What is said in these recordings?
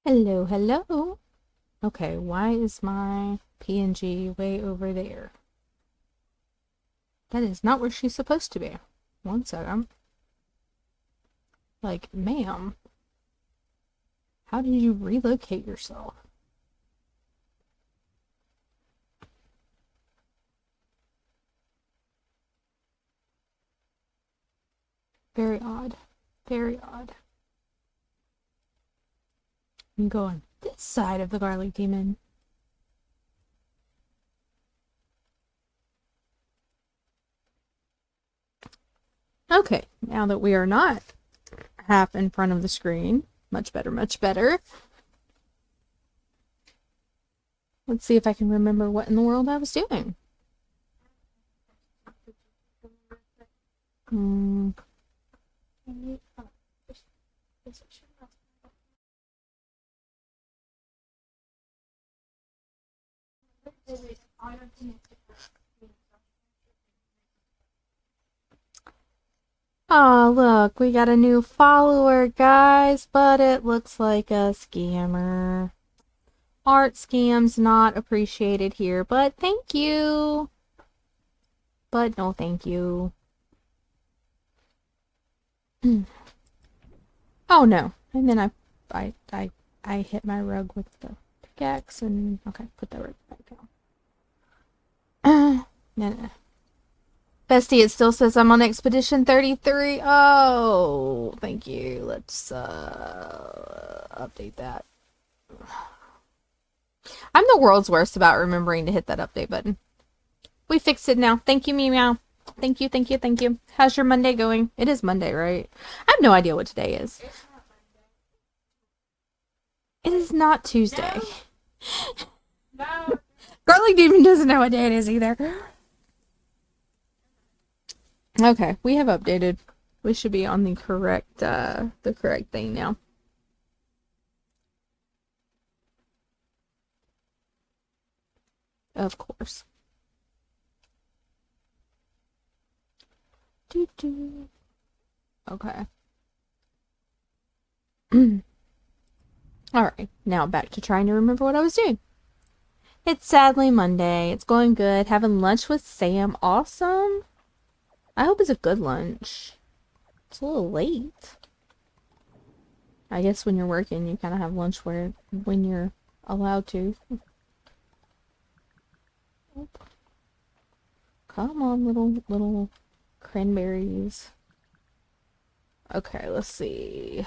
Hello, hello. Okay, why is my PNG way over there? That is not where she's supposed to be. One second. Like, ma'am, how did you relocate yourself? Very odd. Very odd. I'm going this side of the garlic demon. Okay, now that we are not half in front of the screen, much better, much better. Let's see if I can remember what in the world I was doing. Oh, look, we got a new follower, guys, but it looks like a scammer. Art scams not appreciated here, but thank you. But no thank you. Oh no. And then I hit my rug with the pickaxe and okay, put that right back down. No. Bestie, it still says I'm on Expedition 33. Oh, thank you. Let's update that. I'm the world's worst about remembering to hit that update button. We fixed it now. Thank you, Meow. Thank you, thank you, thank you. How's your Monday going? It is Monday, right? I have no idea what today is. It is not Tuesday. No. Garlic Demon doesn't know what day it is either. Okay, we have updated. We should be on the correct thing now. Of course. Okay. Alright, now back to trying to remember what I was doing. It's sadly Monday. It's going good. Having lunch with Sam. Awesome. I hope it's a good lunch. It's a little late. I guess when you're working, you kind of have lunch when you're allowed to. Come on, little cranberries. Okay, let's see.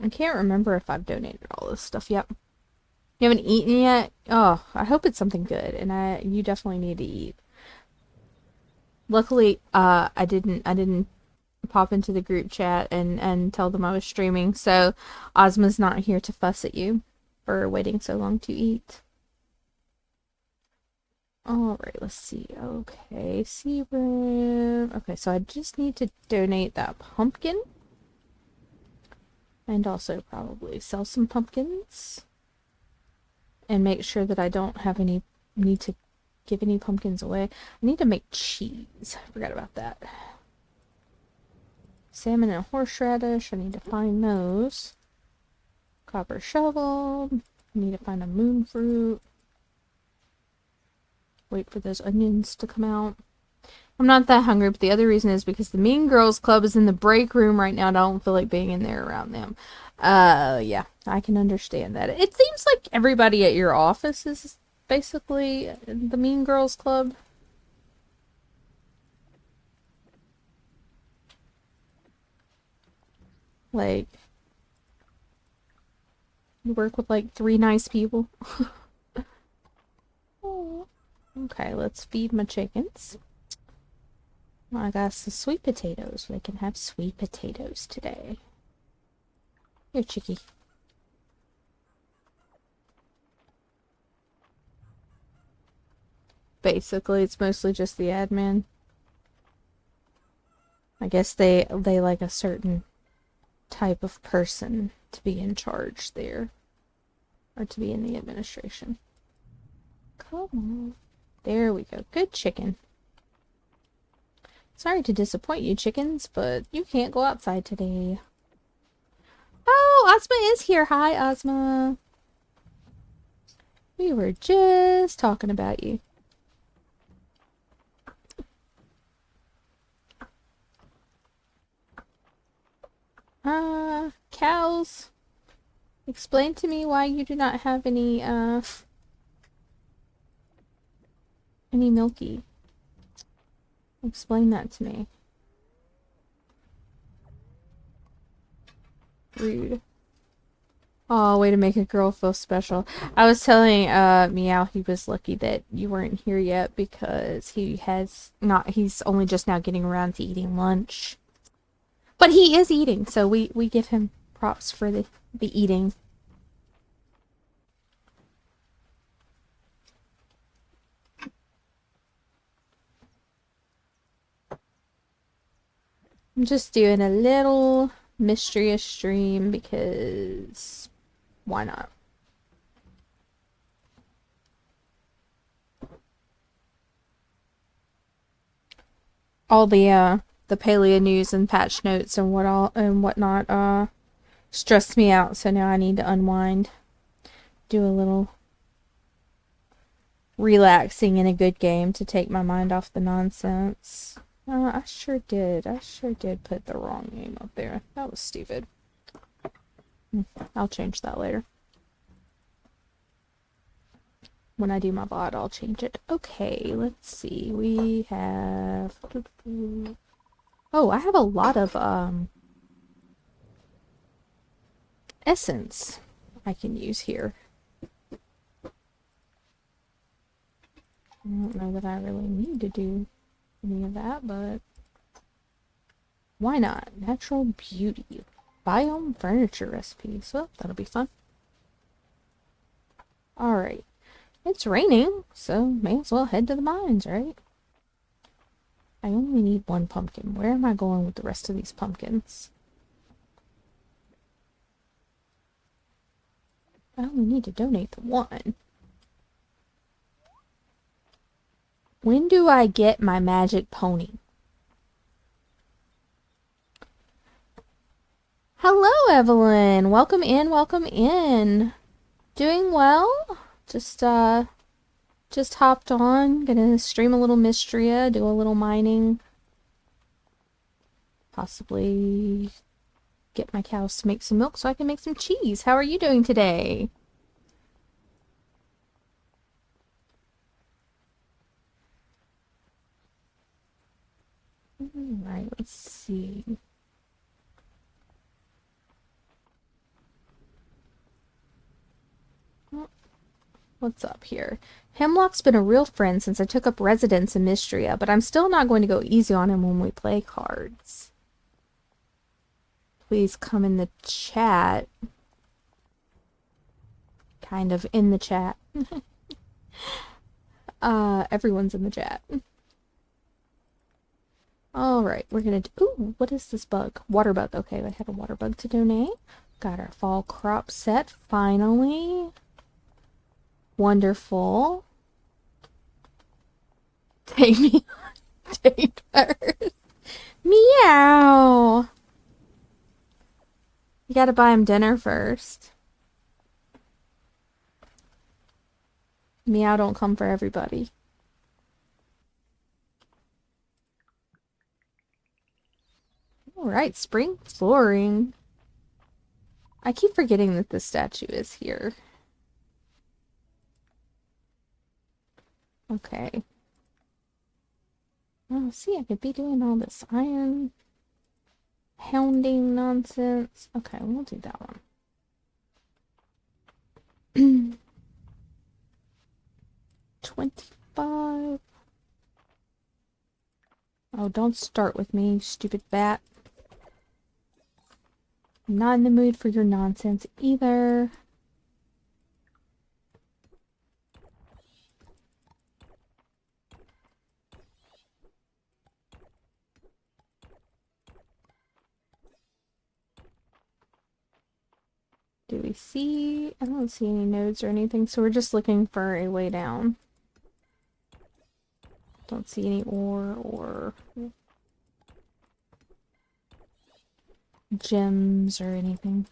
I can't remember if I've donated all this stuff yet. You haven't eaten yet? Oh, I hope it's something good, and you definitely need to eat. Luckily, I didn't pop into the group chat and tell them I was streaming, so Ozma's not here to fuss at you for waiting so long to eat. Alright, let's see. Okay, Seabrim. Okay, so I just need to donate that pumpkin. And also probably sell some pumpkins. And make sure that I don't have any need to give any pumpkins away. I need to make cheese. I forgot about that. Salmon and horseradish. I need to find those. Copper shovel. I need to find a moon fruit. Wait for those onions to come out. I'm not that hungry, but the other reason is because the Mean Girls Club is in the break room right now and I don't feel like being in there around them. Yeah, I can understand that. It seems like everybody at your office is basically the Mean Girls Club. Like, you work with like 3 nice people. Oh. Okay, let's feed my chickens. I got some sweet potatoes. They can have sweet potatoes today. Here, chickie. Basically, it's mostly just the admin. I guess they like a certain type of person to be in charge there. Or to be in the administration. Come on. There we go. Good chicken. Sorry to disappoint you, chickens, but you can't go outside today. Oh, Ozma is here. Hi, Ozma. We were just talking about you. Cows. Explain to me why you do not have any milky. Explain that to me. Rude. Oh, way to make a girl feel special. I was telling Meow he was lucky that you weren't here yet because he's only just now getting around to eating lunch. But he is eating, so we give him props for the eating. I'm just doing a little mysterious stream because why not? All the paleo news and patch notes and whatnot stressed me out, so now I need to unwind. Do a little relaxing in a good game to take my mind off the nonsense. I sure did. I sure did put the wrong name up there. That was stupid. I'll change that later. When I do my VOD, I'll change it. Okay, let's see. We have... Oh, I have a lot of, essence I can use here. I don't know that I really need to do any of that, but why not? Natural beauty. Biome furniture recipes. Well, that'll be fun. Alright. It's raining, so may as well head to the mines, right? I only need one pumpkin. Where am I going with the rest of these pumpkins? I only need to donate the one. When do I get my magic pony? Hello, Evelyn. Welcome in, welcome in. Doing well? Just hopped on. Gonna stream a little Mystria, do a little mining. Possibly get my cows to make some milk so I can make some cheese. How are you doing today? Alright, let's see. What's up here? Hemlock's been a real friend since I took up residence in Mystria, but I'm still not going to go easy on him when we play cards. Please come in the chat. Kind of in the chat. Everyone's in the chat. Alright, we're gonna do... Ooh, what is this bug? Water bug. Okay, I have a water bug to donate. Got our fall crop set, finally. Wonderful. Take me on a date first. Meow! You gotta buy him dinner first. Meow don't come for everybody. Alright, spring flooring. I keep forgetting that this statue is here. Okay. Oh, see, I could be doing all this iron hounding nonsense. Okay, we'll do that one. 25. Oh, don't start with me, you stupid bat. I'm not in the mood for your nonsense either. Do we see? I don't see any nodes or anything, so we're just looking for a way down. Don't see any ore or gems or anything.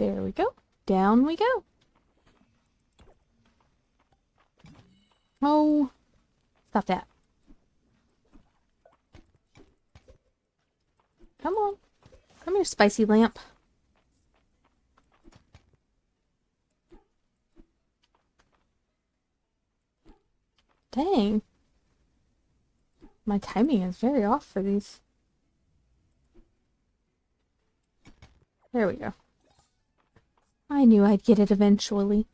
There we go. Down we go. Oh, stop that. Come on. Come here, spicy lamp. Dang. My timing is very off for these. There we go. I knew I'd get it eventually.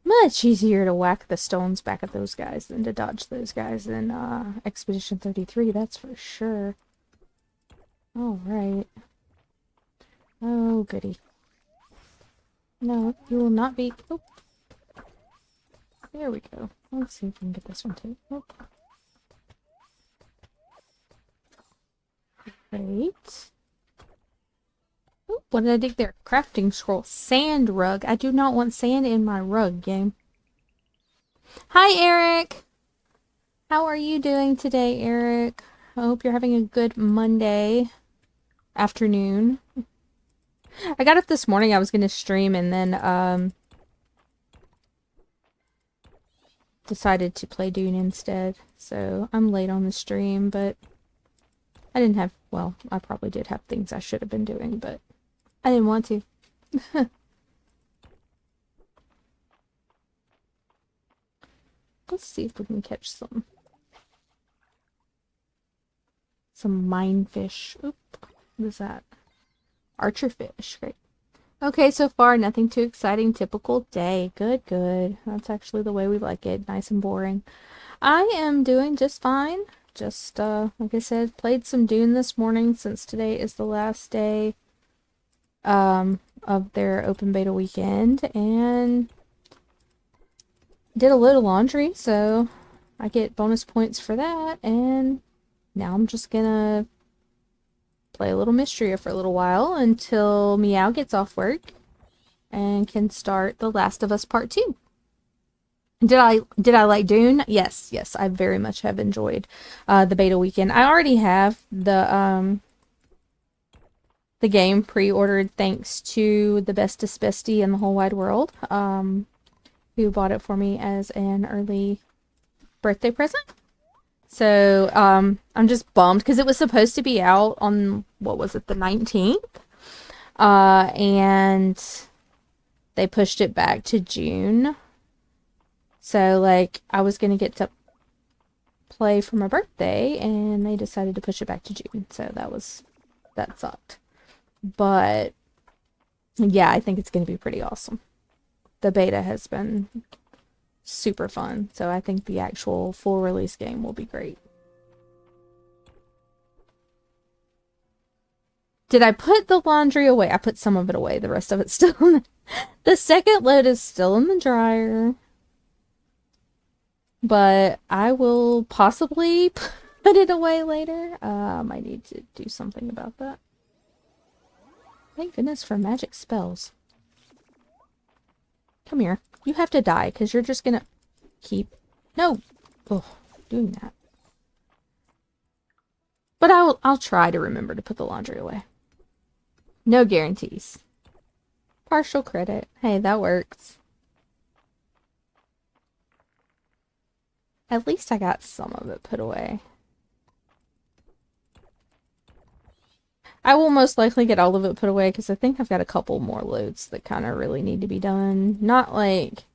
Much easier to whack the stones back at those guys than to dodge those guys in Expedition 33, that's for sure. Alright. Oh, goody. No, you will not be... Oh. There we go. Let's see if we can get this one too. Oh. Great. Ooh, what did I dig there? Crafting scroll. Sand rug. I do not want sand in my rug, game. Hi, Eric! How are you doing today, Eric? I hope you're having a good Monday afternoon. I got up this morning, I was going to stream, and then, decided to play Dune instead. So, I'm late on the stream, but I didn't have, well, I probably did have things I should have been doing, but I didn't want to. Let's see if we can catch some minefish. Oop, what is that? Archer fish, great. Okay, so far nothing too exciting. Typical day. Good, good. That's actually the way we like it. Nice and boring. I am doing just fine. Just, like I said, played some Dune this morning since today is the last day of their open beta weekend, and did a load of laundry, so I get bonus points for that, and now I'm just gonna play a little Mysteria for a little while until Meow gets off work and can start The Last of Us Part 2. Did I like Dune? Yes, I very much have enjoyed the beta weekend. I already have the game pre-ordered thanks to the bestest bestie in the whole wide world, who bought it for me as an early birthday present. So, I'm just bummed because it was supposed to be out on, what was it, the 19th? And they pushed it back to June. So, like, I was going to get to play for my birthday, and they decided to push it back to June. So that sucked. But, yeah, I think it's going to be pretty awesome. The beta has been super fun, so I think the actual full release game will be great. Did I put the laundry away? I put some of it away. The rest of it's still in the second load is still in the dryer. But I will possibly put it away later. I need to do something about that. Thank goodness for magic spells. Come here. You have to die, because you're just gonna keep... No! Oh, doing that. But I'll try to remember to put the laundry away. No guarantees. Partial credit. Hey, that works. At least I got some of it put away. I will most likely get all of it put away because I think I've got a couple more loads that kind of really need to be done. Not like...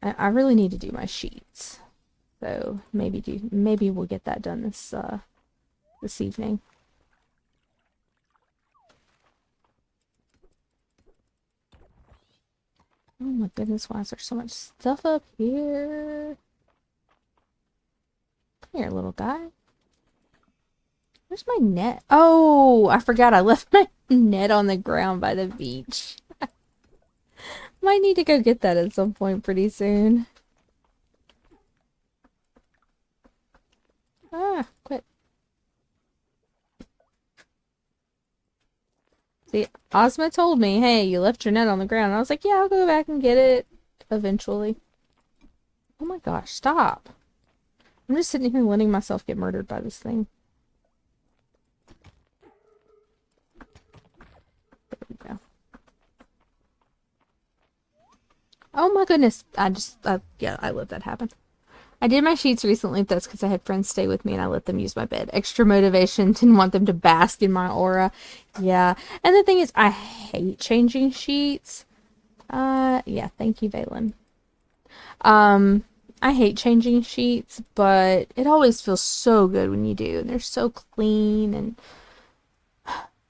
I really need to do my sheets. So maybe we'll get that done this evening. Oh my goodness, why is there so much stuff up here? Come here, little guy. Where's my net? Oh, I forgot I left my net on the ground by the beach. Might need to go get that at some point pretty soon. Ah, quit. See, Ozma told me, hey, you left your net on the ground. And I was like, yeah, I'll go back and get it eventually. Oh my gosh, stop. I'm just sitting here letting myself get murdered by this thing. Oh my goodness. Yeah, I let that happen. I did my sheets recently, that's because I had friends stay with me and I let them use my bed. Extra motivation, didn't want them to bask in my aura. Yeah. And the thing is, I hate changing sheets. Yeah, thank you, Valen. I hate changing sheets, but it always feels so good when you do. And they're so clean and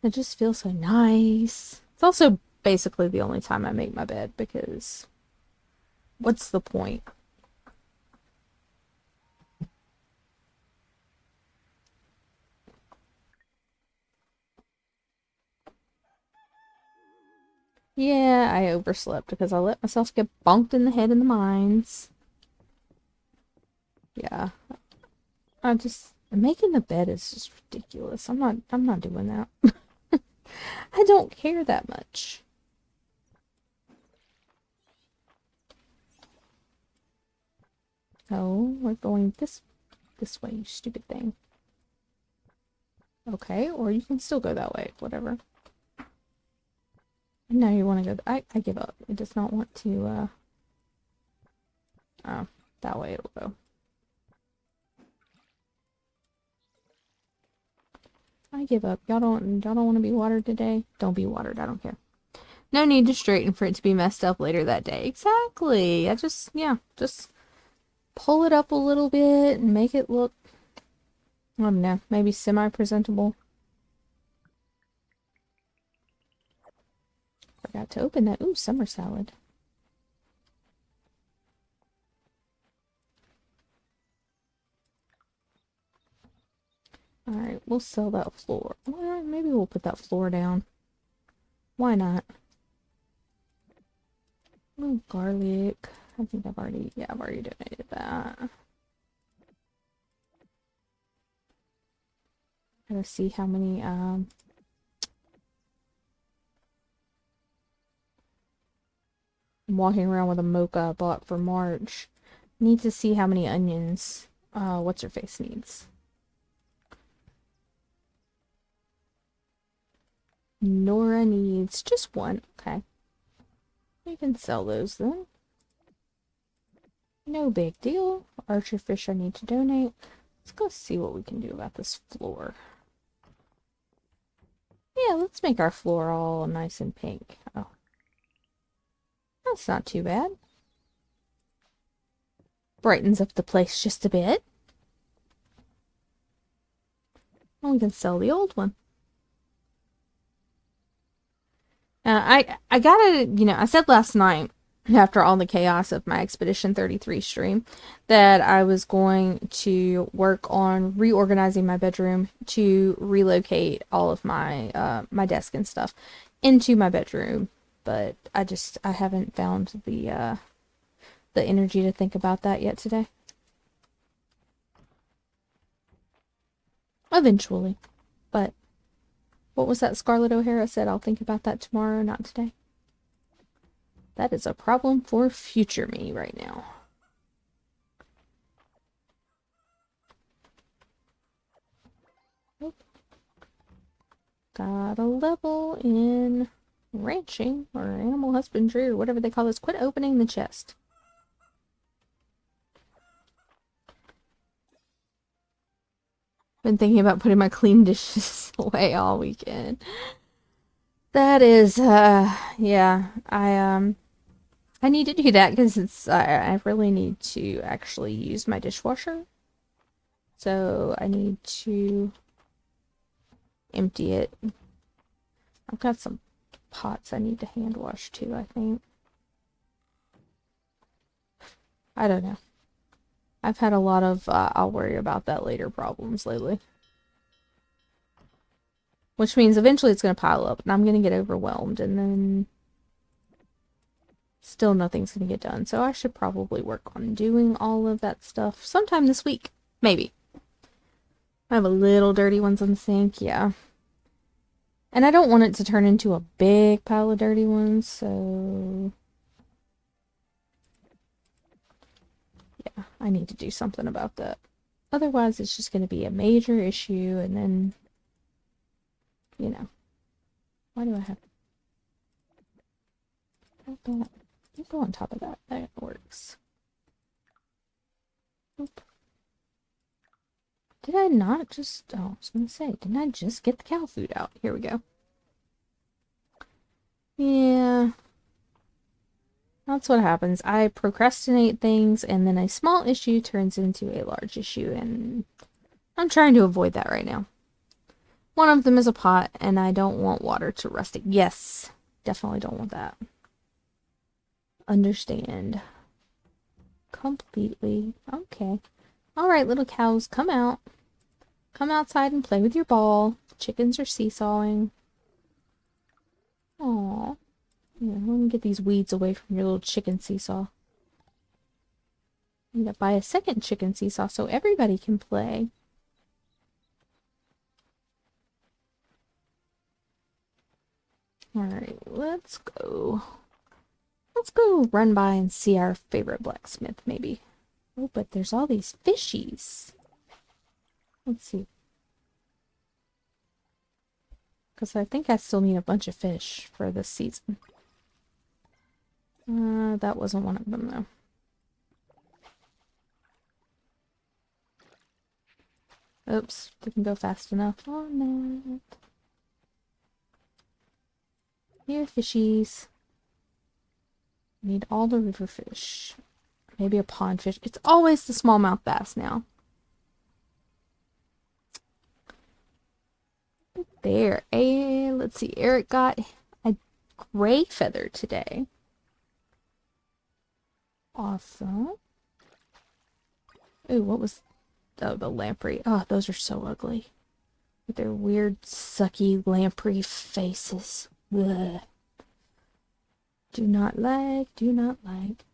it just feels so nice. It's also basically the only time I make my bed because what's the point? Yeah, I overslept because I let myself get bonked in the head in the mines. Yeah. Making the bed is just ridiculous. I'm not doing that. I don't care that much. Oh, we're going this way, you stupid thing. Okay, or you can still go that way, whatever. No, you want to go. I give up. It does not want to. Oh, that way it'll go. I give up. Y'all don't want to be watered today? Don't be watered. I don't care. No need to straighten for it to be messed up later that day. Exactly. Just pull it up a little bit and make it look, I don't know, maybe semi-presentable. Forgot to open that. Ooh, summer salad. Alright, we'll sell that floor. Well, maybe we'll put that floor down. Why not? Oh, garlic. I think I've already donated that. Gotta see how many, I'm walking around with a mocha I bought for March. Need to see how many onions, what's her face needs. Nora needs just one. Okay. We can sell those then. No big deal. Archer fish I need to donate. Let's go see what we can do about this floor. Yeah, let's make our floor all nice and pink. Oh. That's not too bad. Brightens up the place just a bit. And we can sell the old one. I gotta, I said last night, after all the chaos of my Expedition 33 stream, that I was going to work on reorganizing my bedroom to relocate all of my my desk and stuff into my bedroom. But I haven't found the energy to think about that yet today. Eventually. But what was that Scarlett O'Hara said? I'll think about that tomorrow, not today. That is a problem for future me right now. Oh. Got a level in ranching or animal husbandry or whatever they call this. Quit opening the chest. Been thinking about putting my clean dishes away all weekend. That is, yeah, I need to do that because I really need to actually use my dishwasher. So I need to empty it. I've got some pots I need to hand wash too, I think. I don't know. I've had a lot of I'll worry about that later problems lately. Which means eventually it's going to pile up and I'm going to get overwhelmed and then still nothing's going to get done. So I should probably work on doing all of that stuff sometime this week. Maybe. I have a little dirty ones on the sink, yeah. And I don't want it to turn into a big pile of dirty ones, so yeah, I need to do something about that. Otherwise, it's just going to be a major issue, and then, why do I have that? go on top of that. That works. Oop. Did I not just... Oh, I was going to say, didn't I just get the cow food out? Here we go. Yeah. That's what happens. I procrastinate things, and then a small issue turns into a large issue, and I'm trying to avoid that right now. One of them is a pot, and I don't want water to rust it. Yes, definitely don't want that. Understand. Completely. Okay. Alright, little cows, come out. Come outside and play with your ball. Chickens are seesawing. Aww. Yeah, let me get these weeds away from your little chicken seesaw. I'm gonna buy a second chicken seesaw so everybody can play. Alright, let's go. Let's go run by and see our favorite blacksmith, maybe. Oh, but there's all these fishies. Let's see. Because I think I still need a bunch of fish for this season. That wasn't one of them, though. Oops, didn't go fast enough on that. Here, fishies. Need all the river fish. Maybe a pond fish. It's always the smallmouth bass now. There. And let's see. Eric got a gray feather today. Awesome. Ooh, what was... Oh, the lamprey. Oh, those are so ugly. With their weird, sucky lamprey faces. Ugh. Do not like, do not like.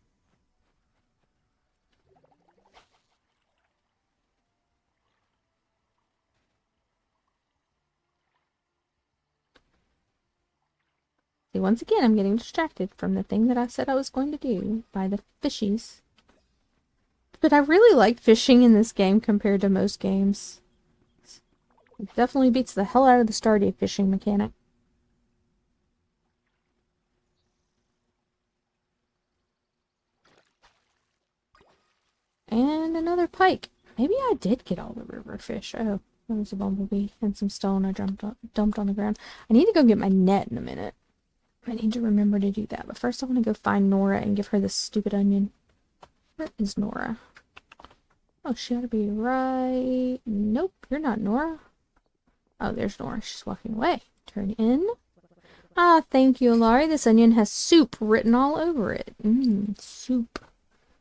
See, once again, I'm getting distracted from the thing that I said I was going to do by the fishies. But I really like fishing in this game compared to most games. It definitely beats the hell out of the Stardew fishing mechanic. And another pike. Maybe I did get all the river fish. Oh, there was a bumblebee and some stone I dumped on the ground. I need to go get my net in a minute. I need to remember to do that. But first I want to go find Nora and give her this stupid onion. Where is Nora? Oh, she ought to be right... Nope, you're not Nora. Oh, there's Nora. She's walking away. Turn in. Ah, thank you, Laurie. This onion has soup written all over it. Mmm, soup.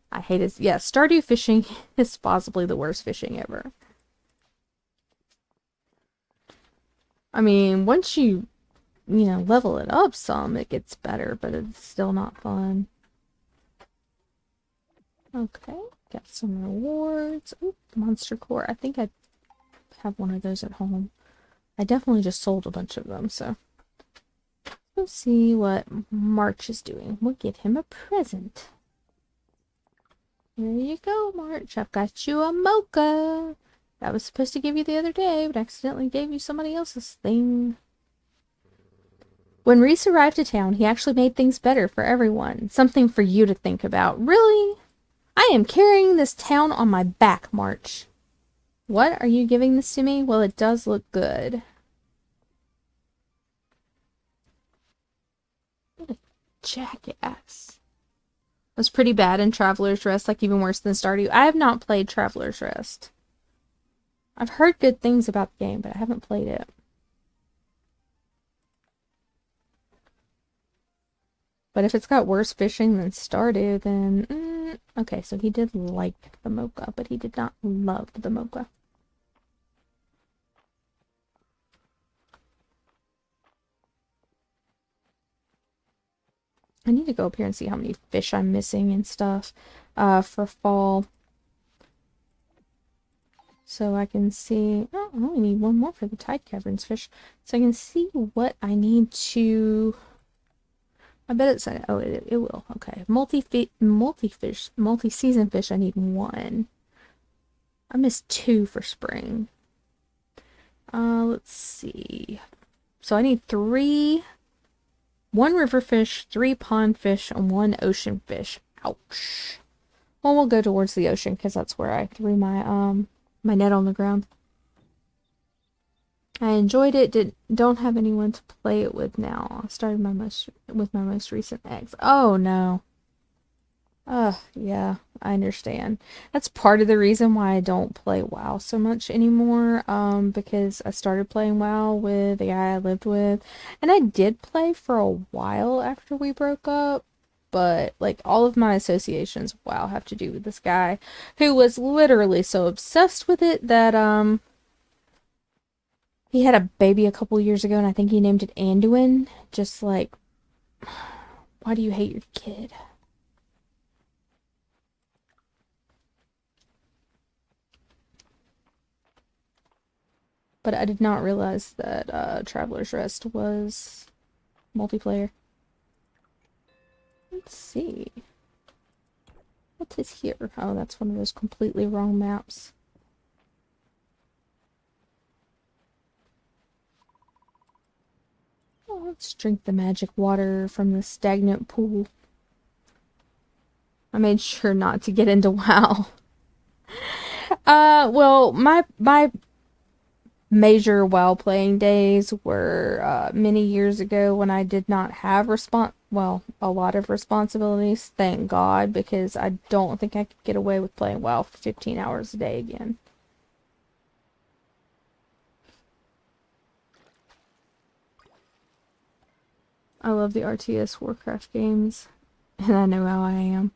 I hate it. Yeah, Stardew fishing is possibly the worst fishing ever. I mean, once you level it up some, it gets better, but it's still not fun. Okay, got some rewards. Ooh, monster core. I think I have one of those at home. I definitely just sold a bunch of them, so. Let's see what March is doing. We'll give him a present. Here you go, March. I've got you a mocha. I was supposed to give you the other day, but accidentally gave you somebody else's thing. When Reese arrived to town, he actually made things better for everyone. Something for you to think about. Really? I am carrying this town on my back, March. What? Are you giving this to me? Well, it does look good. What a jackass. It was pretty bad in Traveler's Rest, like even worse than Stardew. I have not played Traveler's Rest. I've heard good things about the game, but I haven't played it. But if it's got worse fishing than Stardew, then... okay, so he did like the mocha, but he did not love the mocha. I need to go up here and see how many fish I'm missing and stuff for fall. So I can see... Oh, I only need one more for the Tide Caverns fish. So I can see what I need to... I bet it's... Oh, it will. Okay. Multi-season fish, I need one. I missed 2 for spring. Let's see. So I need 3 1 river fish, 3 pond fish, and 1 ocean fish. Ouch. Well, we'll go towards the ocean because that's where I threw my net on the ground. I enjoyed it. Don't have anyone to play it with now. I started with my most recent ex. Oh no. Yeah, I understand. That's part of the reason why I don't play WoW so much anymore. Because I started playing WoW with the guy I lived with, and I did play for a while after we broke up. But like all of my associations with WoW have to do with this guy who was literally so obsessed with it that he had a baby a couple years ago, and I think he named it Anduin. Just like, why do you hate your kid? But I did not realize that Traveler's Rest was multiplayer. Let's see. What is here? Oh, that's one of those completely wrong maps. Oh, let's drink the magic water from the stagnant pool. I made sure not to get into WoW. Well, my major WoW playing days were many years ago when I did not have a lot of responsibilities, thank God, because I don't think I could get away with playing WoW for 15 hours a day again. I love the RTS Warcraft games, and I know how I am.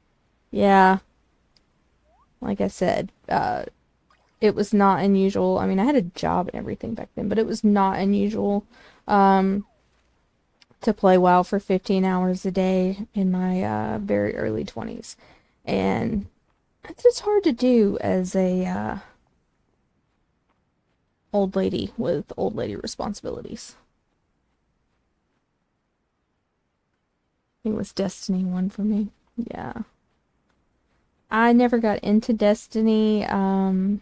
Yeah, like I said, it was not unusual. I mean, I had a job and everything back then, but it was not unusual to play WoW for 15 hours a day in my very early 20s. And it's just hard to do as a old lady with old lady responsibilities. It was Destiny 1 for me. Yeah. I never got into Destiny. I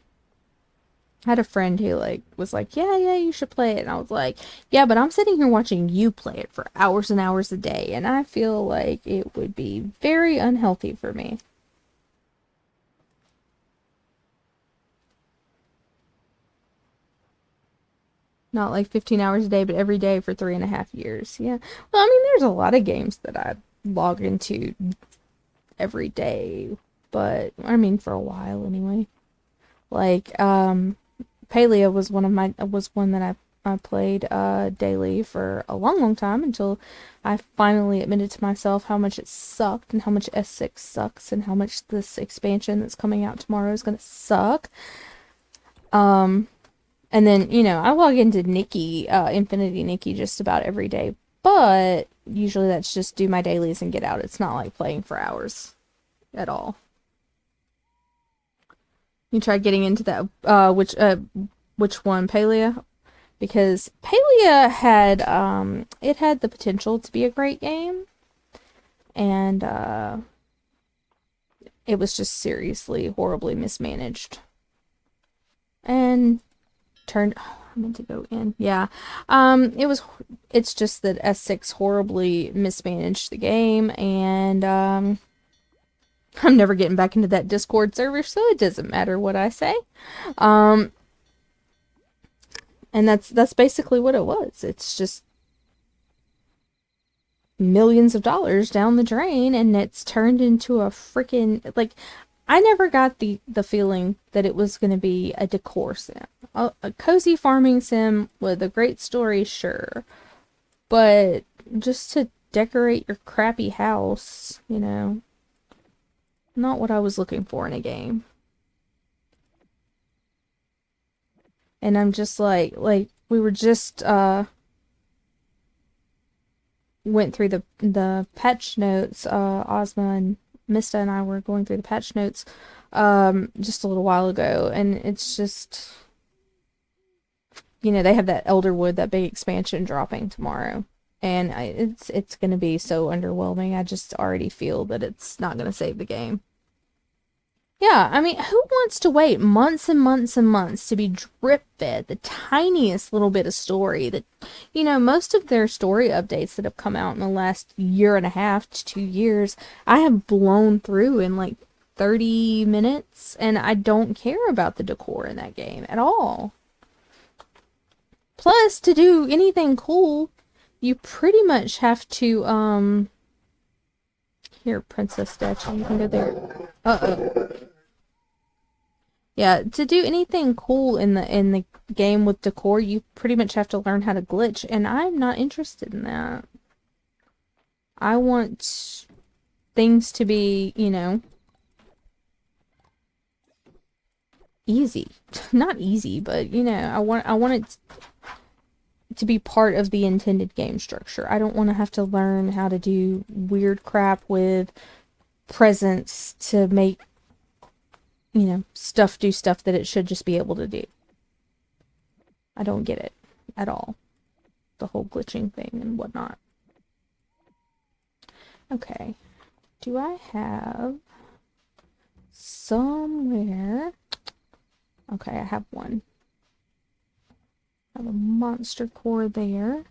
had a friend who was like, yeah, you should play it. And I was like, yeah, but I'm sitting here watching you play it for hours and hours a day, and I feel like it would be very unhealthy for me. Not like 15 hours a day, but every day for 3.5 years. Yeah. Well, I mean, there's a lot of games that I log into every day, but I mean, for a while anyway. Like, Palea was one that I played daily for a long time until I finally admitted to myself how much it sucked and how much S6 sucks and how much this expansion that's coming out tomorrow is gonna suck. And then, I log into Nikki, Infinity Nikki just about every day, but usually that's just do my dailies and get out. It's not like playing for hours at all. You try getting into that, which one, Palea? Because Palea had, it had the potential to be a great game, and, it was just seriously, horribly mismanaged. And I meant to go in. Yeah. It's just that S6 horribly mismanaged the game, and, I'm never getting back into that Discord server, so it doesn't matter what I say. And that's basically what it was. It's just millions of dollars down the drain, and it's turned into a freaking, I never got the feeling that it was going to be a decor sim. A cozy farming sim with a great story, sure. But just to decorate your crappy house, not what I was looking for in a game. And I'm just like we were just, went through the patch notes, Ozma and Mista and I were going through the patch notes just a little while ago, and it's just, they have that Elderwood, that big expansion dropping tomorrow, and it's going to be so underwhelming. I just already feel that it's not going to save the game. Yeah, I mean, who wants to wait months and months and months to be drip fed the tiniest little bit of story that, most of their story updates that have come out in the last year and a half to 2 years, I have blown through in like 30 minutes, and I don't care about the decor in that game at all. Plus, to do anything cool, you pretty much have to, here, princess statue, you can go there. Uh-oh. Yeah, to do anything cool in the game with decor, you pretty much have to learn how to glitch, and I'm not interested in that. I want things to be, easy. Not easy, but I want it to be part of the intended game structure. I don't want to have to learn how to do weird crap with presents to make stuff do stuff that it should just be able to do. I don't get it at all. The whole glitching thing and whatnot. Okay. Do I have somewhere? Okay, I have one. I have a monster core there.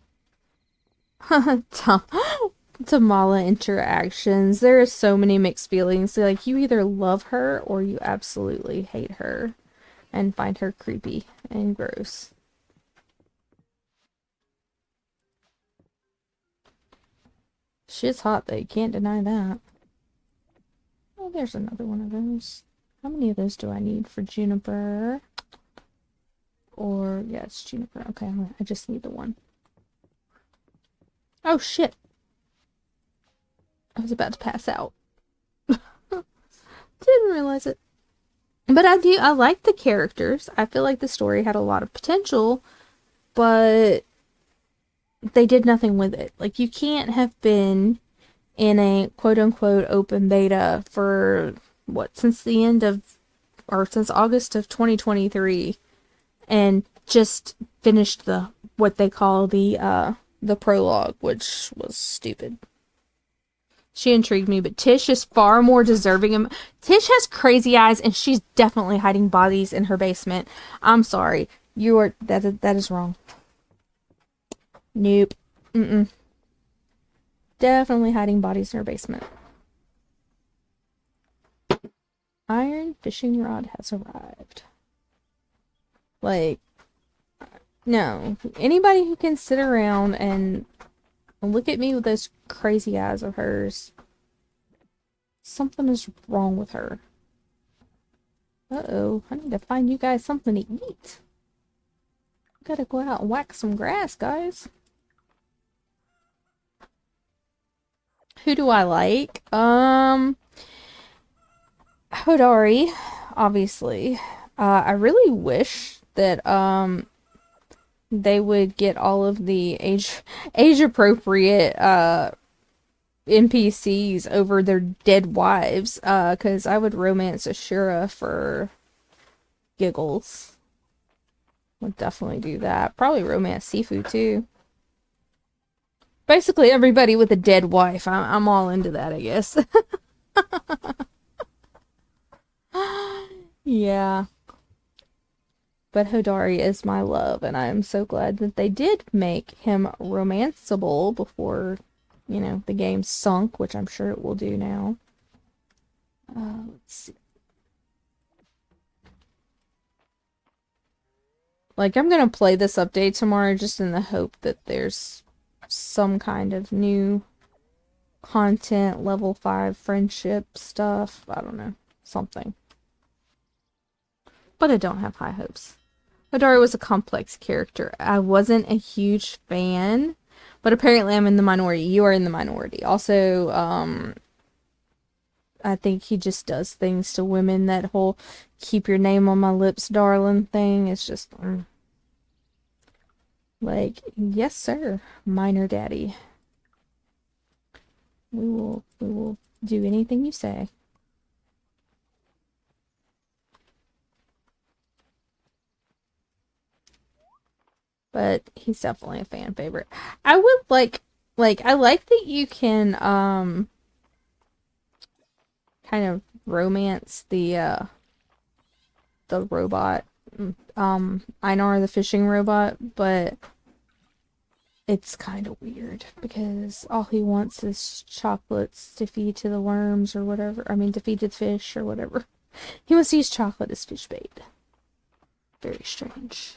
Tamala interactions. There are so many mixed feelings. Like, you either love her or you absolutely hate her and find her creepy and gross. Shit's hot though, you can't deny that. Oh, there's another one of those. How many of those do I need for Juniper? Or, yeah, it's Juniper. Okay, I just need the one. Oh, shit. I was about to pass out. Didn't realize it. But I like the characters. I feel like the story had a lot of potential, but they did nothing with it. Like, you can't have been in a quote-unquote open beta for, since August of 2023, and just finished what they call the prologue, which was stupid. She intrigued me, but Tish is far more deserving. Tish has crazy eyes, and she's definitely hiding bodies in her basement. I'm sorry. That is wrong. Nope. Definitely hiding bodies in her basement. Iron fishing rod has arrived. Like, no. Anybody who can sit around and look at me with those crazy eyes of hers, something is wrong with her. Uh-oh. I need to find you guys something to eat. Gotta go out and whack some grass, guys. Who do I like? Hodari, obviously. I really wish that they would get all of the age appropriate NPCs over their dead wives, because I would romance Ashura for giggles. Would definitely do that. Probably romance Sifu too. Basically everybody with a dead wife. I'm all into that, I guess. Yeah. But Hodari is my love, and I am so glad that they did make him romanceable before, the game sunk, which I'm sure it will do now. Let's see. Like, I'm gonna play this update tomorrow just in the hope that there's some kind of new content, level 5 friendship stuff. I don't know. Something. But I don't have high hopes. Hodari was a complex character. I wasn't a huge fan, but apparently I'm in the minority. You are in the minority. Also, I think he just does things to women. That whole keep your name on my lips, darling thing is just... Like, yes, sir, minor daddy. We will do anything you say. But he's definitely a fan favorite. I would like I like that you can kind kind of romance the robot, Einar the fishing robot, but it's kind of weird because all he wants is chocolates to feed to the worms or whatever. I mean, to feed to the fish or whatever. He wants to use chocolate as fish bait. Very strange.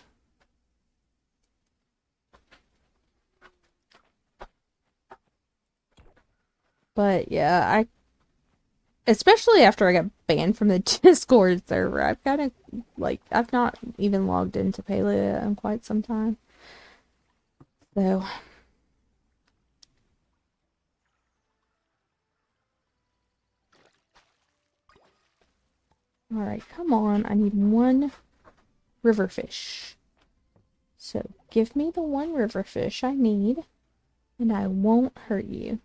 But yeah, especially after I got banned from the Discord server, I've kind of, like, I've not even logged into Palia in quite some time. So, alright, come on. I need one river fish. So, give me the one river fish I need, and I won't hurt you.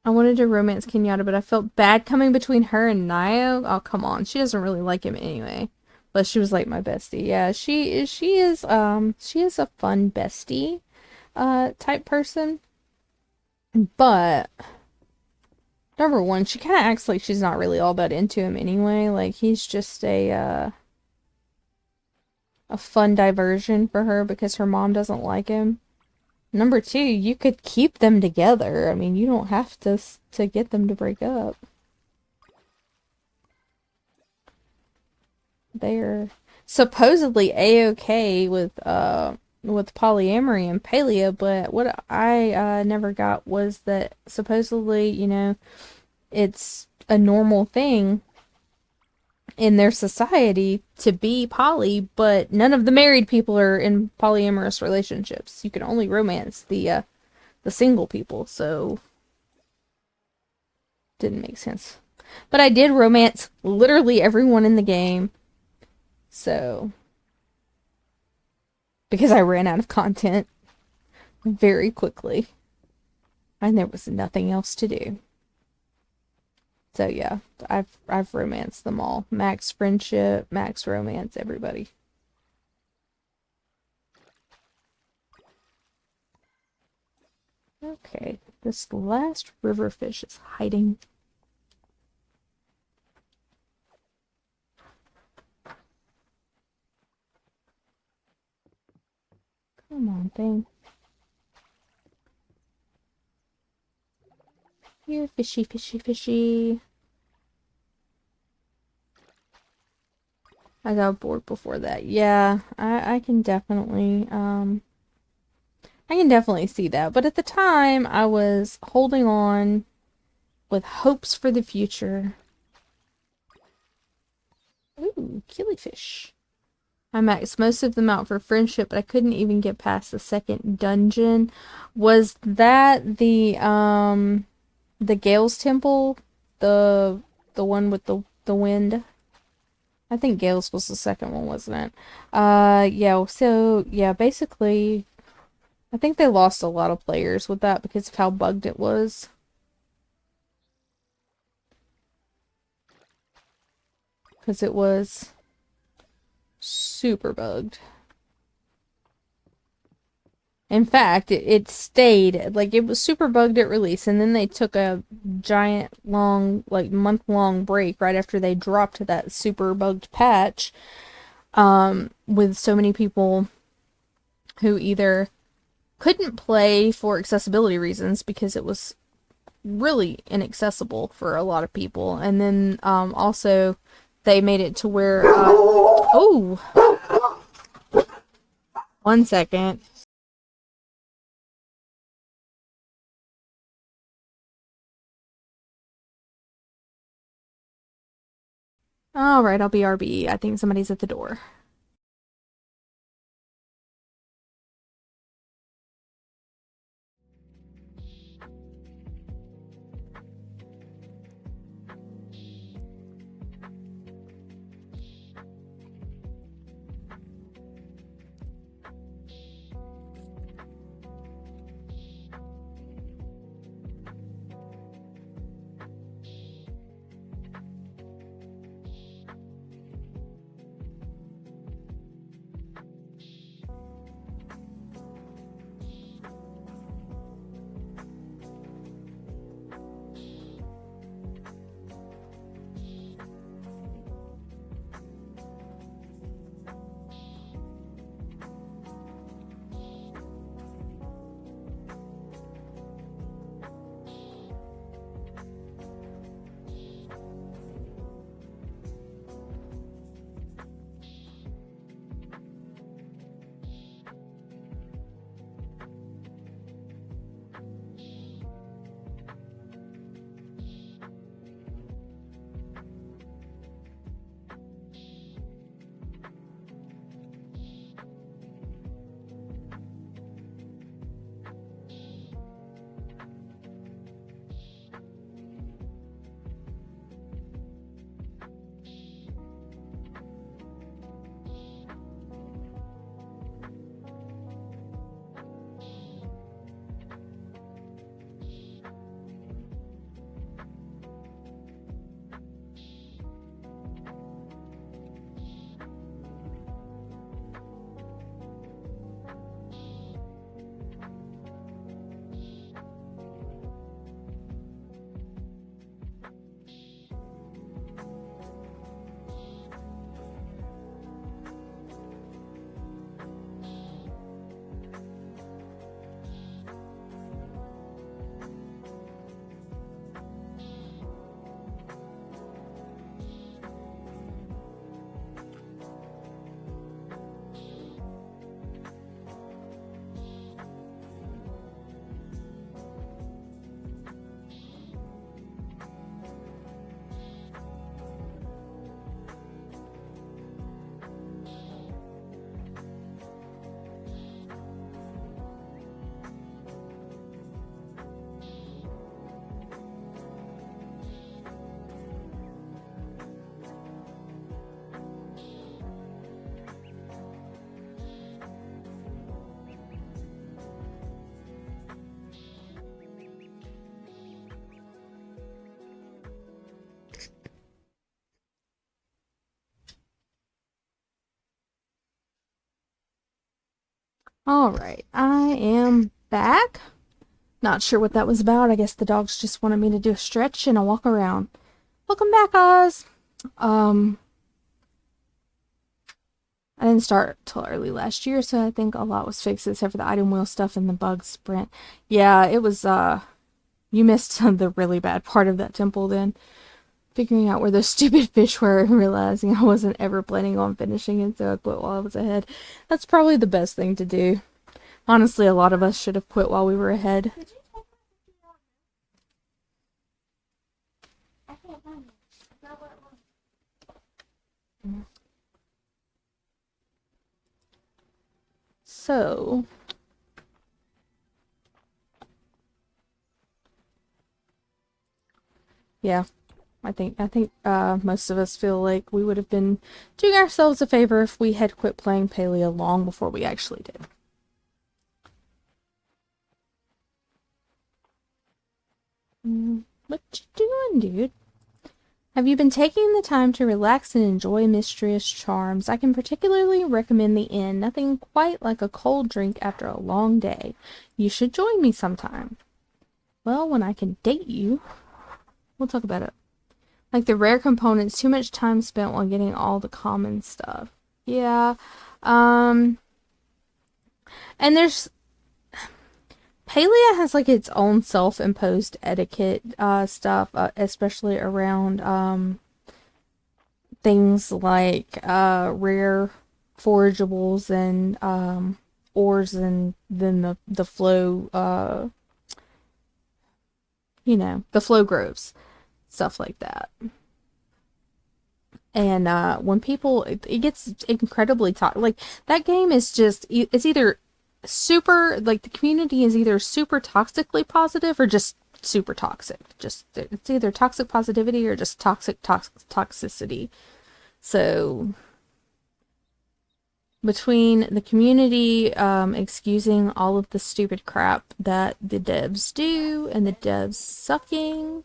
I wanted to romance Kenyatta, but I felt bad coming between her and Nio. Oh, come on. She doesn't really like him anyway. But she was like my bestie. Yeah, she is a fun bestie type person. But number one, she kind of acts like she's not really all that into him anyway. Like, he's just a fun diversion for her because her mom doesn't like him. Number two, you could keep them together. I mean, you don't have to get them to break up. They're supposedly a-okay with polyamory and paleo, but what I never got was that supposedly, you know, it's a normal thing in their society to be poly, but none of the married people are in polyamorous relationships. You can only romance the single people, so didn't make sense. But I did romance literally everyone in the game, so because I ran out of content very quickly, and there was nothing else to do. So yeah, I've romanced them all. Max friendship, max romance, everybody. Okay, this last river fish is hiding. Come on, thing. Here, fishy, fishy, fishy. I got bored before that. Yeah, I can definitely, I can definitely see that. But at the time, I was holding on with hopes for the future. Ooh, killifish. I maxed most of them out for friendship, but I couldn't even get past the second dungeon. Was that the Gale's Temple? The one with the wind? I think Gale's was the second one, wasn't it? Yeah, so, yeah, basically, I think they lost a lot of players with that because of how bugged it was. Because it was super bugged. In fact, it stayed, like, it was super bugged at release, and then they took a giant, long, like, month-long break right after they dropped that super bugged patch, with so many people who either couldn't play for accessibility reasons because it was really inaccessible for a lot of people, and then, also, they made it to where, oh! 1 second. Alright, I'll be RB. I think somebody's at the door. Alright, I am back. Not sure what that was about. I guess the dogs just wanted me to do a stretch and a walk around. Welcome back, Oz. I didn't start till early last year, so I think a lot was fixed except for the item wheel stuff and the bug sprint. Yeah, it was, you missed the really bad part of that temple then. Figuring out where those stupid fish were and realizing I wasn't ever planning on finishing it, so I quit while I was ahead. That's probably the best thing to do. Honestly, a lot of us should have quit while we were ahead. So, yeah, I think most of us feel like we would have been doing ourselves a favor if we had quit playing Paleo long before we actually did. What you doing, dude? Have you been taking the time to relax and enjoy Mistress Charms? I can particularly recommend the inn. Nothing quite like a cold drink after a long day. You should join me sometime. Well, when I can date you, we'll talk about it. Like the rare components, too much time spent while getting all the common stuff. Yeah. And there's Palia has like its own self-imposed etiquette stuff, especially around things like rare forageables and ores, and then the flow the flow groves, stuff like that. And when people, it gets incredibly toxic. Like that game is just, it's either super, like the community is either super toxically positive or just super toxic. Just it's either toxic positivity or just toxicity. So between the community excusing all of the stupid crap that the devs do and the devs sucking.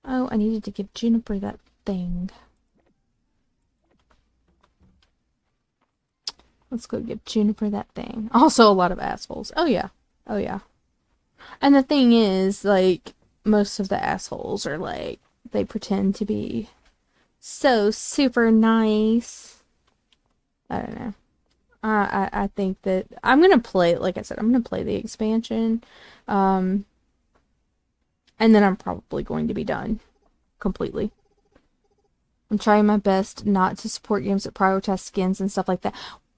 Oh, I needed to give Juniper that thing. Let's go give Juniper that thing. Also a lot of assholes. Oh yeah. Oh yeah. And the thing is, like, most of the assholes are like, they pretend to be so super nice. I don't know. I think that I'm gonna play, like I said, I'm gonna play the expansion. And then I'm probably going to be done completely. I'm trying my best not to support games that prioritize skins and stuff like that.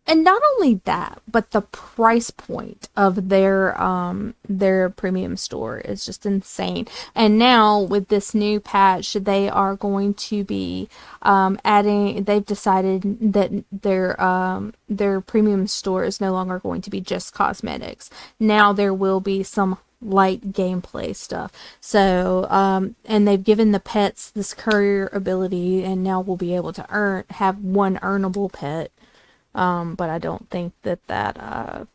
And not only that, but the price point of their premium store is just insane. And now with this new patch, they are going to be adding. They've decided that their premium store is no longer going to be just cosmetics. Now there will be some light gameplay stuff. So, and they've given the pets this courier ability, and now we'll be able to have one earnable pet. But I don't think that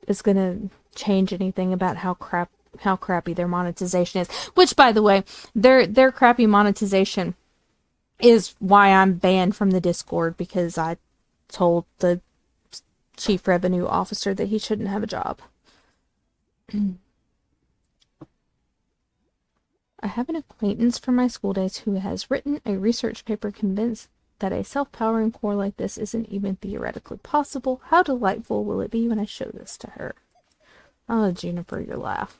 is gonna change anything about how crappy their monetization is. Which, by the way, their crappy monetization is why I'm banned from the Discord, because I told the chief revenue officer that he shouldn't have a job. I have an acquaintance from my school days who has written a research paper convinced that a self-powering core like this isn't even theoretically possible. How delightful will it be when I show this to her? Oh, Juniper, your laugh.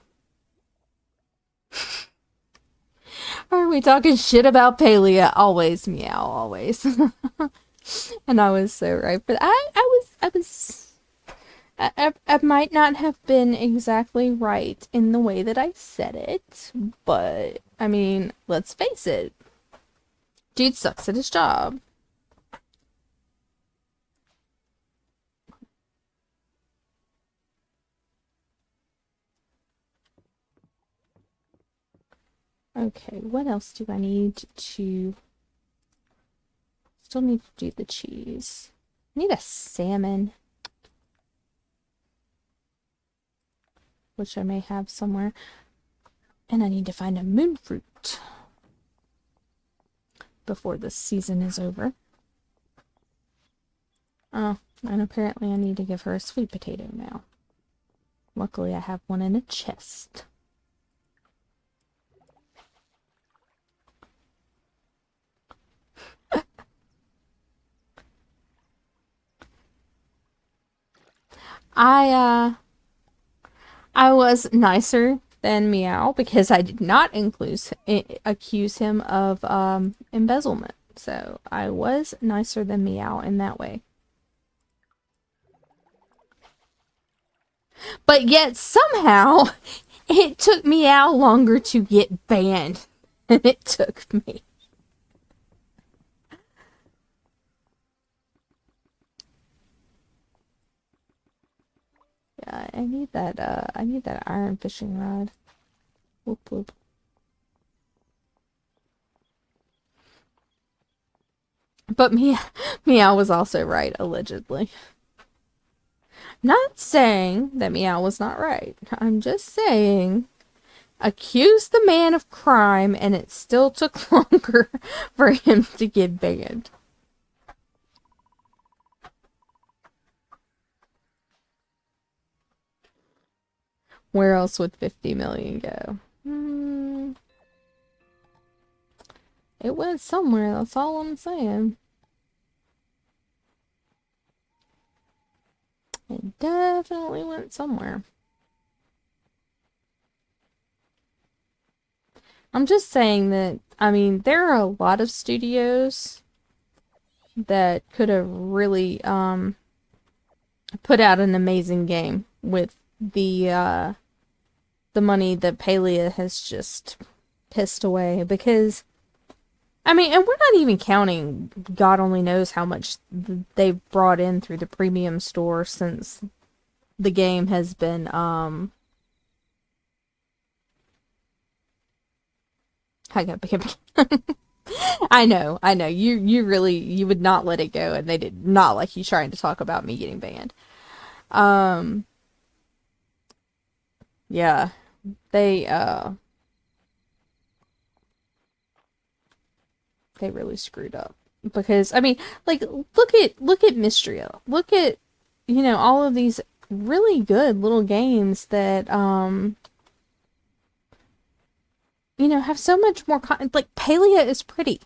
Are we talking shit about Palia? Always, meow, always. And I was so right. But I might not have been exactly right in the way that I said it, but, I mean, let's face it. Dude sucks at his job. Okay, what else do I need to... Still need to do the cheese. I need a salmon. Which I may have somewhere. And I need to find a moon fruit. before the season is over. Oh, and apparently I need to give her a sweet potato now. Luckily I have one in a chest. I was nicer than Meow because I did not accuse him of embezzlement. So I was nicer than Meow in that way. But yet somehow it took Meow longer to get banned than it took me. Yeah, I need that iron fishing rod. Whoop whoop. But Meow was also right, allegedly. Not saying that Meow was not right. I'm just saying, accuse the man of crime and it still took longer for him to get banned. Where else would 50 million go? It went somewhere, that's all I'm saying. It definitely went somewhere. I'm just saying that, I mean, there are a lot of studios that could have really put out an amazing game with the money that Palia has just pissed away, because I mean, and we're not even counting God only knows how much they've brought in through the premium store since the game has been I know. You would not let it go, and they did not like you trying to talk about me getting banned. Yeah. They really screwed up. Because I mean, like, look at Mistria. Look at, all of these really good little games that have so much more like Palia is pretty.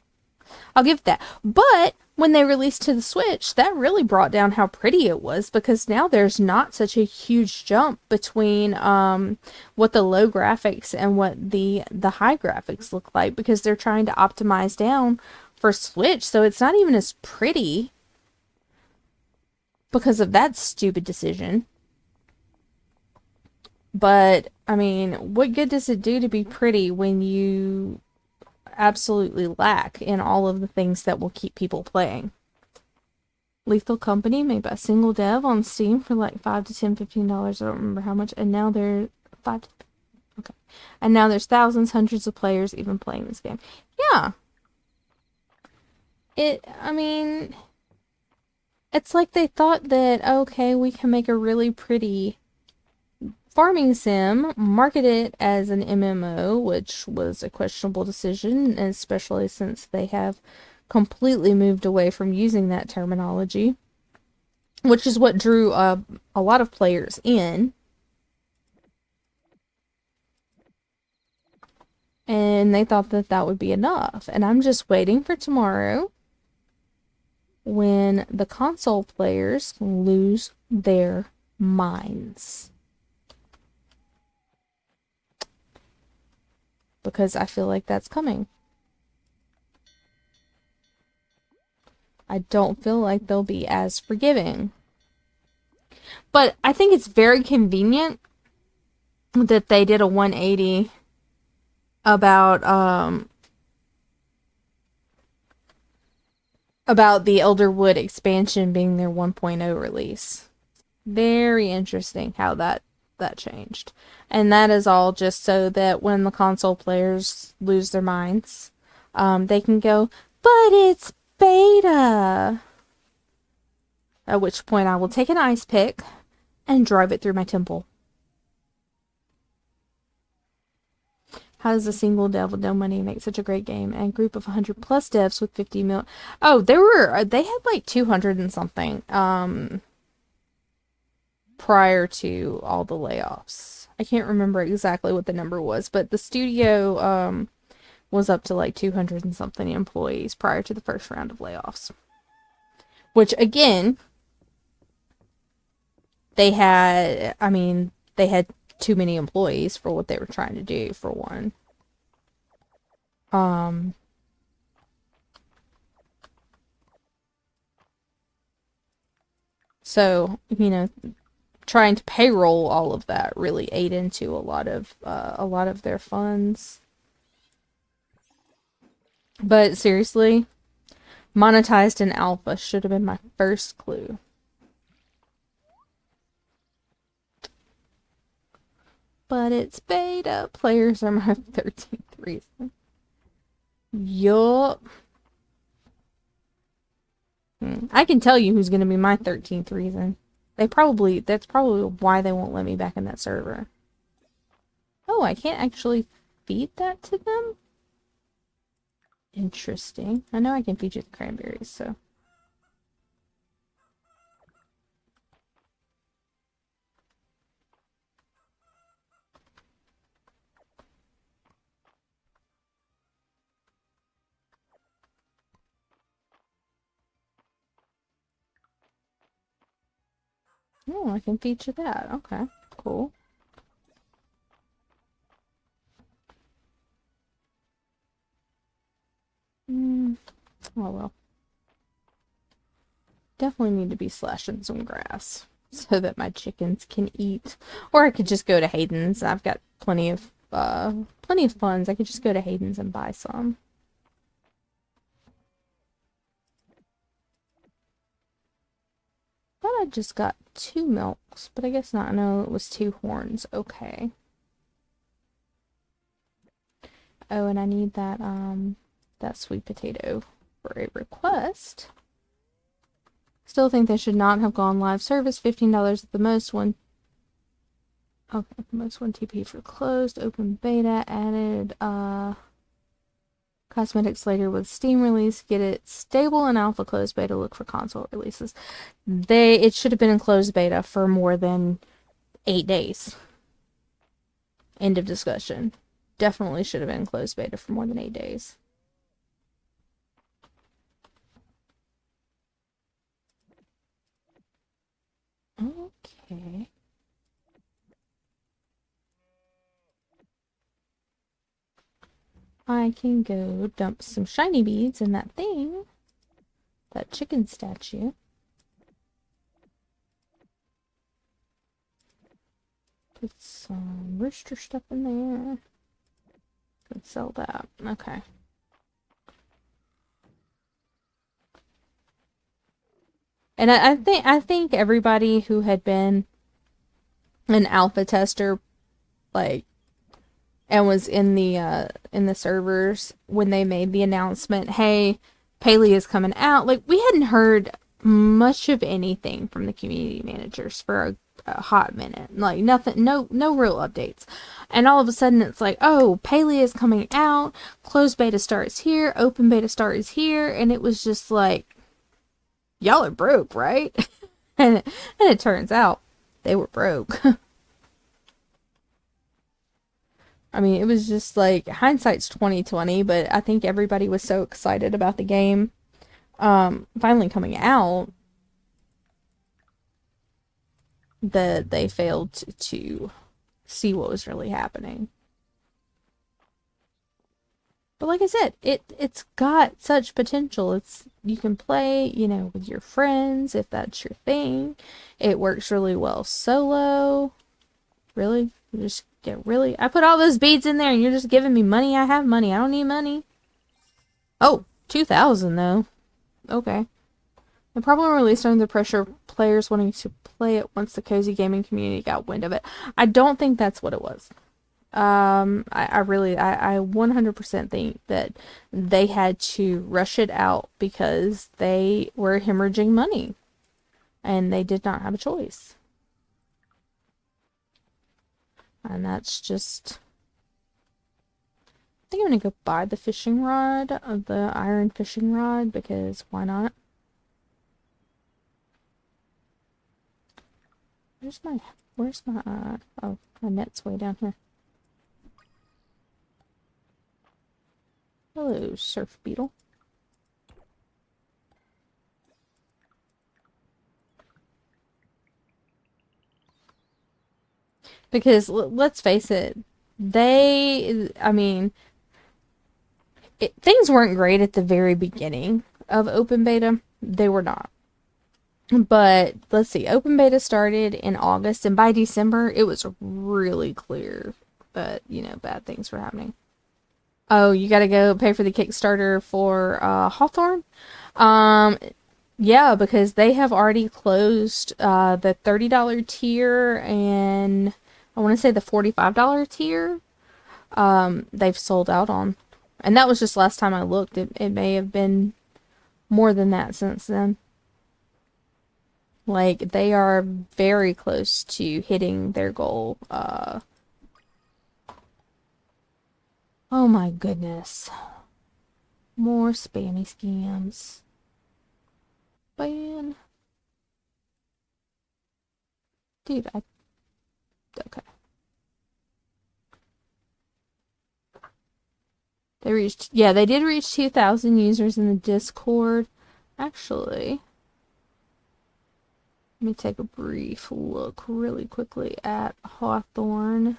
I'll give that. But when they released to the Switch, that really brought down how pretty it was, because now there's not such a huge jump between what the low graphics and what the high graphics look like, because they're trying to optimize down for Switch, so it's not even as pretty because of that stupid decision. But I mean, what good does it do to be pretty when you absolutely lack in all of the things that will keep people playing? Lethal Company, made by a single dev on Steam for like $5 to $10, $15. I don't remember how much. And now they're okay. And now there's thousands, hundreds of players even playing this game. Yeah. I mean, it's like they thought that, okay, we can make a really pretty farming sim, market it as an MMO, which was a questionable decision, especially since they have completely moved away from using that terminology, which is what drew a lot of players in. And they thought that that would be enough. And I'm just waiting for tomorrow when the console players lose their minds. Because I feel like that's coming. I don't feel like they'll be as forgiving. But I think it's very convenient that they did a 180 about the Elderwood expansion being their 1.0 release. Very interesting how that changed. And that is all just so that when the console players lose their minds, they can go, but it's beta! At which point I will take an ice pick and drive it through my temple. How does a single dev with no money make such a great game? And a group of 100 plus devs with 50 mil. Oh, they had like 200 and something prior to all the layoffs. I can't remember exactly what the number was, but the studio was up to like 200 and something employees prior to the first round of layoffs. Which again, they had too many employees for what they were trying to do, for one. So, trying to payroll all of that really ate into a lot of their funds. But seriously, monetized in alpha should have been my first clue. But it's beta. Players are my 13th reason. Yup. I can tell you who's going to be my 13th reason. That's probably why they won't let me back in that server. Oh, I can't actually feed that to them? Interesting. I know I can feed you the cranberries, so. Oh, I can feed you that. Okay, cool. Oh well. Definitely need to be slashing some grass so that my chickens can eat. Or I could just go to Hayden's. I've got plenty of funds. I could just go to Hayden's and buy some. Thought I just got 2 milks, but I guess not. No, it was 2 horns. Okay. Oh, and I need that sweet potato for a request. Still think they should not have gone live service. $15 at the most. One TP for closed. Open beta. Added cosmetics later with Steam release. Get it stable in alpha. Closed beta. Look for console releases. It should have been in closed beta for more than 8 days. End of discussion. Definitely should have been in closed beta for more than 8 days. Okay. I can go dump some shiny beads in that thing. That chicken statue. Put some rooster stuff in there. Could sell that. Okay. And I think everybody who had been an alpha tester, like, and was in the servers when they made the announcement, hey, Paley is coming out. Like, we hadn't heard much of anything from the community managers for a hot minute. Like, nothing, no real updates. And all of a sudden it's like, oh, Paley is coming out. Closed beta starts here. Open beta starts here. And it was just like, y'all are broke, right? and it turns out they were broke. I mean, it was just like, hindsight's 2020, but I think everybody was so excited about the game finally coming out that they failed to see what was really happening. But like I said, it's got such potential. You can play, with your friends if that's your thing. It works really well solo. Really? You just I put all those beads in there and you're just giving me money? I have money. I don't need money. Oh, 2,000 though. Okay. The problem released under the pressure of players wanting to play it once the cozy gaming community got wind of it. I don't think that's what it was. I 100% think that they had to rush it out because they were hemorrhaging money and they did not have a choice. And that's just think I'm gonna go buy the fishing rod, the iron fishing rod, because why not? Where's my, oh, my net's way down here. Hello, surf beetle. Because, let's face it, I mean, things weren't great at the very beginning of open beta. They were not. But, let's see, open beta started in August, and by December, it was really clear that, you know, bad things were happening. Oh, you gotta go pay for the Kickstarter for, Hawthorne? Yeah, because they have already closed the $30 tier and I want to say the $45 tier. They've sold out on. And that was just last time I looked. It may have been more than that since then. Like, they are very close to hitting their goal. Oh my goodness. More spammy scams. Ban. Dude, okay. They did reach 2,000 users in the Discord. Actually, let me take a brief look really quickly at Hawthorne,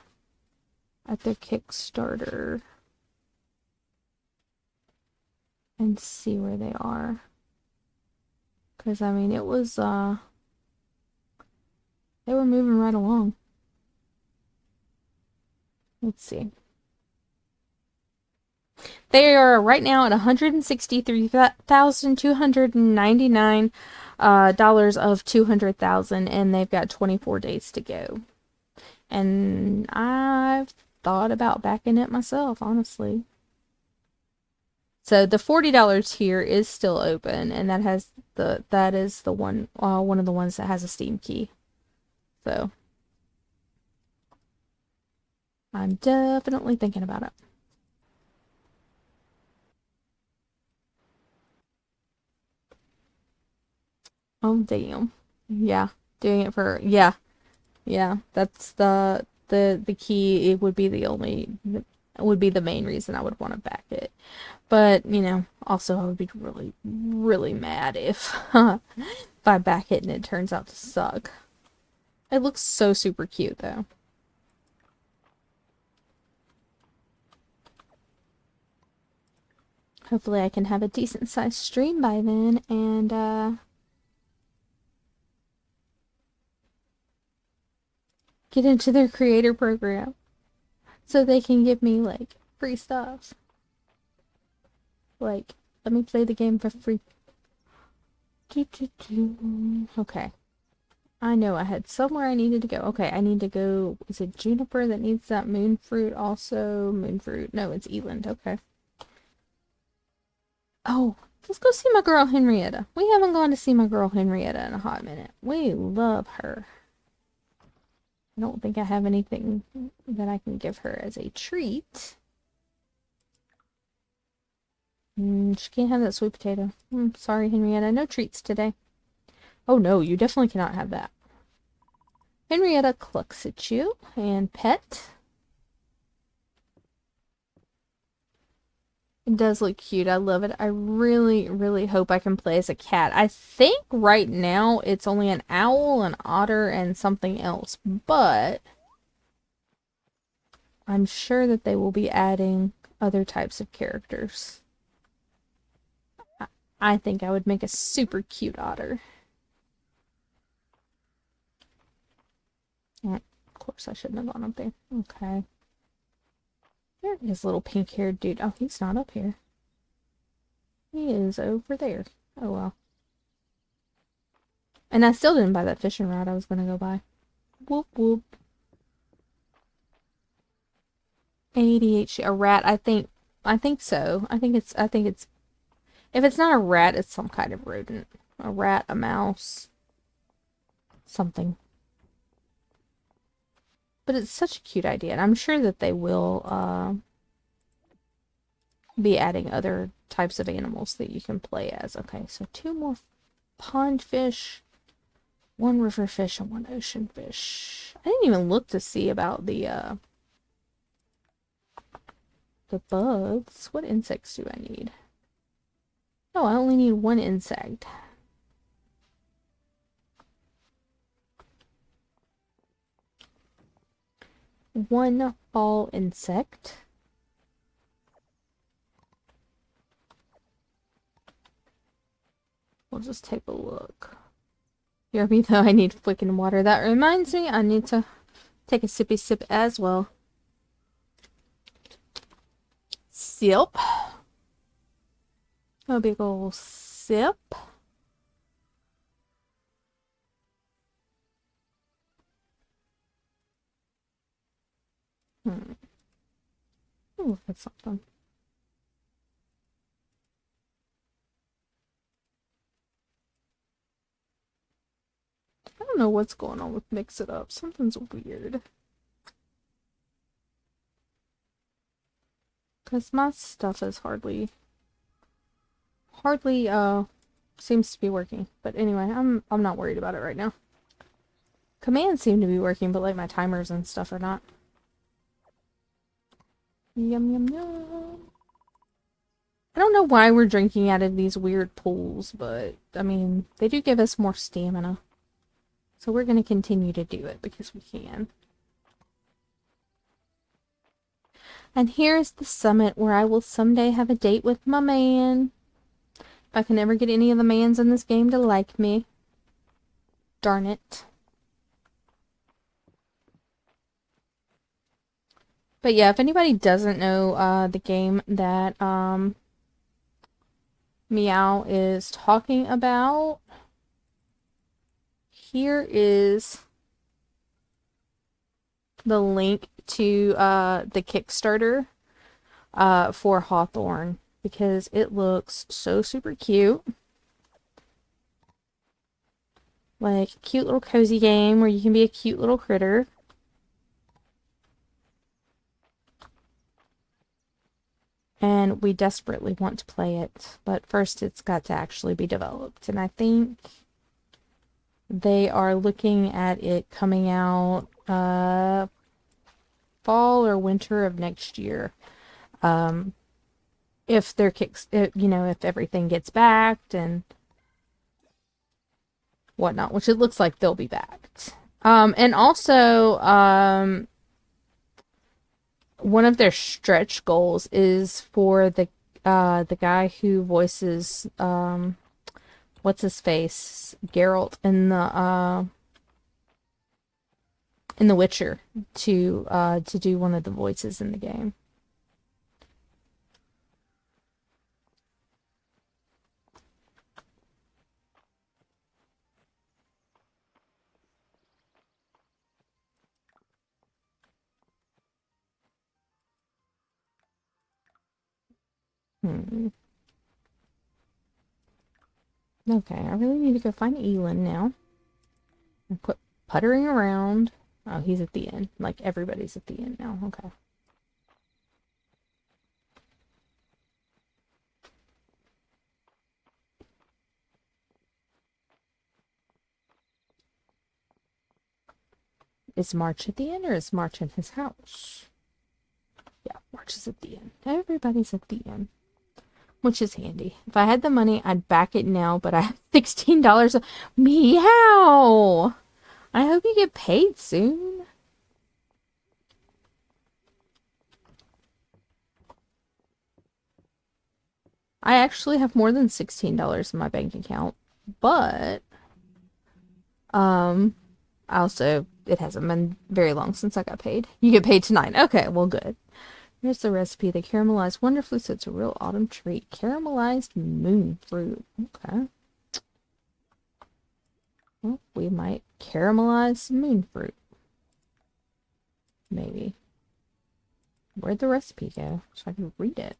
at their Kickstarter, and see where they are. Because, I mean, it was, they were moving right along. Let's see. They are right now at $163,299 dollars of 200,000, and they've got 24 days to go. And I've thought about backing it myself, honestly. So the $40 tier is still open, and that is the one of the ones that has a Steam key. So I'm definitely thinking about it. Oh damn. Yeah. Doing it for yeah. That's the key. It would be the main reason I would want to back it. But, you know, also I would be really, really mad if if I back it and it turns out to suck. It looks so super cute though. Hopefully I can have a decent sized stream by then and get into their creator program so they can give me like free stuff. Like, let me play the game for free. Okay. I know I had somewhere I needed to go. Okay, I need to go. Is it Juniper that needs that moon fruit also? Moon fruit. No, it's Eland. Okay. Oh, let's go see my girl Henrietta. We haven't gone to see my girl Henrietta in a hot minute. We love her. I don't think I have anything that I can give her as a treat. She can't have that sweet potato. Sorry, Henrietta. No treats today. Oh no, you definitely cannot have that. Henrietta clucks at you and pet. It does look cute. I love it. I really, really hope I can play as a cat. I think right now it's only an owl, an otter, and something else, but I'm sure that they will be adding other types of characters. I think I would make a super cute otter. Of course, I shouldn't have gone up there. Okay. There is little pink-haired dude. Oh, he's not up here. He is over there. Oh, well. And I still didn't buy that fishing rod I was gonna go buy. Whoop, whoop. ADHD. A rat, I think so. I think it's, if it's not a rat, it's some kind of rodent. A rat, a mouse. Something. But it's such a cute idea, and I'm sure that they will, be adding other types of animals that you can play as. Okay, so 2 more pond fish, 1 river fish, and 1 ocean fish. I didn't even look to see about the bugs. What insects do I need? Oh, I only need 1 insect. One fall insect. We'll just take a look. Hear me though, I need freaking water. That reminds me, I need to take a sippy sip as well. Sip. A big ol' sip. Ooh, that's something. I don't know what's going on with Mix It Up. Something's weird. Because my stuff is hardly seems to be working. But anyway, I'm not worried about it right now. Commands seem to be working, but like my timers and stuff are not. Yum yum yum. I don't know why we're drinking out of these weird pools, but I mean, they do give us more stamina. So we're going to continue to do it because we can. And here's the summit where I will someday have a date with my man. If I can ever get any of the mans in this game to like me. Darn it. But yeah, if anybody doesn't know the game that Meow is talking about, here is the link to the Kickstarter for Hawthorne, because it looks so super cute. Like a cute little cozy game where you can be a cute little critter. And we desperately want to play it, but first it's got to actually be developed. And I think they are looking at it coming out fall or winter of next year. If their if everything gets backed and whatnot, which it looks like they'll be backed. And also, one of their stretch goals is for the guy who voices what's his face, Geralt in The Witcher, to do one of the voices in the game. Okay, I really need to go find Elin now. And quit puttering around. Oh, he's at the end. Like, everybody's at the end now. Okay. Is March at the end, or is March in his house? Yeah, March is at the end. Everybody's at the end. Which is handy. If I had the money, I'd back it now, but I have $16. Meow! I hope you get paid soon. I actually have more than $16 in my bank account, but also it hasn't been very long since I got paid. You get paid tonight. Okay, well, good. Here's the recipe. They caramelize wonderfully, so it's a real autumn treat. Caramelized moon fruit. Okay. Well, we might caramelize some moon fruit. Maybe. Where'd the recipe go? So I can read it.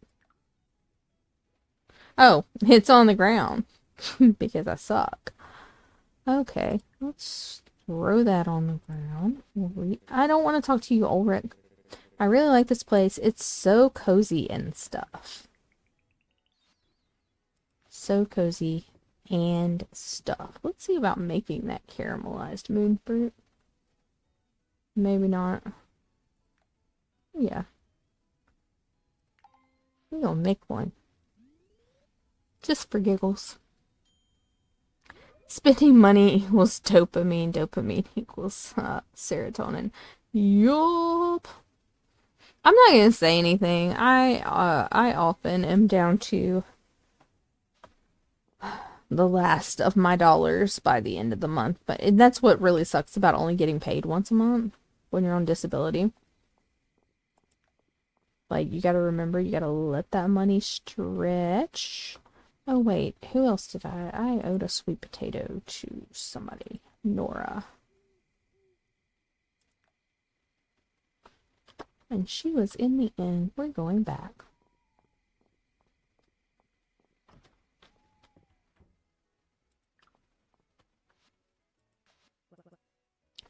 Oh, it's on the ground. Because I suck. Okay, let's throw that on the ground. I don't want to talk to you, Ulrich. I really like this place. It's so cozy and stuff. So cozy and stuff. Let's see about making that caramelized moon fruit. Maybe not. Yeah. We're gonna make one. Just for giggles. Spending money equals dopamine. Dopamine equals serotonin. Yup. I'm not gonna say anything. I often am down to the last of my dollars by the end of the month. But that's what really sucks about only getting paid once a month when you're on disability. Like, you gotta remember, you gotta let that money stretch. Oh, wait, who else did I owed a sweet potato to somebody. Nora. And she was in the inn. We're going back.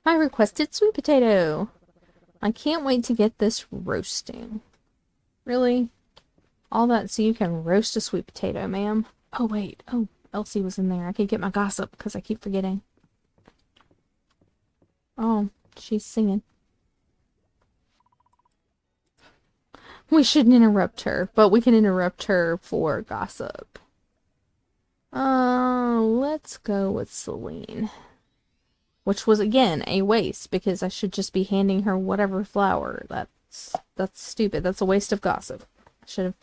I requested sweet potato. I can't wait to get this roasting. Really? All that so you can roast a sweet potato, ma'am? Oh, wait. Oh, Elsie was in there. I could get my gossip because I keep forgetting. Oh, she's singing. We shouldn't interrupt her, but we can interrupt her for gossip. Let's go with Celine. Which was, again, a waste, because I should just be handing her whatever flower. That's stupid. That's a waste of gossip. I should have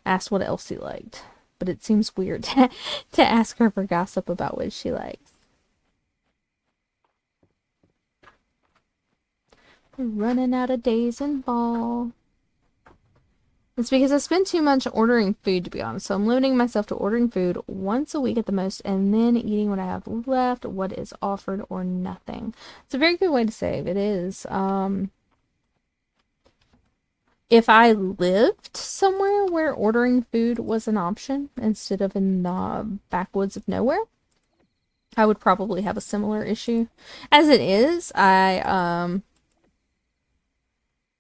asked what Elsie liked. But it seems weird to ask her for gossip about what she likes. We're running out of days in fall. It's because I spend too much ordering food, to be honest. So I'm limiting myself to ordering food once a week at the most, and then eating what I have left, what is offered, or nothing. It's a very good way to save. It is. If I lived somewhere where ordering food was an option instead of in the backwoods of nowhere, I would probably have a similar issue. As it is, I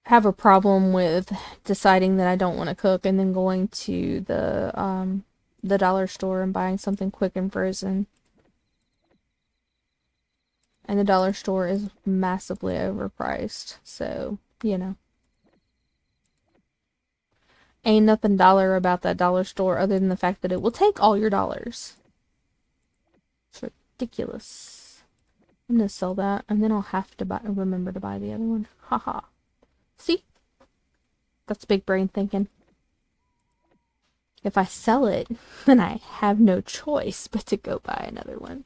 have a problem with deciding that I don't want to cook and then going to the dollar store and buying something quick and frozen. And the dollar store is massively overpriced, so, you know. Ain't nothing dollar about that dollar store other than the fact that it will take all your dollars. It's ridiculous. I'm gonna sell that, and then I'll have to remember to buy the other one. Haha. See? That's big brain thinking. If I sell it, then I have no choice but to go buy another one.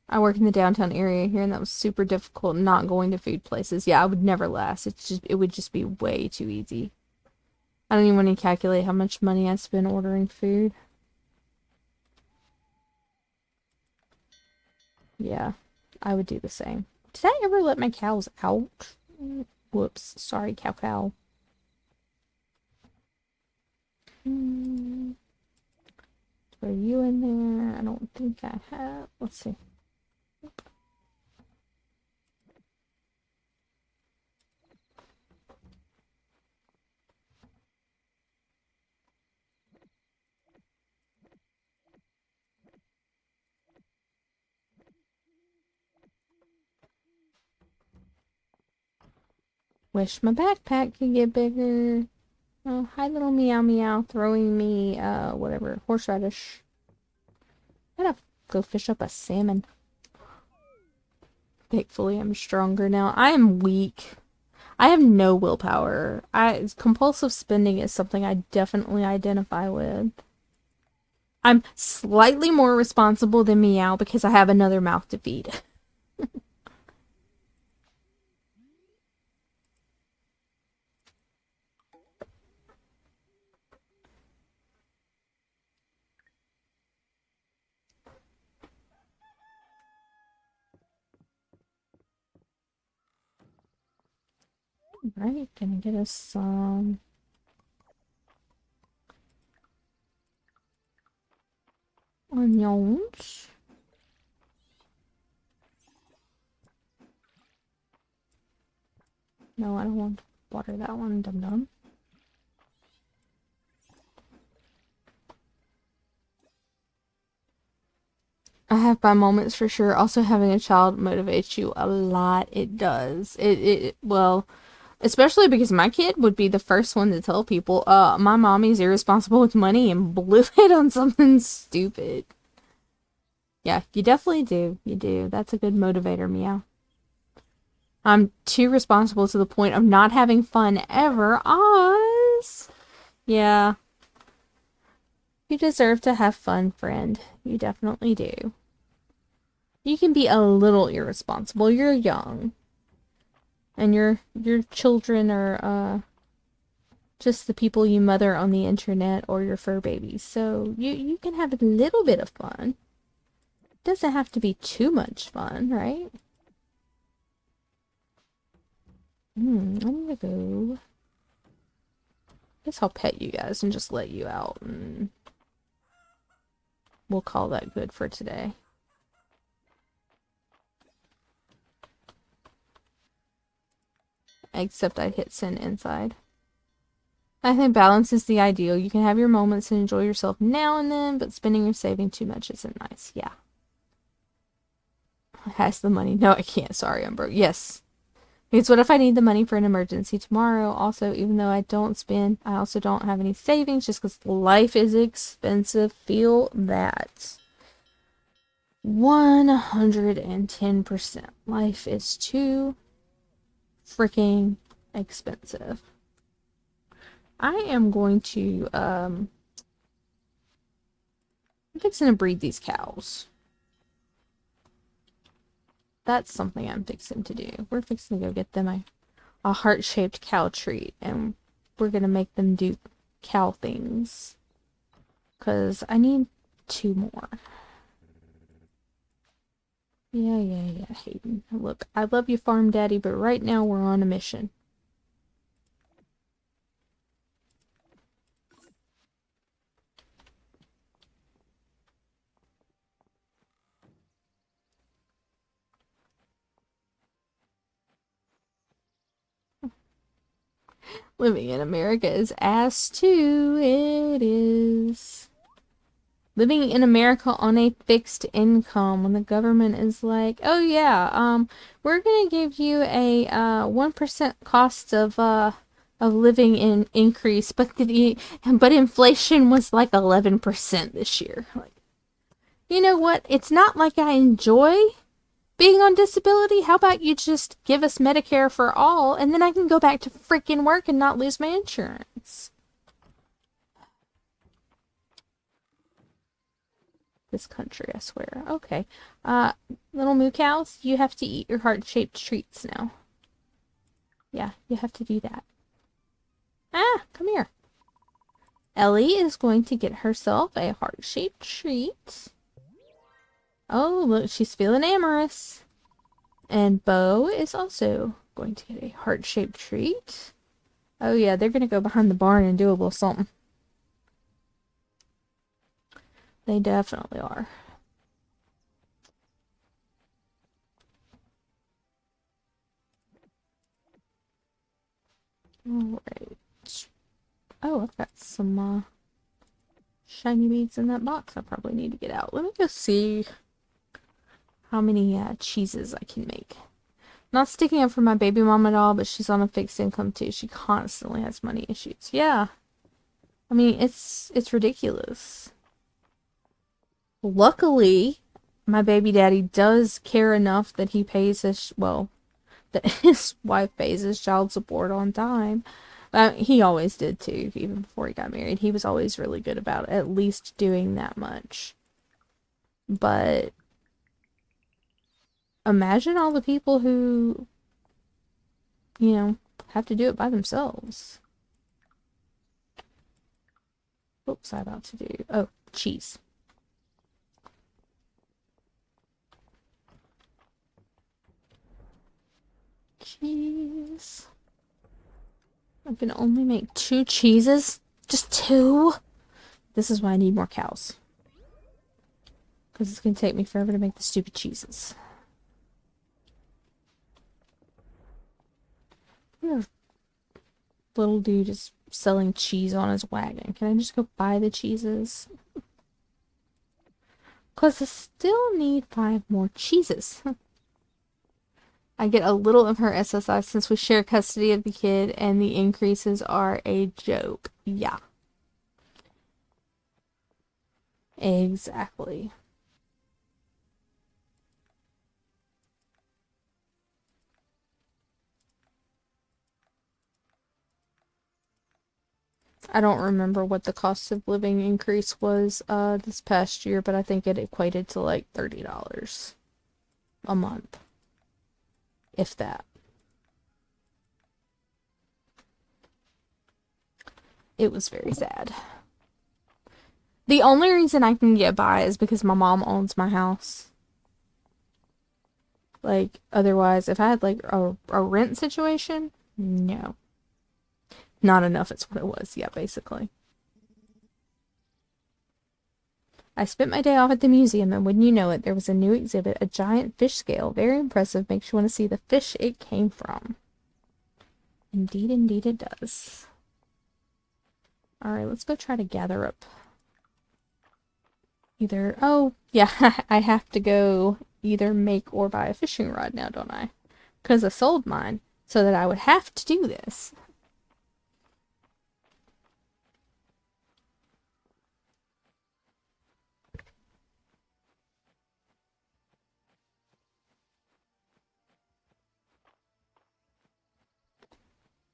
I work in the downtown area here, and that was super difficult not going to food places. Yeah, I would never last. It would just be way too easy. I don't even want to calculate how much money I spend ordering food. Yeah, I would do the same. Did I ever let my cows out? Whoops. Sorry, cow. Throw you in there. I don't think I have. Let's see. Wish my backpack could get bigger. Oh, hi little meow meow throwing me, whatever, horseradish. I gotta go fish up a salmon. Thankfully, I'm stronger now. I am weak. I have no willpower. Compulsive spending is something I definitely identify with. I'm slightly more responsible than Meow because I have another mouth to feed. Right, gonna get us some onions. No, I don't want water that one, dum-dum. I have my moments for sure. Also, having a child motivates you a lot. It does. Well, especially because my kid would be the first one to tell people, my mommy's irresponsible with money and blew it on something stupid. Yeah, you definitely do. You do. That's a good motivator, meow. I'm too responsible to the point of not having fun ever. Oz. Yeah. You deserve to have fun, friend. You definitely do. You can be a little irresponsible. You're young. And your children are just the people you mother on the internet or your fur babies. So you can have a little bit of fun. It doesn't have to be too much fun, right? I'm gonna go. Guess I'll pet you guys and just let you out, and we'll call that good for today. Except I hit send inside. I think balance is the ideal. You can have your moments and enjoy yourself now and then, but spending or saving too much isn't nice. Yeah. Has the money? No, I can't. Sorry, I'm broke. Yes. It's what if I need the money for an emergency tomorrow? Also, even though I don't spend, I also don't have any savings just because life is expensive. Feel that. 110%. Life is too freaking expensive. I am going to, I'm fixing to breed these cows. That's something I'm fixing to do. We're fixing to go get them a heart-shaped cow treat, and we're gonna make them do cow things. Because I need 2 more. Yeah, Hayden. Look, I love you, Farm Daddy, but right now we're on a mission. Living in America is ass too. It is. Living in America on a fixed income when the government is like, oh yeah, we're gonna give you a 1% cost of living increase, but inflation was like 11% this year. Like, you know what? It's not like I enjoy being on disability. How about you just give us Medicare for all, and then I can go back to freaking work and not lose my insurance. This country, I swear. Okay. Little moo cows, you have to eat your heart-shaped treats now. Yeah, you have to do that. Ah, come here. Ellie is going to get herself a heart-shaped treat. Oh, look, she's feeling amorous. And Bo is also going to get a heart-shaped treat. Oh yeah, they're going to go behind the barn and do a little something. They definitely are. Alright. Oh, I've got some shiny beads in that box I probably need to get out. Let me go see how many cheeses I can make. Not sticking up for my baby mom at all, but she's on a fixed income too. She constantly has money issues. Yeah. I mean, it's ridiculous. Luckily, my baby daddy does care enough that he pays his, well, that his wife pays his child support on time. He always did too, even before he got married. He was always really good about at least doing that much. But imagine all the people who, you know, have to do it by themselves. What was I about to do? Oh, cheese. Cheese. I can only make 2 cheeses? Just 2? This is why I need more cows. Because it's going to take me forever to make the stupid cheeses. Little dude is selling cheese on his wagon. Can I just go buy the cheeses? Because I still need 5 more cheeses. I get a little of her SSI since we share custody of the kid, and the increases are a joke. Yeah. Exactly. I don't remember what the cost of living increase was this past year, but I think it equated to like $30 a month. If that. It was very sad. The only reason I can get by is because my mom owns my house. Like, otherwise, if I had like a rent situation, no. Not enough, it's what it was. Yeah, basically. I spent my day off at the museum, and wouldn't you know it, there was a new exhibit, a giant fish scale. Very impressive. Makes you want to see the fish it came from. Indeed, indeed it does. Alright, let's go try to gather up. Either, oh, yeah, I have to go either make or buy a fishing rod now, don't I? Because I sold mine, so that I would have to do this.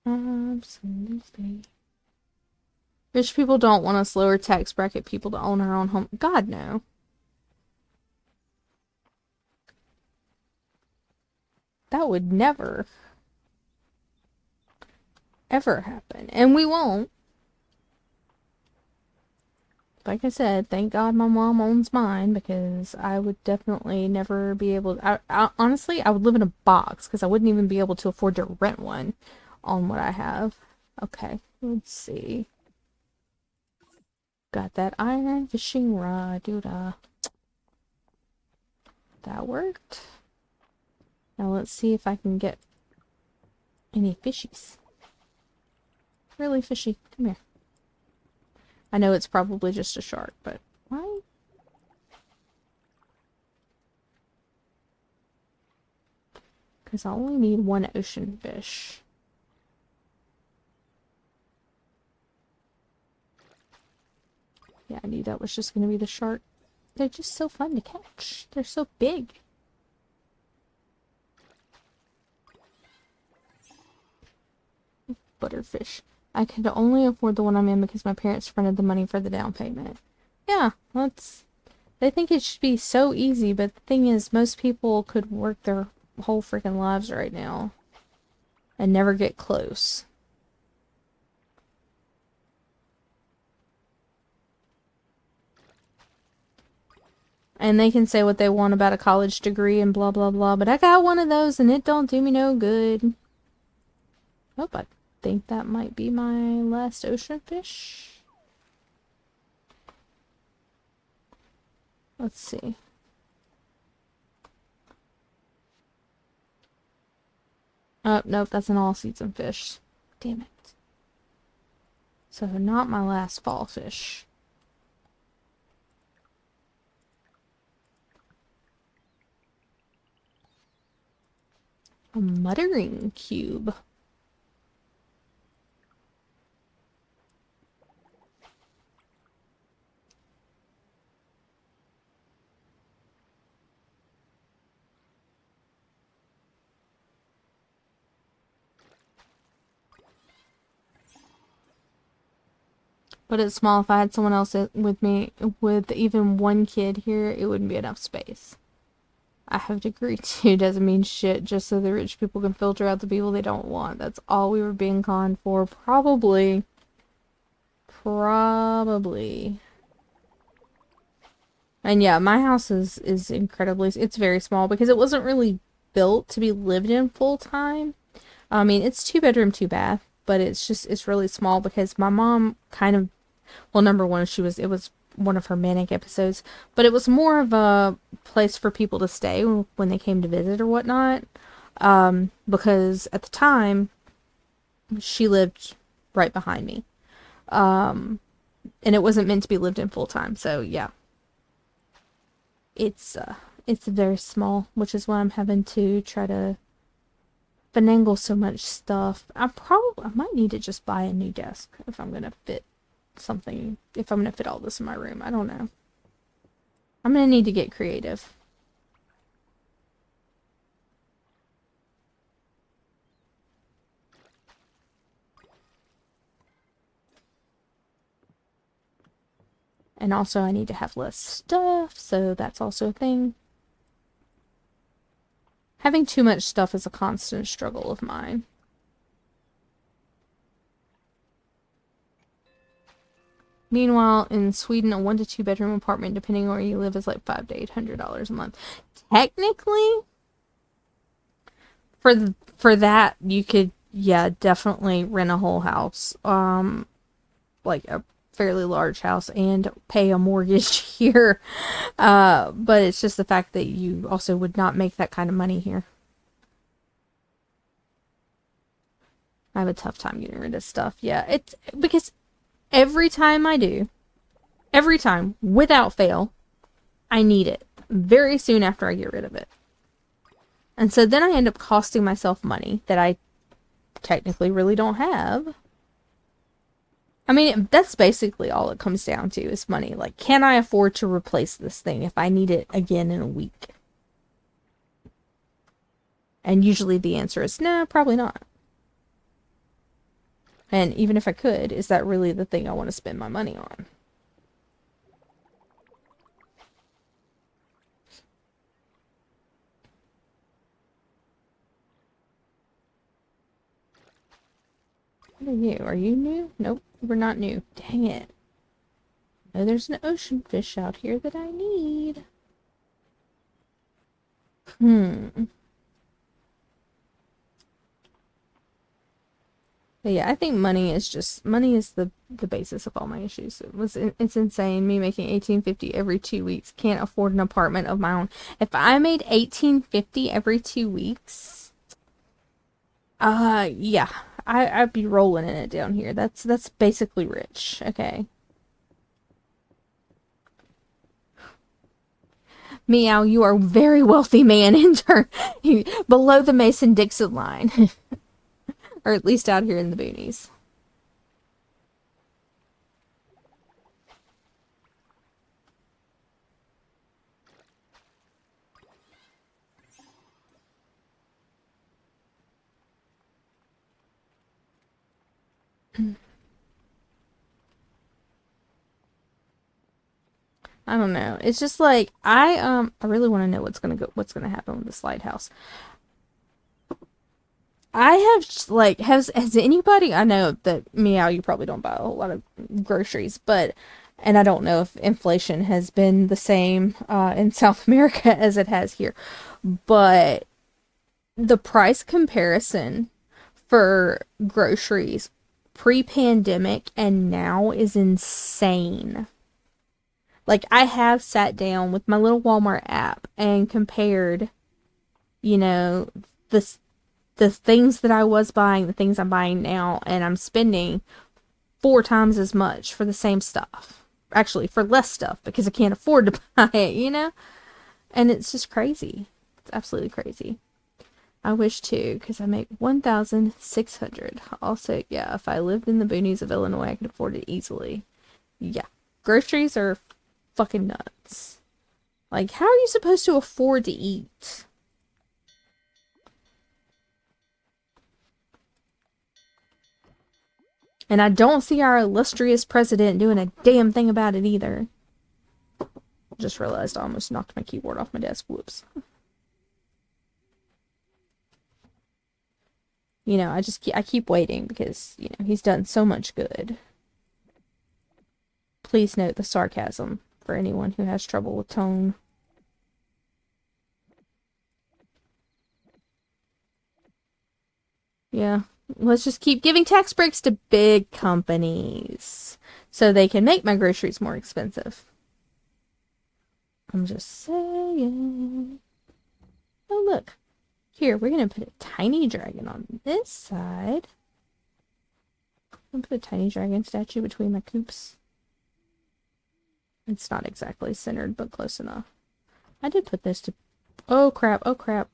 Absolutely. Rich people don't want us lower tax bracket people to own our own home. God, no. That would never, ever happen. And we won't. Like I said, thank God my mom owns mine, because I would definitely never be able to, honestly, I would live in a box because I wouldn't even be able to afford to rent one on what I have. Okay, let's see. Got that iron fishing rod, dude. That worked. Now let's see if I can get any fishies. Really fishy, come here. I know it's probably just a shark, but why? Because I only need 1 ocean fish. Yeah, I knew that was just going to be the shark. They're just so fun to catch. They're so big. Butterfish. I could only afford the one I'm in because my parents fronted the money for the down payment. Yeah, they think it should be so easy, but the thing is, most people could work their whole freaking lives right now and never get close. And they can say what they want about a college degree and blah blah blah, but I got one of those and it don't do me no good. Oh, I think that might be my last ocean fish. Let's see. Oh, nope, that's an all-season fish. Damn it. So not my last fall fish. A muttering cube. But it's small. If I had someone else with me, with even 1 kid here, it wouldn't be enough space. I have degree 2 doesn't mean shit, just so the rich people can filter out the people they don't want. That's all we were being conned for. Probably. And yeah, my house is incredibly, it's very small because it wasn't really built to be lived in full time. I mean, it's 2 bedroom, 2 bath, but it's really small because my mom kind of, well, number one, it was one of her manic episodes, but it was more of a place for people to stay when they came to visit or whatnot. Because at the time, she lived right behind me. And it wasn't meant to be lived in full time. So yeah, it's very small, which is why I'm having to try to finagle so much stuff. I might need to just buy a new desk if I'm gonna fit something. If I'm gonna fit all this in my room, I don't know. I'm gonna need to get creative. And also I need to have less stuff, so that's also a thing. Having too much stuff is a constant struggle of mine. Meanwhile, in Sweden, a 1 to 2 bedroom apartment, depending on where you live, is like $500 to $800 a month. Technically, for that, you could, yeah, definitely rent a whole house. Like a fairly large house and pay a mortgage here. But it's just the fact that you also would not make that kind of money here. I have a tough time getting rid of stuff. Yeah, it's because every time I do, every time, without fail, I need it very soon after I get rid of it. And so then I end up costing myself money that I technically really don't have. I mean, that's basically all it comes down to is money. Like, can I afford to replace this thing if I need it again in a week? And usually the answer is, no, probably not. And even if I could, is that really the thing I want to spend my money on? What are you? Are you new? Nope, we're not new. Dang it. Oh, there's an ocean fish out here that I need. But yeah, I think money is the basis of all my issues. It's insane. Me making $18.50 every 2 weeks, can't afford an apartment of my own. If I made $18.50 every 2 weeks, yeah, I'd be rolling in it down here. That's basically rich. Okay. Meow, you are a very wealthy man in turn, below the Mason-Dixon line. Or at least out here in the boonies. I don't know. It's just like I really want to know what's gonna happen with this lighthouse. I have like has anybody, I know that Meow, you probably don't buy a whole lot of groceries, but and I don't know if inflation has been the same in South America as it has here, but the price comparison for groceries pre-pandemic and now is insane. Like, I have sat down with my little Walmart app and compared, you know, the things that I was buying, the things I'm buying now, and I'm spending 4 times as much for the same stuff. Actually, for less stuff because I can't afford to buy it, you know? And it's just crazy. It's absolutely crazy. I wish too, because I make $1,600. Also, yeah, if I lived in the boonies of Illinois, I could afford it easily. Yeah. Groceries are fucking nuts. Like, how are you supposed to afford to eat? And I don't see our illustrious president doing a damn thing about it either. Just realized I almost knocked my keyboard off my desk. Whoops. You know, I keep waiting because, you know, he's done so much good. Please note the sarcasm for anyone who has trouble with tone. Yeah. Let's just keep giving tax breaks to big companies so they can make my groceries more expensive. I'm just saying. Oh, look. Here, we're going to put a tiny dragon on this side. I'll put a tiny dragon statue between my coops. It's not exactly centered, but close enough. I did put this to... Oh crap, oh crap.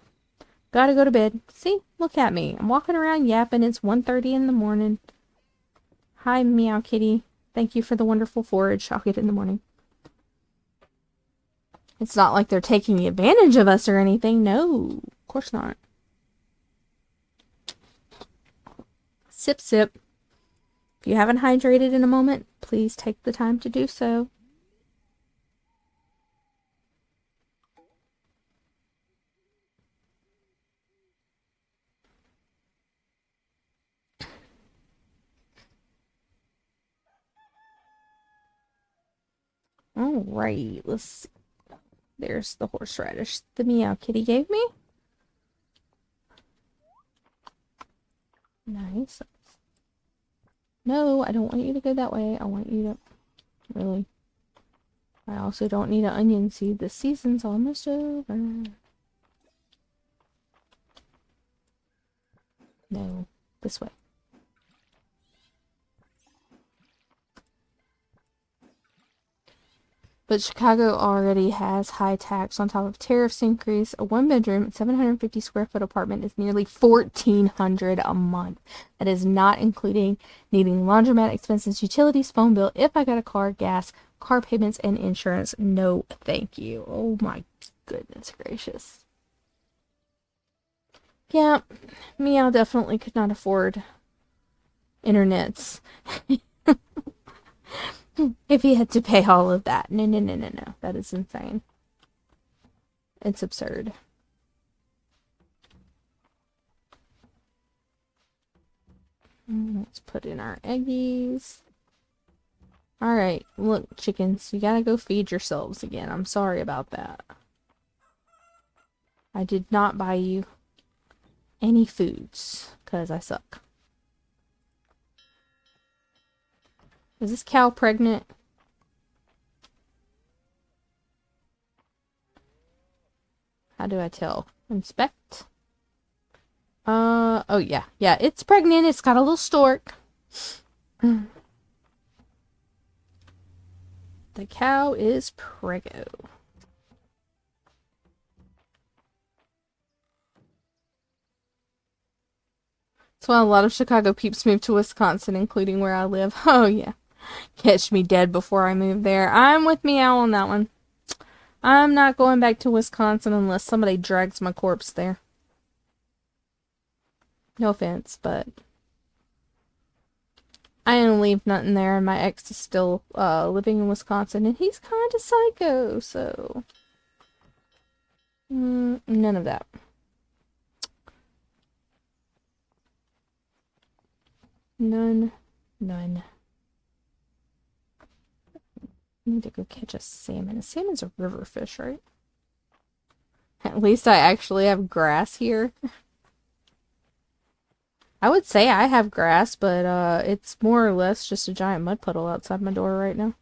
Gotta go to bed. See? Look at me. I'm walking around yapping. It's 1:30 in the morning. Hi, meow kitty. Thank you for the wonderful forage. I'll get it in the morning. It's not like they're taking advantage of us or anything. No, of course not. Sip, sip. If you haven't hydrated in a moment, please take the time to do so. Alright, let's see. There's the horseradish the meow kitty gave me. Nice. No, I don't want you to go that way. I want you to... Really. I also don't need an onion seed. The season's almost over. No, this way. But Chicago already has high tax on top of tariffs increase. A one-bedroom, 750 square foot apartment is nearly $1,400 a month. That is not including needing laundromat expenses, utilities, phone bill, if I got a car, gas, car payments, and insurance. No, thank you. Oh my goodness gracious. Yeah, Meow definitely could not afford internets. If he had to pay all of that. No, no, no, no, no. That is insane. It's absurd. Let's put in our eggies. Alright, look, chickens, you gotta go feed yourselves again. I'm sorry about that. I did not buy you any foods, because I suck. Is this cow pregnant? How do I tell? Inspect? Oh yeah. Yeah, it's pregnant. It's got a little stork. The cow is preggo. That's why a lot of Chicago peeps move to Wisconsin, including where I live. Oh yeah. Catch me dead before I move there. I'm with Meow on that one. I'm not going back to Wisconsin unless somebody drags my corpse there. No offense, but I didn't leave nothing there, and my ex is still living in Wisconsin, and he's kind of psycho, so... none of that. None. None. I need to go catch a salmon. A salmon's a river fish, right? At least I actually have grass here. I would say I have grass, but it's more or less just a giant mud puddle outside my door right now.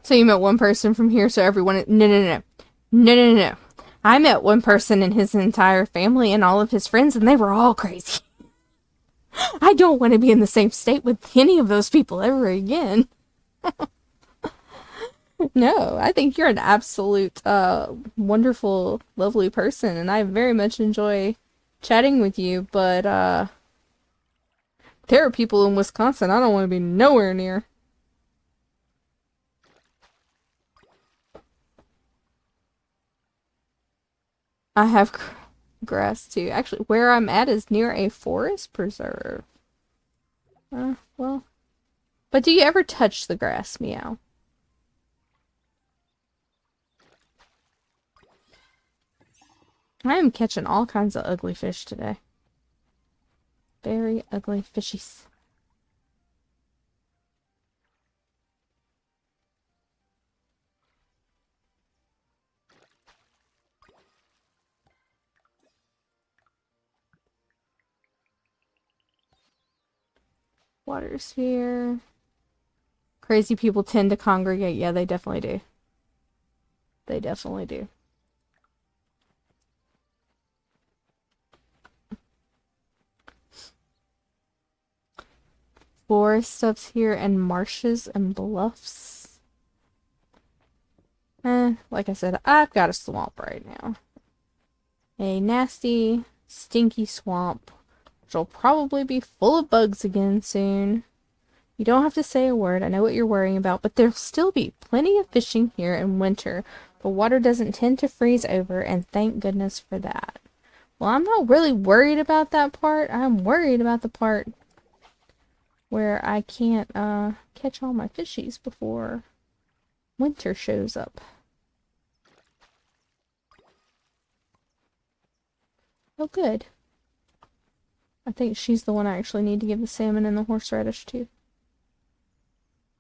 So you met one person from here, so everyone... No, no, no. No, no, no, no. I met one person and his entire family and all of his friends, and they were all crazy. I don't want to be in the same state with any of those people ever again. No, I think you're an absolute, wonderful, lovely person, and I very much enjoy chatting with you, but, there are people in Wisconsin I don't want to be nowhere near. I have grass too. Actually, where I'm at is near a forest preserve. Well. But do you ever touch the grass, Meow? I am catching all kinds of ugly fish today. Very ugly fishies. Water's here. Crazy people tend to congregate. Yeah, they definitely do. They definitely do. Forest stuff's here and marshes and bluffs. Like I said, I've got a swamp right now. A nasty, stinky swamp, which will probably be full of bugs again soon. You don't have to say a word, I know what you're worrying about, but there'll still be plenty of fishing here in winter. The water doesn't tend to freeze over, and thank goodness for that. Well, I'm not really worried about that part. I'm worried about the part where I can't catch all my fishies before winter shows up. Oh, good. I think she's the one I actually need to give the salmon and the horseradish to.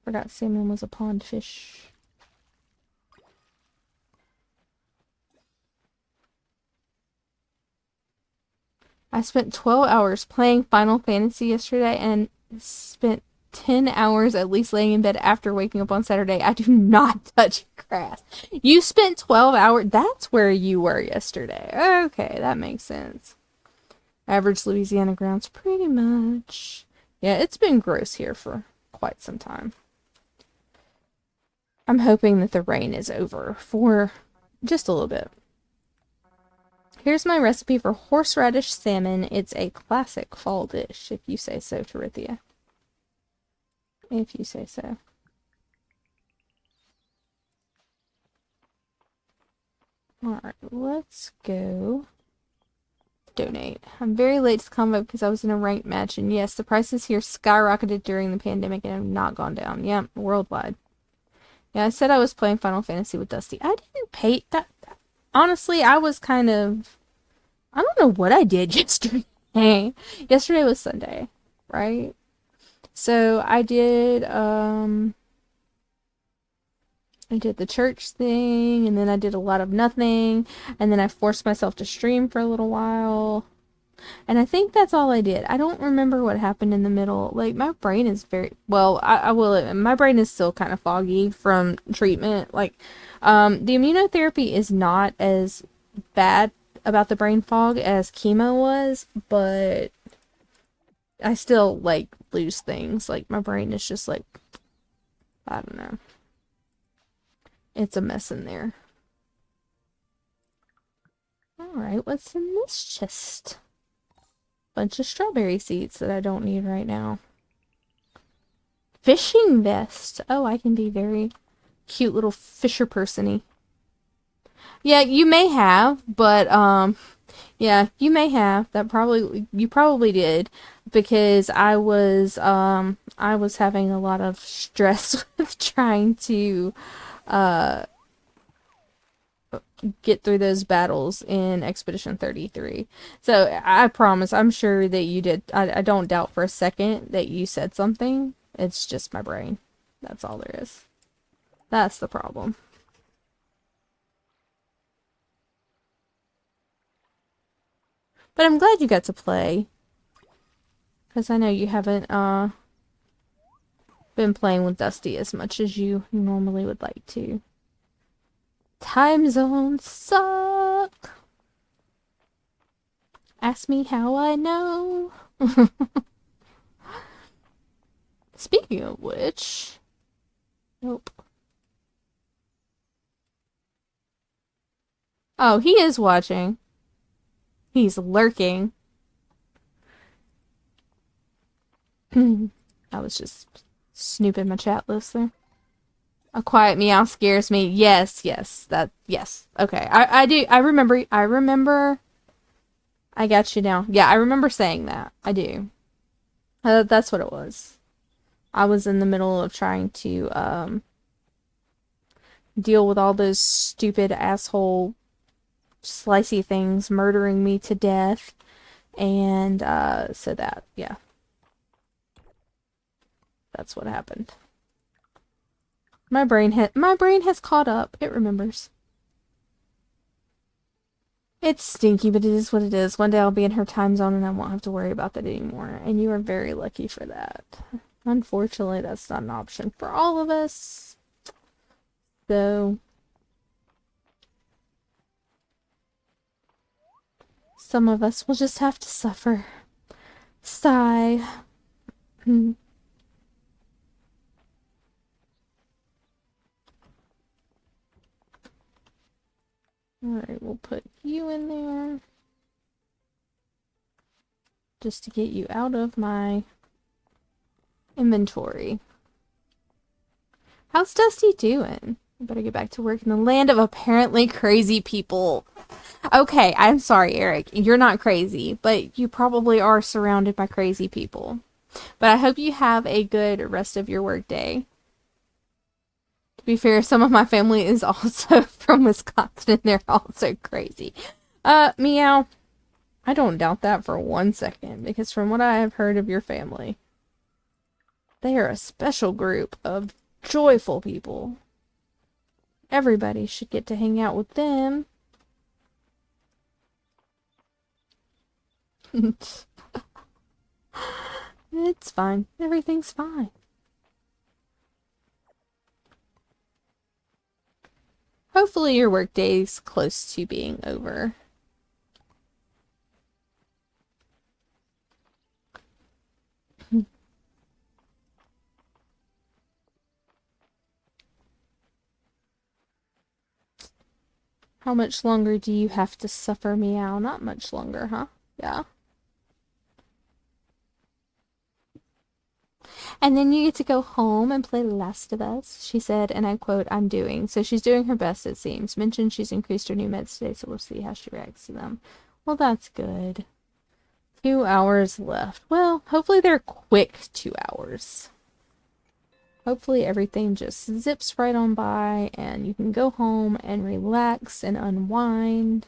Forgot salmon was a pond fish. I spent 12 hours playing Final Fantasy yesterday and spent 10 hours at least laying in bed after waking up on Saturday. I do not touch grass. You spent 12 hours? That's where you were yesterday. Okay, that makes sense. Average Louisiana grounds, pretty much. Yeah, it's been gross here for quite some time. I'm hoping that the rain is over for just a little bit. Here's my recipe for horseradish salmon. It's a classic fall dish, if you say so, Torithia. If you say so. Alright, let's go donate. I'm very late to the combo because I was in a ranked match, and yes, the prices here skyrocketed during the pandemic and have not gone down. Yep, worldwide. Yeah, I said I was playing Final Fantasy with Dusty. I didn't pay that. Honestly, I was kind of... I don't know what I did yesterday. Yesterday was Sunday, right? So I did the church thing, and then I did a lot of nothing, and then I forced myself to stream for a little while. And I think that's all I did. I don't remember what happened in the middle. Like, my brain is very... Well, I will admit, my brain is still kind of foggy from treatment. Like, the immunotherapy is not as bad about the brain fog as chemo was, but I still, like, lose things. Like, my brain is just, like... I don't know. It's a mess in there. Alright, what's in this chest? Bunch of strawberry seeds that I don't need right now. Fishing vest. Oh, I can be very cute little fisher person-y. Yeah, you may have, but yeah, you may have. You probably did, because I was having a lot of stress with trying to get through those battles in Expedition 33. So I promise, I'm sure that you did. I don't doubt for a second that you said something. It's just my brain. That's all there is. That's the problem. But I'm glad you got to play. Because I know you haven't been playing with Dusty as much as you normally would like to. Time zones suck. Ask me how I know. Speaking of which... Nope. Oh, he is watching. He's lurking. I was just snooping my chat list there. A quiet meow scares me. Yes. Okay. I remember. I got you now. Yeah, I remember saying that. I do. That's what it was. I was in the middle of trying to, deal with all those stupid asshole slicey things murdering me to death. And, so that, yeah. That's what happened. My brain has caught up. It remembers. It's stinky, but it is what it is. One day I'll be in her time zone and I won't have to worry about that anymore. And you are very lucky for that. Unfortunately, that's not an option for all of us. So, Some of us will just have to suffer. Sigh. Alright, we'll put you in there. Just to get you out of my inventory. How's Dusty doing? I better get back to work in the land of apparently crazy people. Okay, I'm sorry, Eric. You're not crazy, but you probably are surrounded by crazy people. But I hope you have a good rest of your workday. To be fair, some of my family is also from Wisconsin and they're also crazy. Meow. I don't doubt that for 1 second, because from what I have heard of your family, they are a special group of joyful people. Everybody should get to hang out with them. It's fine. Everything's fine. Hopefully your workday's close to being over. How much longer do you have to suffer, Meow? Not much longer, huh? Yeah. And then you get to go home and play Last of Us, she said, and I quote, I'm doing. So she's doing her best, it seems. Mentioned she's increased her new meds today, so we'll see how she reacts to them. Well, that's good. 2 hours left. Well, hopefully they're quick 2 hours. Hopefully everything just zips right on by and you can go home and relax and unwind.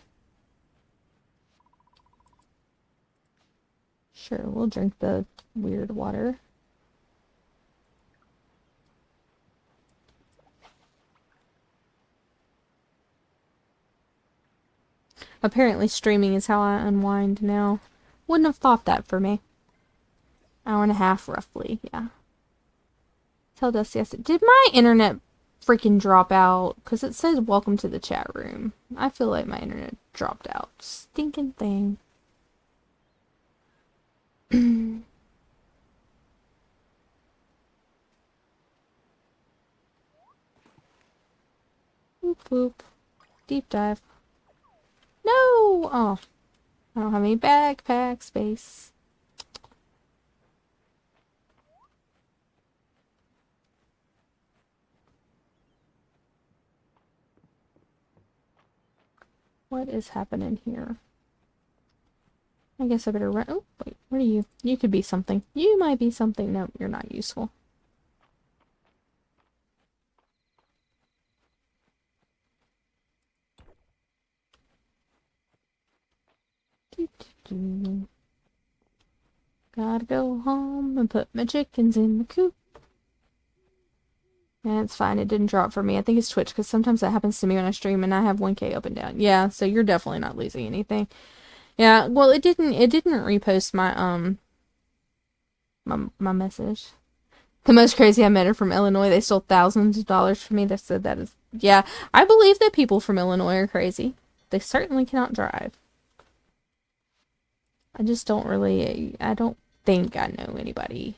Sure, we'll drink the weird water. Apparently streaming is how I unwind now. Wouldn't have thought that for me. Hour and a half, roughly, yeah. Tell Dusty I said, did my internet freaking drop out? Because it says welcome to the chat room. I feel like my internet dropped out. Stinking thing. Boop, boop. Deep dive. No! Oh. I don't have any backpack space. What is happening here? I guess I better run. Oh, wait. What are you? You could be something. You might be something. No, you're not useful. Gotta go home and put my chickens in the coop. Yeah, it's fine. It didn't drop for me. I think it's Twitch, because sometimes that happens to me when I stream and I have 1K up and down. Yeah, so you're definitely not losing anything. Yeah, well, it didn't repost my, my message. The most crazy I met are from Illinois. They stole thousands of dollars from me. They said that is... Yeah, I believe that people from Illinois are crazy. They certainly cannot drive. I just don't really... I don't think I know anybody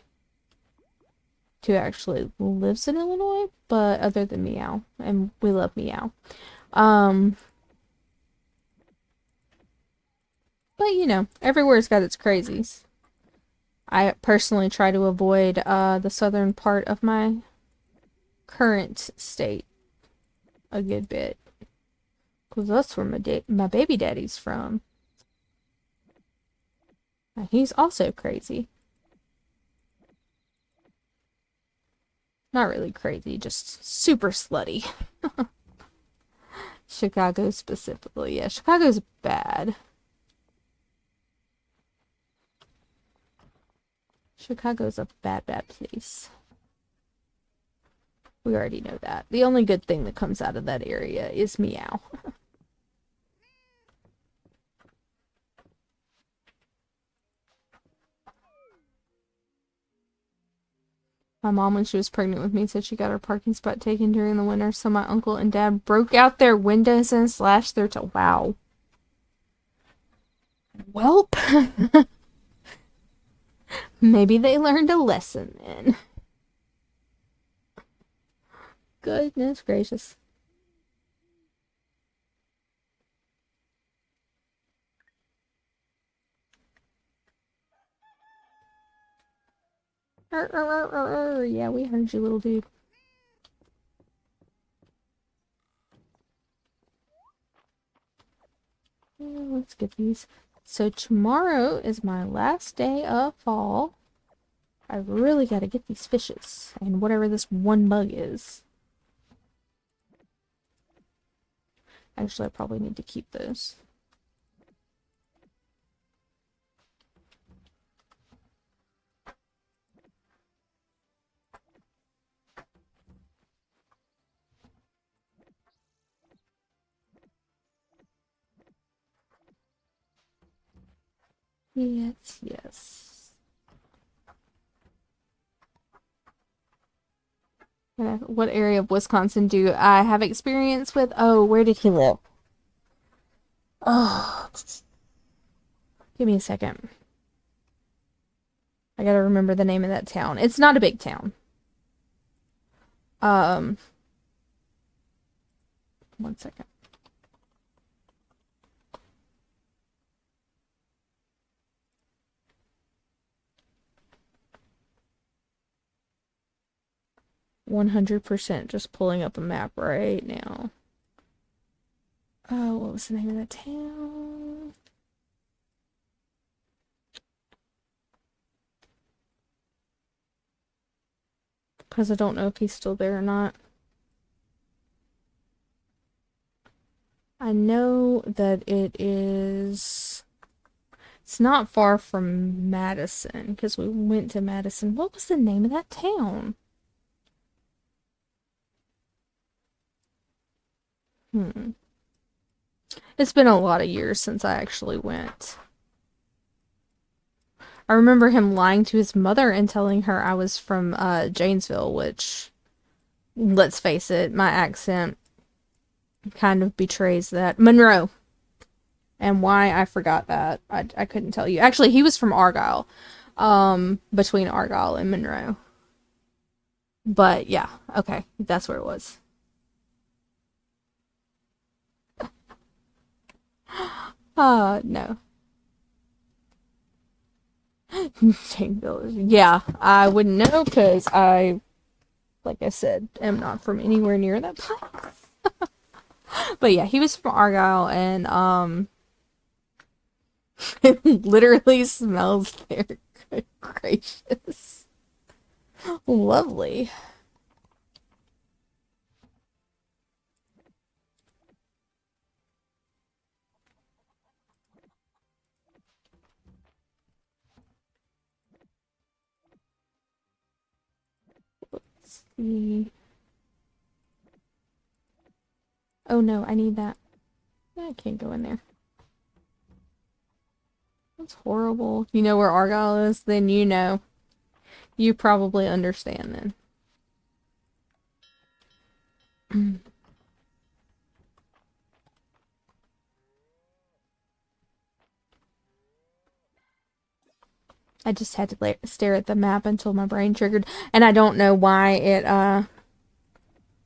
who actually lives in Illinois, but other than Meow. And we love Meow. But, you know, everywhere's got its crazies. I personally try to avoid the southern part of my current state a good bit. Because that's where my baby daddy's from. And he's also crazy. Not really crazy, just super slutty. Chicago specifically. Yeah, Chicago's bad. Chicago's a bad, bad place. We already know that. The only good thing that comes out of that area is Meow. My mom, when she was pregnant with me, said she got her parking spot taken during the winter, so my uncle and dad broke out their windows and slashed their wow. Welp. Maybe they learned a lesson then. Goodness gracious. Yeah, we heard you, little dude. Let's get these. So tomorrow is my last day of fall. I really gotta get these fishes and whatever this one bug is. Actually, I probably need to keep those. Yes, yes. What area of Wisconsin do I have experience with? Oh, where did he live? Oh, give me a second. I gotta remember the name of that town. It's not a big town. Um, one second. %, just pulling up a map right now. Oh, what was the name of that town? Because I don't know if he's still there or not. I know that it is... It's not far from Madison, because we went to Madison. What was the name of that town? It's been a lot of years since I actually went. I remember him lying to his mother and telling her I was from Janesville, which, let's face it, my accent kind of betrays that. Monroe. And why I forgot that, I couldn't tell you. Actually, he was from Argyle, between Argyle and Monroe. But yeah, okay, that's where it was. No. Yeah, I wouldn't know because I, like I said, am not from anywhere near that place. But yeah, he was from Argyle, and it literally smells there. Good gracious. Lovely. Let's see. Oh no, I need that. I can't go in there. That's horrible. You know where Argyle is? Then you know. You probably understand then. I just had to stare at the map until my brain triggered, and I don't know why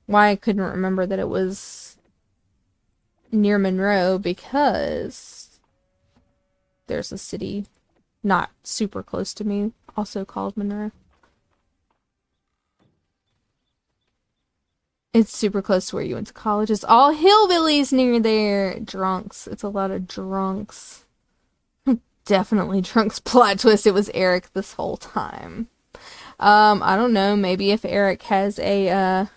I couldn't remember that it was near Monroe, because there's a city not super close to me also called Monroe. It's super close to where you went to college. It's all hillbillies near there. Drunks. It's a lot of drunks. Definitely drunks. Plot twist, it was Eric this whole time. I don't know, maybe if Eric has a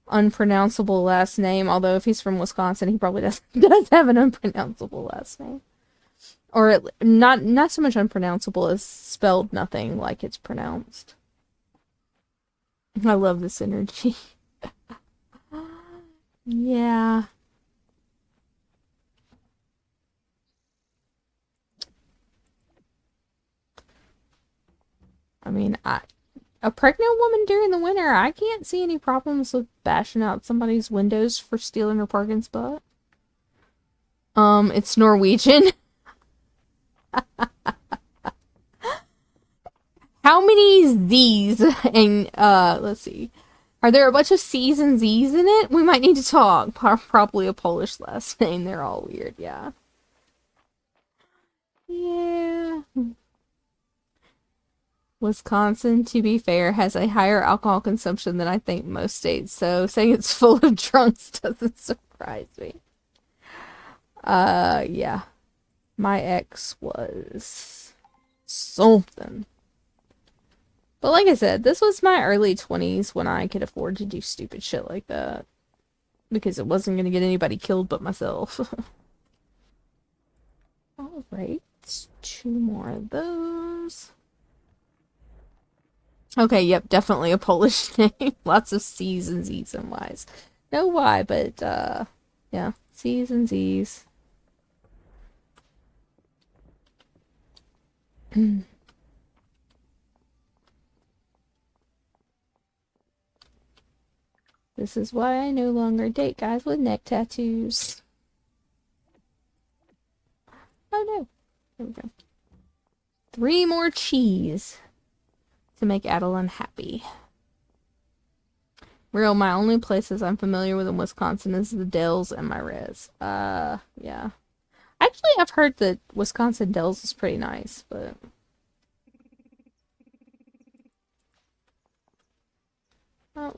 unpronounceable last name, although if he's from Wisconsin, he probably does have an unpronounceable last name. Or not so much unpronounceable as spelled nothing like it's pronounced. I love this energy. Yeah. I mean, a pregnant woman during the winter, I can't see any problems with bashing out somebody's windows for stealing her parking spot. It's Norwegian. How many Z's? And let's see. Are there a bunch of C's and Z's in it? We might need to talk. Probably a Polish last name. They're all weird, yeah. Yeah. Wisconsin, to be fair, has a higher alcohol consumption than I think most states, so saying it's full of drunks doesn't surprise me. Yeah. My ex was something. But like I said, this was my early 20s when I could afford to do stupid shit like that. Because it wasn't going to get anybody killed but myself. Alright, 2 more of those. Okay, yep, definitely a Polish name. Lots of C's and Z's and Y's. No Y, but, yeah, C's and Z's. This is why I no longer date guys with neck tattoos. Oh no. There we go. 3 more cheese to make Adeline happy. Real, my only places I'm familiar with in Wisconsin is the Dells and my res. Yeah. Actually, I've heard that Wisconsin Dells is pretty nice, but...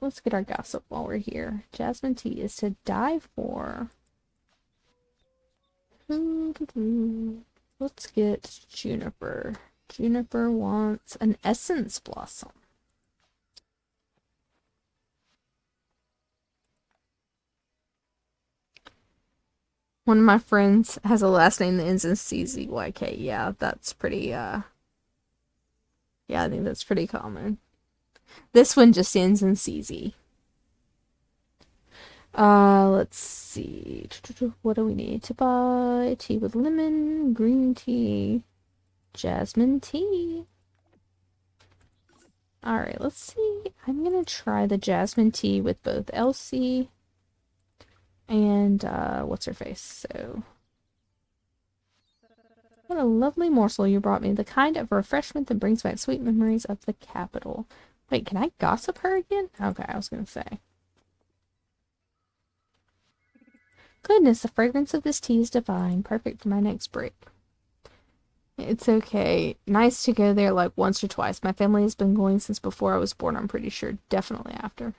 let's get our gossip while we're here. Jasmine tea is to die for. Let's get Juniper. Juniper wants an essence blossom. One of my friends has a last name that ends in CZYK. Yeah, that's pretty, yeah, I think that's pretty common. This one just ends in CZ. Let's see. What do we need to buy? Tea with lemon, green tea, jasmine tea. Alright, let's see. I'm gonna try the jasmine tea with both Elsie and, what's her face? So, what a lovely morsel you brought me. The kind of refreshment that brings back sweet memories of the capital. Wait, can I gossip her again? Okay, I was gonna say. Goodness, the fragrance of this tea is divine. Perfect for my next break. It's okay. Nice to go there like once or twice. My family has been going since before I was born, I'm pretty sure. Definitely after.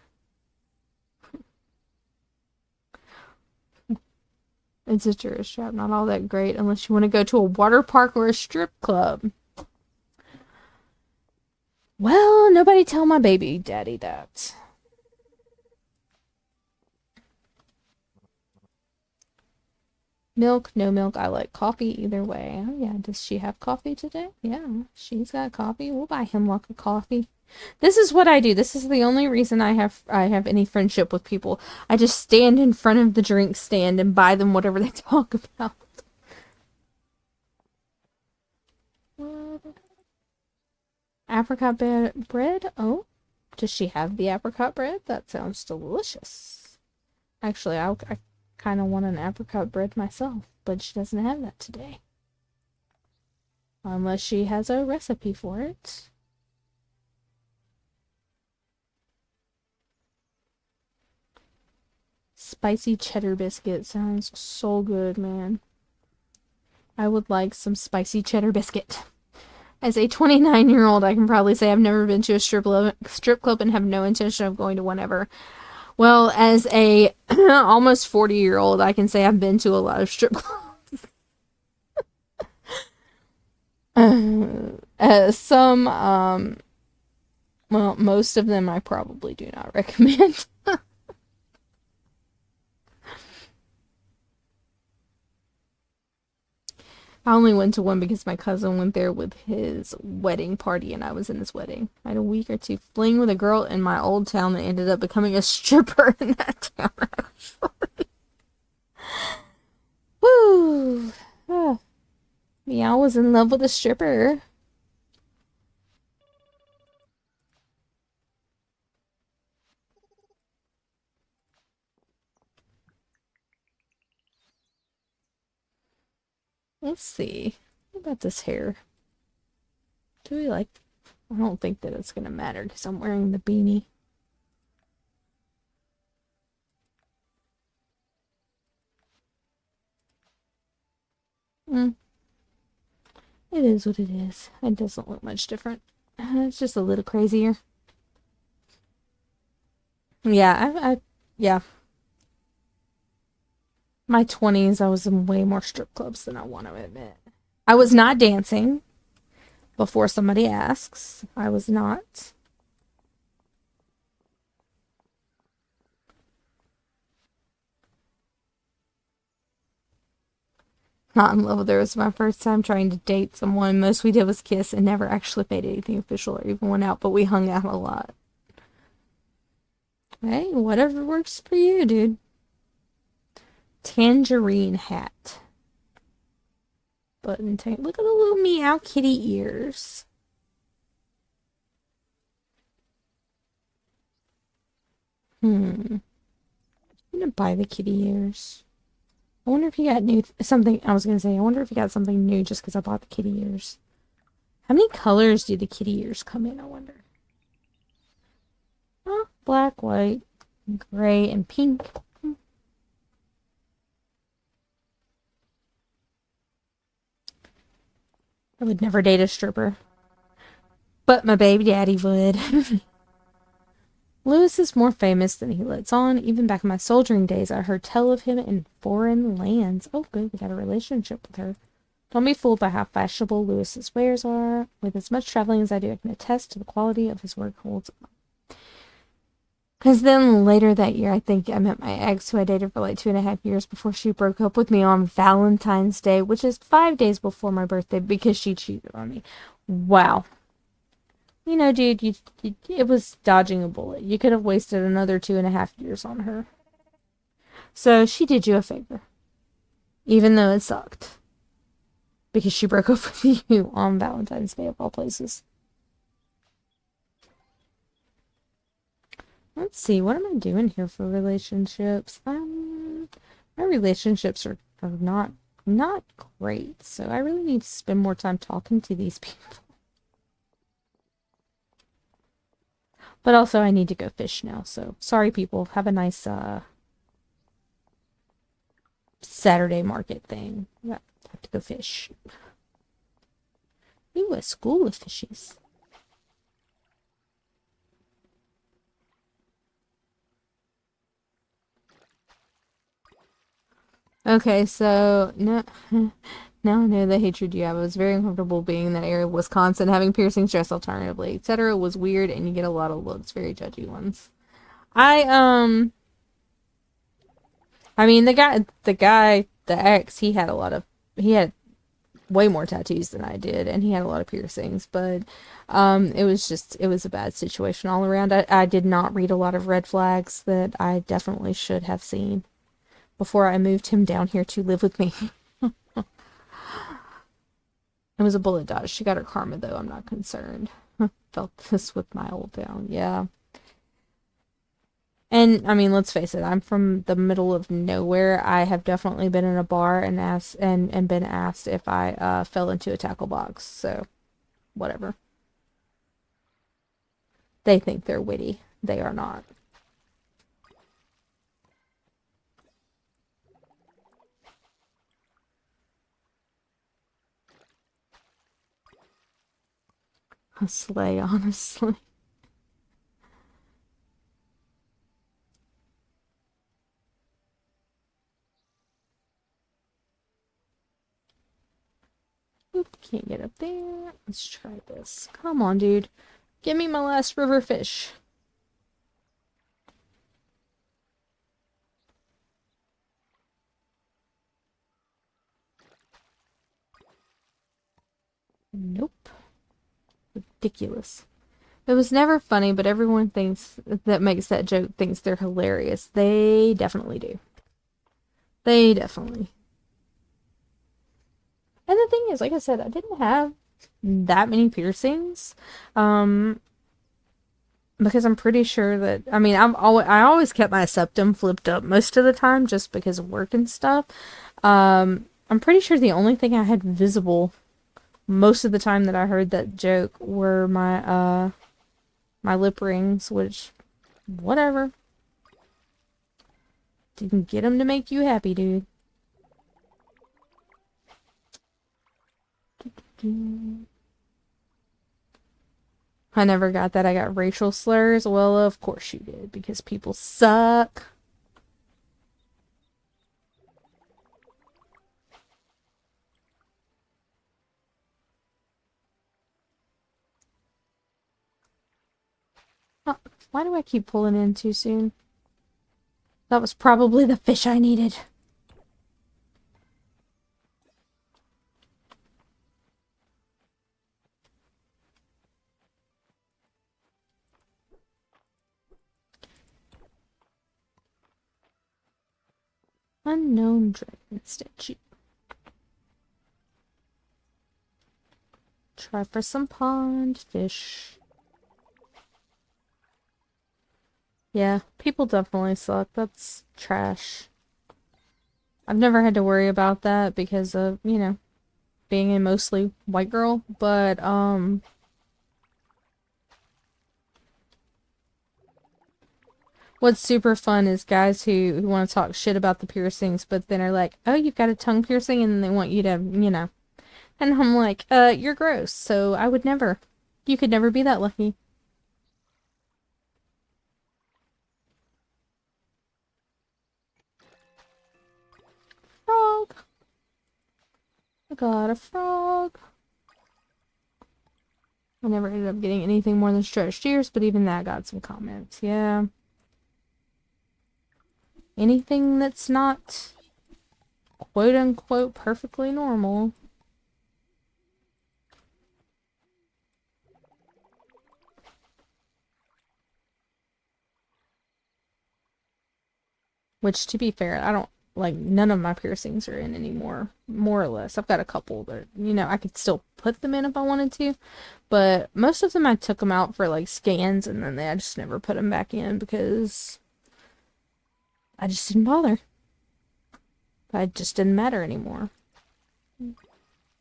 It's a tourist trap. Not all that great unless you want to go to a water park or a strip club. Well, nobody tell my baby daddy that. Milk, no milk. I like coffee either way. Oh yeah, does she have coffee today? Yeah, she's got coffee. We'll buy Hemlock a coffee. This is what I do. This is the only reason I have any friendship with people. I just stand in front of the drink stand and buy them whatever they talk about. Apricot bread? Oh, does she have the apricot bread? That sounds delicious. Actually, I kind of want an apricot bread myself, but she doesn't have that today. Unless she has a recipe for it. Spicy cheddar biscuit sounds so good, man. I would like some spicy cheddar biscuit. As a 29-year-old, I can probably say I've never been to a strip club and have no intention of going to one ever. Well, as a almost 40-year-old, I can say I've been to a lot of strip clubs. Some, well, most of them I probably do not recommend. I only went to one because my cousin went there with his wedding party and I was in his wedding. I had a week or two fling with a girl in my old town that ended up becoming a stripper in that town, actually. Woo! Oh. Meow was in love with a stripper. Let's see. What about this hair? Do we like... I don't think that it's going to matter because I'm wearing the beanie. Mm. It is what it is. It doesn't look much different. It's just a little crazier. Yeah, yeah. My 20s, I was in way more strip clubs than I want to admit. I was not dancing. Before somebody asks, I was not. Not in love with her. It was my first time trying to date someone. Most we did was kiss and never actually made anything official or even went out, but we hung out a lot. Hey, whatever works for you, dude. Tangerine hat. Button tank. Look at the little meow kitty ears. I'm gonna buy the kitty ears. I wonder if he got new something. I was gonna say, I wonder if he got something new just because I bought the kitty ears. How many colors do the kitty ears come in? I wonder. Oh, black, white, gray, and pink. I would never date a stripper, but my baby daddy would. Lewis is more famous than he lets on. Even back in my soldiering days, I heard tell of him in foreign lands. Oh, good, we got a relationship with her. Don't be fooled by how fashionable Lewis's wares are. With as much traveling as I do, I can attest to the quality of his work holds. Because then later that year, I think I met my ex, who I dated for like 2.5 years before she broke up with me on Valentine's Day, which is 5 days before my birthday because she cheated on me. Wow. You know, dude, it was dodging a bullet. You could have wasted another 2.5 years on her. So she did you a favor. Even though it sucked. Because she broke up with you on Valentine's Day of all places. Let's see, what am I doing here for relationships? My relationships are not great, so I really need to spend more time talking to these people. But also, I need to go fish now, so sorry, people. Have a nice Saturday market thing. I have to go fish. Ooh, a school of fishies. Okay, so no, now I know the hatred you have. I was very uncomfortable being in that area of Wisconsin, having piercings, dressed alternatively, etc. was weird, and you get a lot of looks, very judgy ones. I mean, the ex, he had way more tattoos than I did, and he had a lot of piercings, but it was a bad situation all around. I did not read a lot of red flags that I definitely should have seen before I moved him down here to live with me. It was a bullet dodge. She got her karma, though. I'm not concerned. Felt this with my old town. Yeah. And, I mean, let's face it. I'm from the middle of nowhere. I have definitely been in a bar and been asked if I fell into a tackle box. So, whatever. They think they're witty. They are not. A sleigh, honestly. Oop, can't get up there. Let's try this. Come on, dude. Give me my last river fish. Nope. Ridiculous. It was never funny, but everyone thinks that makes that joke thinks they're hilarious. They definitely do. They definitely. And the thing is, like I said, I didn't have that many piercings. Because I'm pretty sure that, I mean, I always kept my septum flipped up most of the time just because of work and stuff. I'm pretty sure the only thing I had visible most of the time that I heard that joke were my lip rings, which, whatever. Didn't get them to make you happy, dude. I never got that. I got racial slurs. Well, of course you did, because people suck. Oh, why do I keep pulling in too soon? That was probably the fish I needed. Unknown dragon statue. Try for some pond fish. Yeah, people definitely suck. That's trash. I've never had to worry about that because of, you know, being a mostly white girl, but, what's super fun is guys who want to talk shit about the piercings, but then are like, oh, you've got a tongue piercing, and then they want you to, you know. And I'm like, you're gross, so I would never. You could never be that lucky. Frog. I got a frog. I never ended up getting anything more than stretched ears, but even that got some comments. Yeah. Anything that's not quote unquote perfectly normal. Which, to be fair, I don't, like, none of my piercings are in anymore, more or less. I've got a couple that, you know, I could still put them in if I wanted to, but most of them I took them out for, like, scans, and then I just never put them back in because I just didn't bother. It just didn't matter anymore.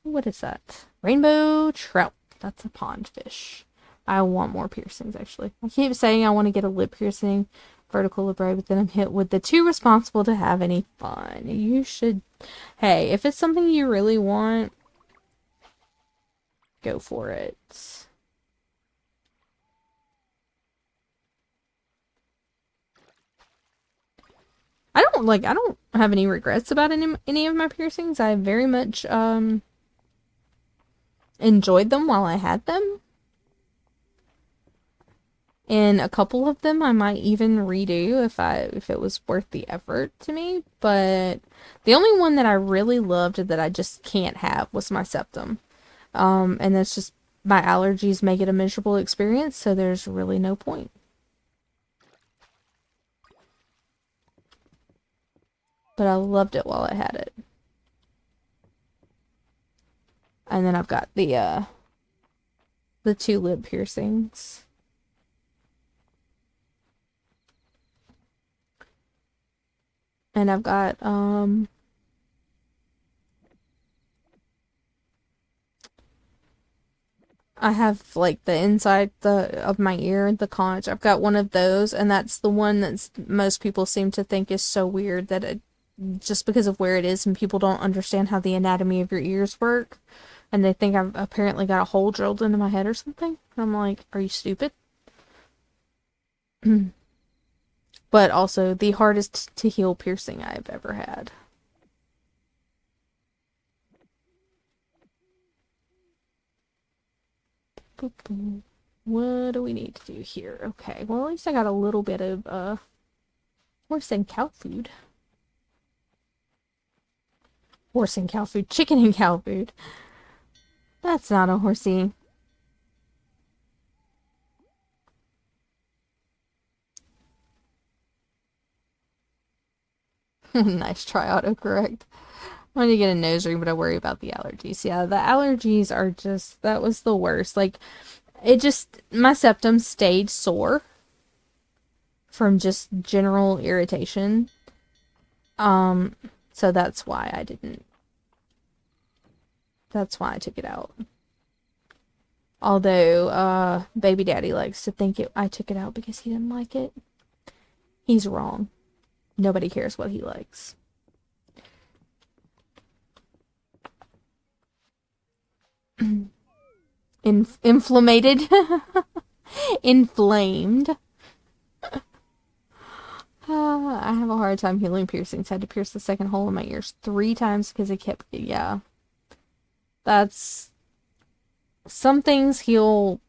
What is that? Rainbow trout. That's a pond fish. I want more piercings, actually. I keep saying I want to get a lip piercing, vertical lip ray, but then I'm hit with the too responsible to have any fun. You should... Hey, if it's something you really want, go for it. I don't have any regrets about any of my piercings. I very much, enjoyed them while I had them. And a couple of them I might even redo if it was worth the effort to me. But the only one that I really loved that I just can't have was my septum. And that's just, my allergies make it a miserable experience, so there's really no point. But I loved it while I had it. And then I've got the 2 lip piercings. And I've got, I have, like, the inside of my ear, the conch. I've got one of those, and that's the one that's most people seem to think is so weird that it, just because of where it is, and people don't understand how the anatomy of your ears work, and they think I've apparently got a hole drilled into my head or something. I'm like, are you stupid? But also the hardest to heal piercing I've ever had. Boop, boop. What do we need to do here? Okay, well, at least I got a little bit of horse and cow food. Horse and cow food. Chicken and cow food. That's not a horsey. Nice try, autocorrect. I wanted to get a nose ring, but I worry about the allergies. Yeah, the allergies are just, that was the worst. Like, it just, my septum stayed sore from just general irritation. So that's why I didn't That's why I took it out. Although, baby daddy likes to think I took it out because he didn't like it. He's wrong. Nobody cares what he likes. Inflamed. Inflamed. I have a hard time healing piercings. Had to pierce the second hole in my ears 3 times because it kept... Yeah. That's... Some things heal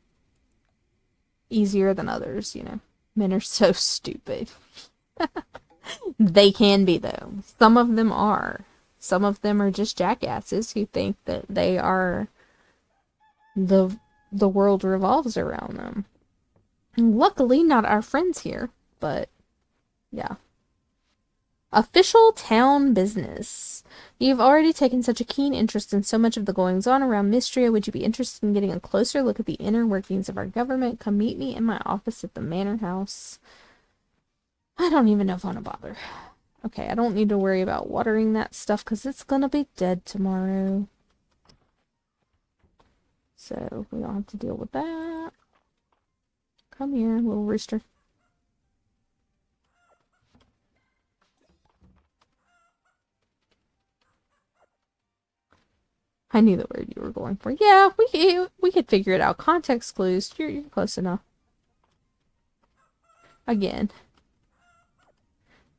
easier than others, you know. Men are so stupid. They can be, though. Some of them are. Some of them are just jackasses who think that they are... The world revolves around them. Luckily, not our friends here, but... Yeah. Official town business. You've already taken such a keen interest in so much of the goings-on around Mystria. Would you be interested in getting a closer look at the inner workings of our government? Come meet me in my office at the Manor House. I don't even know if I want to bother. Okay, I don't need to worry about watering that stuff because it's gonna be dead tomorrow. So, we don't have to deal with that. Come here, little rooster. I knew the word you were going for. Yeah, we could figure it out. Context clues. You're close enough. Again.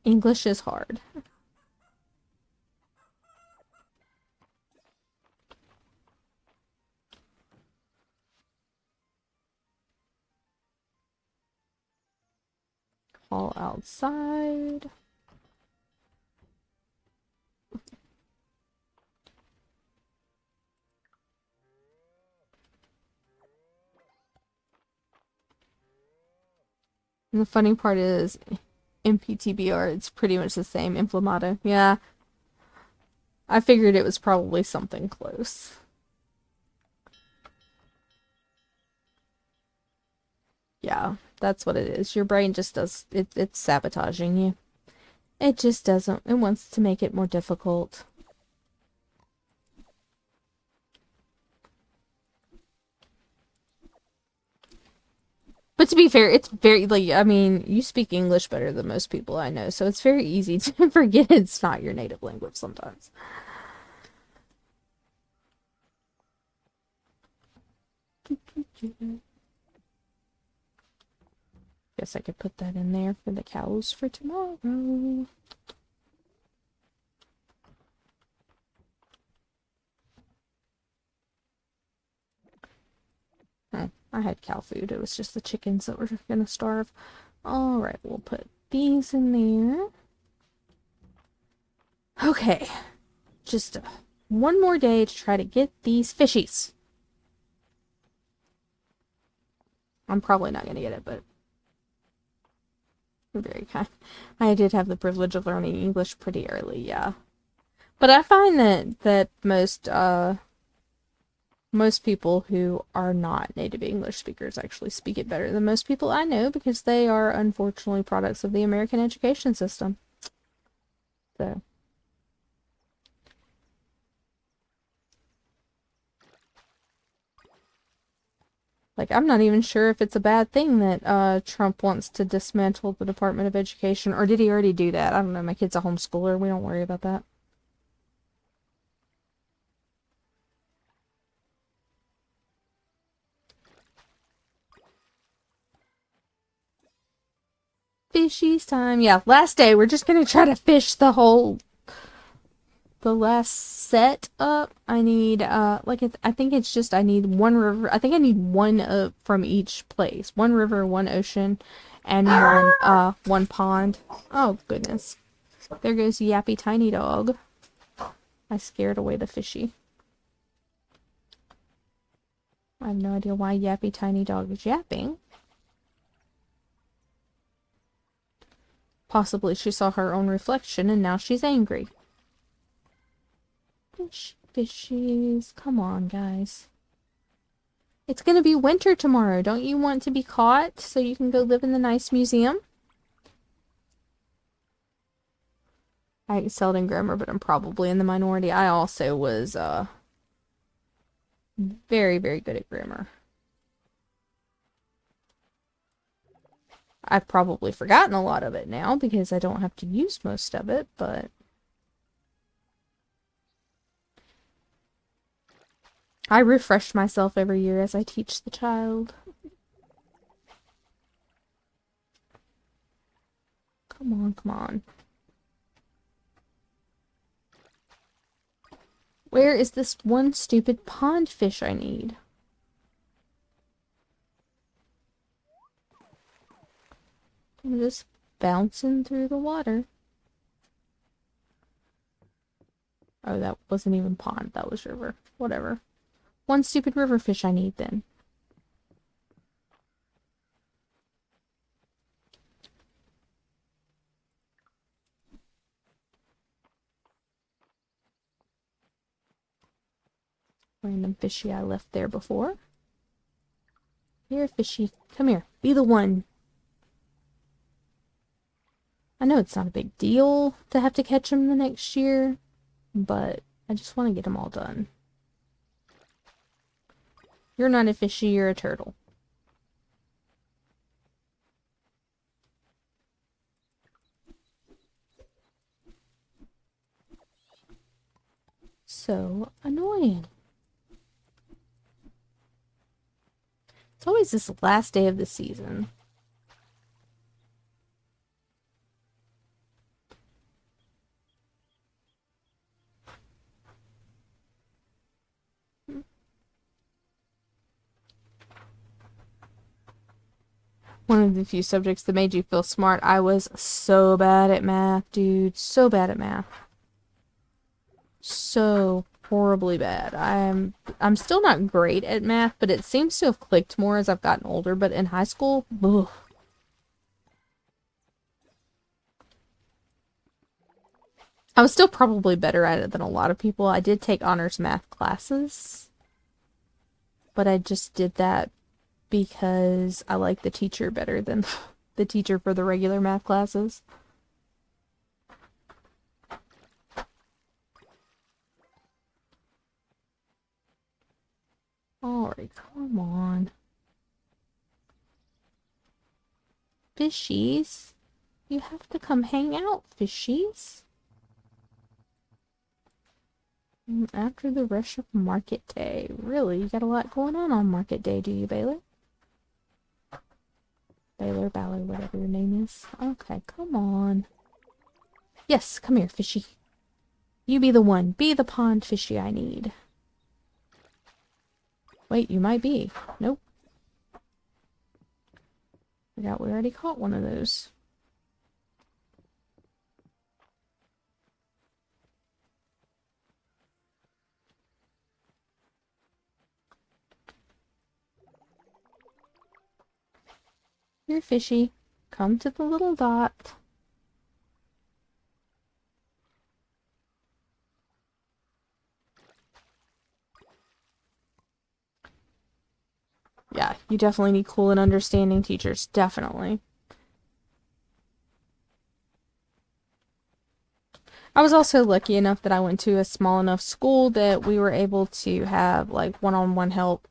English is hard. Call outside. And the funny part is, in PTBR, it's pretty much the same. Inflammato. Yeah. I figured it was probably something close. Yeah, that's what it is. Your brain just does... It's sabotaging you. It just doesn't... It wants to make it more difficult. But to be fair, it's very, like, I mean, you speak English better than most people I know, so it's very easy to forget it's not your native language sometimes. Guess I could put that in there for the cows for tomorrow. Oh, I had cow food. It was just the chickens that were gonna starve. Alright, we'll put these in there. Okay. Just one more day to try to get these fishies. I'm probably not gonna get it, but... You're very kind. I did have the privilege of learning English pretty early, yeah. But I find that most people who are not native English speakers actually speak it better than most people I know because they are unfortunately products of the American education system. So. Like, I'm not even sure if it's a bad thing that Trump wants to dismantle the Department of Education, or did he already do that? I don't know, my kid's a homeschooler, we don't worry about that. Fishies time. Yeah, last day. We're just gonna try to fish the last set up. I need, I think it's just, I need one river. I think I need one from each place. One river, one ocean, and one pond. Oh, goodness. There goes Yappy Tiny Dog. I scared away the fishy. I have no idea why Yappy Tiny Dog is yapping. Possibly she saw her own reflection and now she's angry. Fishies. Come on, guys. It's gonna be winter tomorrow. Don't you want to be caught so you can go live in the nice museum? I excelled in grammar, but I'm probably in the minority. I also was, Very, very good at grammar. I've probably forgotten a lot of it now because I don't have to use most of it, but I refresh myself every year as I teach the child. Come on, come on. Where is this one stupid pond fish I need? I'm just bouncing through the water. Oh, that wasn't even pond. That was river. Whatever. One stupid river fish I need then. Random fishy I left there before. Here, fishy. Come here. Be the one. I know it's not a big deal to have to catch them the next year, but I just want to get them all done. You're not a fishy, you're a turtle. So annoying. It's always this last day of the season. One of the few subjects that made you feel smart. I was so bad at math, dude. So bad at math. So horribly bad. I'm still not great at math, but it seems to have clicked more as I've gotten older. But in high school, ugh. I was still probably better at it than a lot of people. I did take honors math classes, but I just did that because I like the teacher better than the teacher for the regular math classes. Alright, come on. Fishies? You have to come hang out, fishies. After the rush of market day. Really? You got a lot going on market day, do you, Baylor? Baylor, Ballor, whatever your name is. Okay, come on. Yes, come here, fishy. You be the one. Be the pond fishy I need. Wait, you might be. Nope. Forgot we already caught one of those. Here, fishy. Come to the little dot. Yeah, you definitely need cool and understanding teachers. Definitely. I was also lucky enough that I went to a small enough school that we were able to have like one-on-one help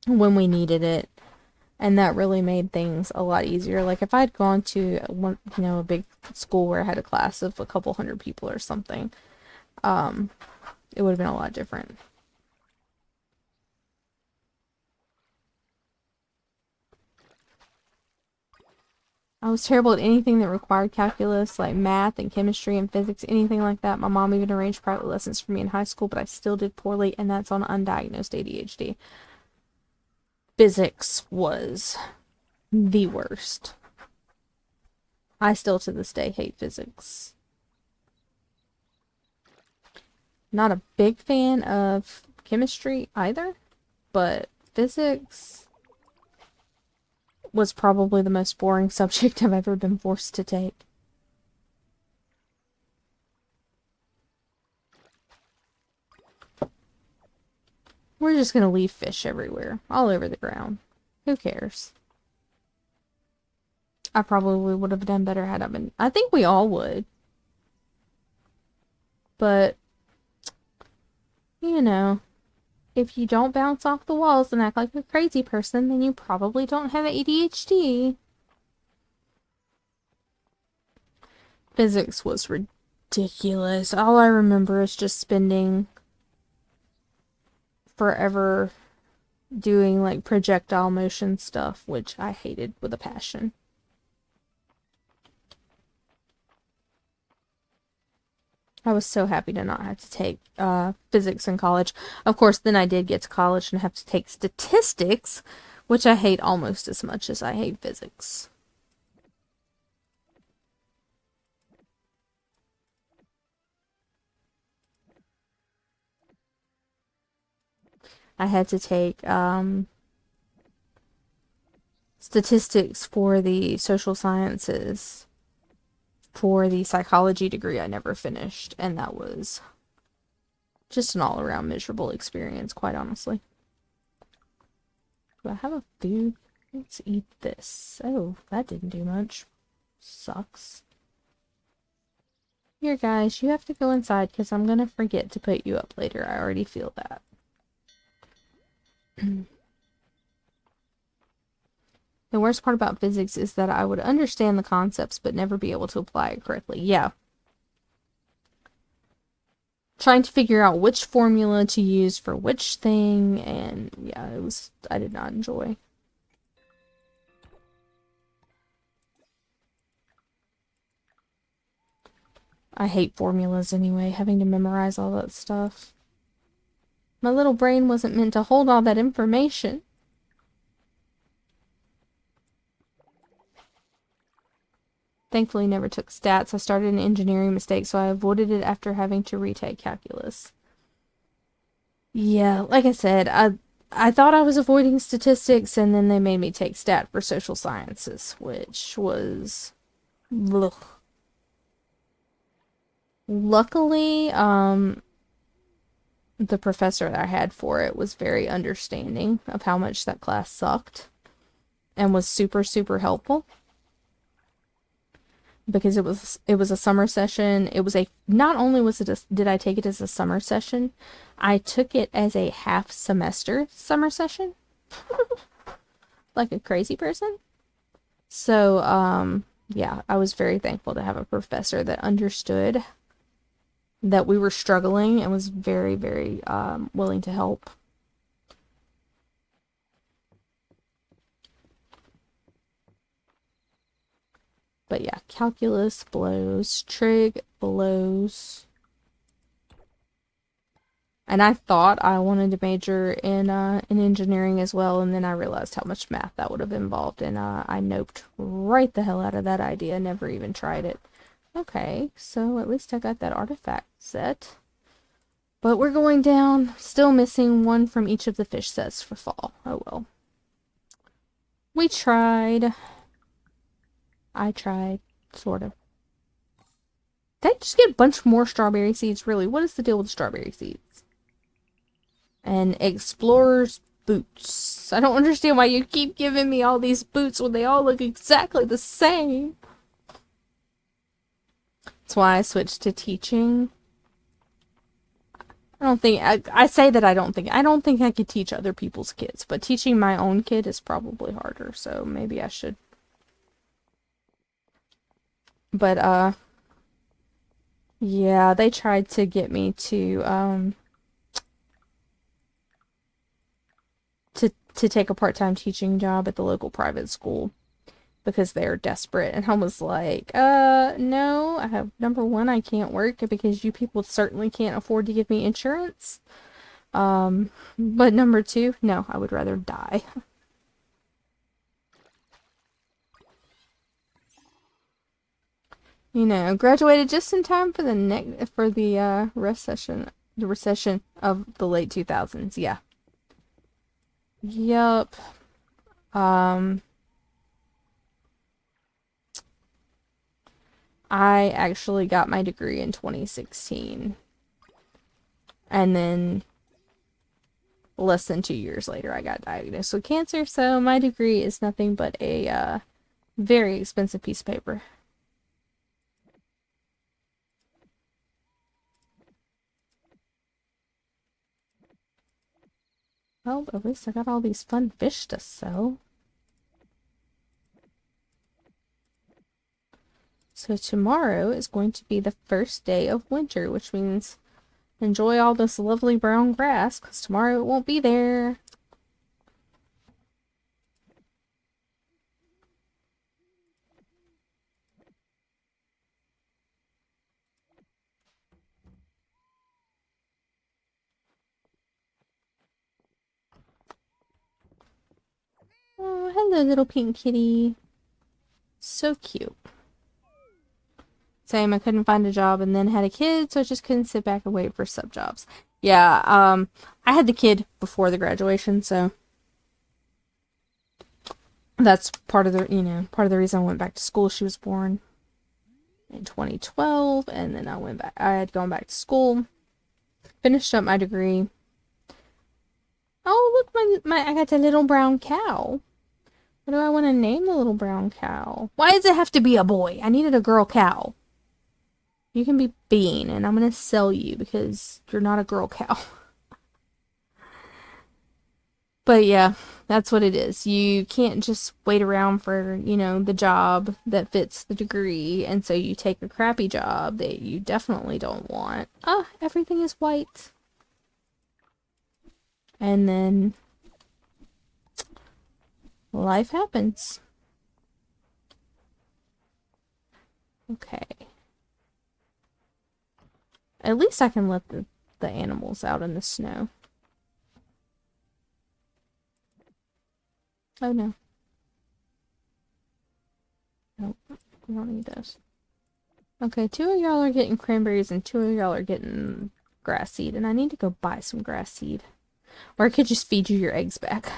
when we needed it. And that really made things a lot easier. Like if I'd gone to one, a big school where I had a class of a couple hundred people or something, it would have been a lot different. I was terrible at anything that required calculus, like math and chemistry and physics, anything like that. My mom even arranged private lessons for me in high school, but I still did poorly, and that's on undiagnosed ADHD. Physics was the worst. I still to this day hate physics. Not a big fan of chemistry either, but physics was probably the most boring subject I've ever been forced to take. We're just gonna leave fish everywhere, all over the ground. Who cares? I probably would have done better had I been. I think we all would. But, if you don't bounce off the walls and act like a crazy person, then you probably don't have ADHD. Physics was ridiculous. All I remember is just spending forever doing like projectile motion stuff, which I hated with a passion. I was so happy to not have to take physics in college. Of course, then I did get to college and have to take statistics, which I hate almost as much as I hate physics. I had to take statistics for the social sciences for the psychology degree I never finished, and that was just an all-around miserable experience, quite honestly. Do I have a food? Let's eat this. Oh, that didn't do much. Sucks. Here, guys, you have to go inside because I'm gonna forget to put you up later. I already feel that. The worst part about physics is that I would understand the concepts but never be able to apply it correctly. Yeah. Trying to figure out which formula to use for which thing, and yeah, I did not enjoy. I hate formulas anyway, having to memorize all that stuff. My little brain wasn't meant to hold all that information. Thankfully, never took stats. I started an engineering mistake, so I avoided it after having to retake calculus. Yeah, like I said, I thought I was avoiding statistics, and then they made me take stat for social sciences, which was... Ugh. Luckily, the professor that I had for it was very understanding of how much that class sucked, and was super, super helpful. Because it was a summer session. It was not only did I take it as a summer session, I took it as a half semester summer session. Like a crazy person. So, yeah, I was very thankful to have a professor that understood that we were struggling and was very, very willing to help. But yeah, calculus blows, trig blows. And I thought I wanted to major in engineering as well, and then I realized how much math that would have involved, and I noped right the hell out of that idea, never even tried it. Okay, so at least I got that artifact set. But we're going down, still missing one from each of the fish sets for fall. Oh well. We tried. I tried, sort of. Did I just get a bunch more strawberry seeds? Really, what is the deal with strawberry seeds? And explorer's boots. I don't understand why you keep giving me all these boots when they all look exactly the same. That's why I switched to teaching. I don't think, I say that I don't think I could teach other people's kids, but teaching my own kid is probably harder, so maybe I should. But, yeah, they tried to get me to take a part-time teaching job at the local private school because they're desperate, and I was like, no, I have, number one, I can't work because you people certainly can't afford to give me insurance. But number two, no, I would rather die. You know, graduated just in time for the recession of the late 2000s. Yeah. Yup. I actually got my degree in 2016. And then less than 2 years later, I got diagnosed with cancer, so my degree is nothing but a very expensive piece of paper. Well, at least I got all these fun fish to sell. So tomorrow is going to be the first day of winter, which means enjoy all this lovely brown grass, because tomorrow it won't be there. Oh, hello, little pink kitty. So cute. Same, I couldn't find a job and then had a kid, so I just couldn't sit back and wait for sub jobs. Yeah, I had the kid before the graduation, so that's part of the, part of the reason I went back to school. She was born in 2012, and then I had gone back to school, finished up my degree. Oh, look, I got a little brown cow. What do I want to name the little brown cow? Why does it have to be a boy? I needed a girl cow. You can be Bean, and I'm going to sell you because you're not a girl cow. But yeah, that's what it is. You can't just wait around for, the job that fits the degree, and so you take a crappy job that you definitely don't want. Ah, everything is white. And then life happens. Okay. At least I can let the animals out in the snow. Oh no. Nope, we don't need those. Okay, 2 of y'all are getting cranberries and 2 of y'all are getting grass seed, and I need to go buy some grass seed. Or I could just feed you your eggs back.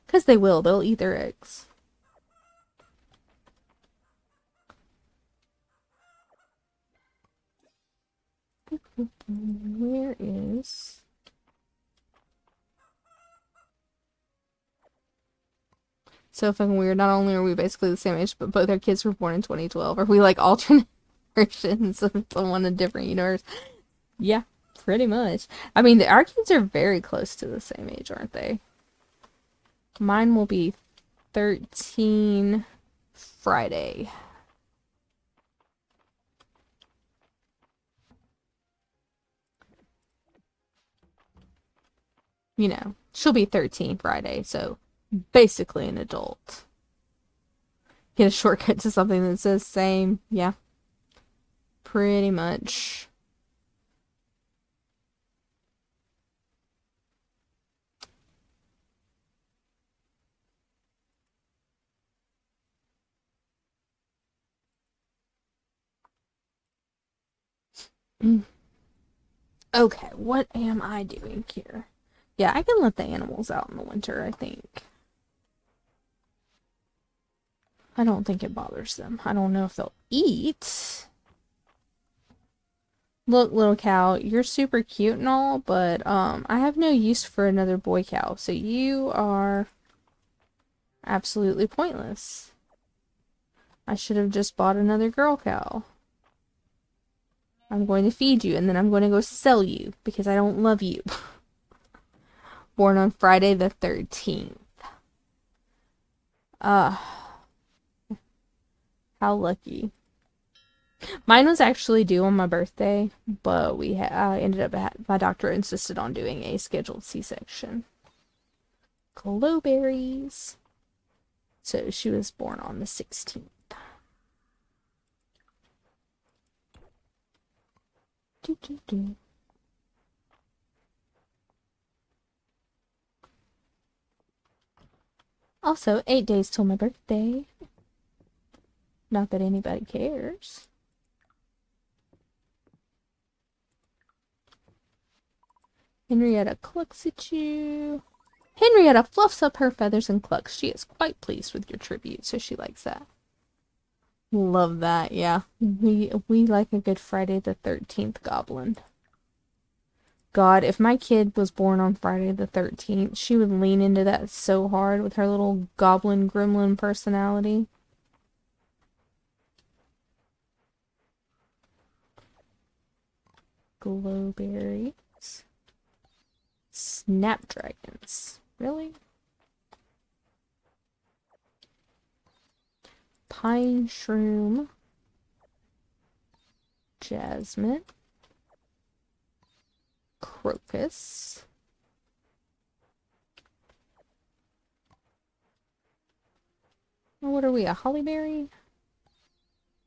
Because they will, they'll eat their eggs. Where is... So fucking weird. Not only are we basically the same age, but both our kids were born in 2012. Are we like alternate versions of someone in a different universe? Yeah, pretty much. I mean, our kids are very close to the same age, aren't they? Mine will be 13 Friday. She'll be 13 Friday, so basically an adult. Get a shortcut to something that says same. Yeah. Pretty much. Okay, what am I doing here? Yeah, I can let the animals out in the winter, I think. I don't think it bothers them. I don't know if they'll eat. Look, little cow, you're super cute and all, but I have no use for another boy cow, so you are absolutely pointless. I should have just bought another girl cow. I'm going to feed you, and then I'm going to go sell you, because I don't love you. Born on Friday the 13th. How lucky. Mine was actually due on my birthday, but I ended up, my doctor insisted on doing a scheduled C-section. Glowberries. So she was born on the 16th. Also, 8 days till my birthday. Not that anybody cares. Henrietta clucks at you. Henrietta fluffs up her feathers and clucks. She is quite pleased with your tribute, so she likes that. Love that, yeah. We like a good Friday the 13th goblin. God, if my kid was born on Friday the 13th, she would lean into that so hard with her little goblin gremlin personality. Glowberries. Snapdragons. Really? Pine shroom. Jasmine. Crocus. What are we, a hollyberry?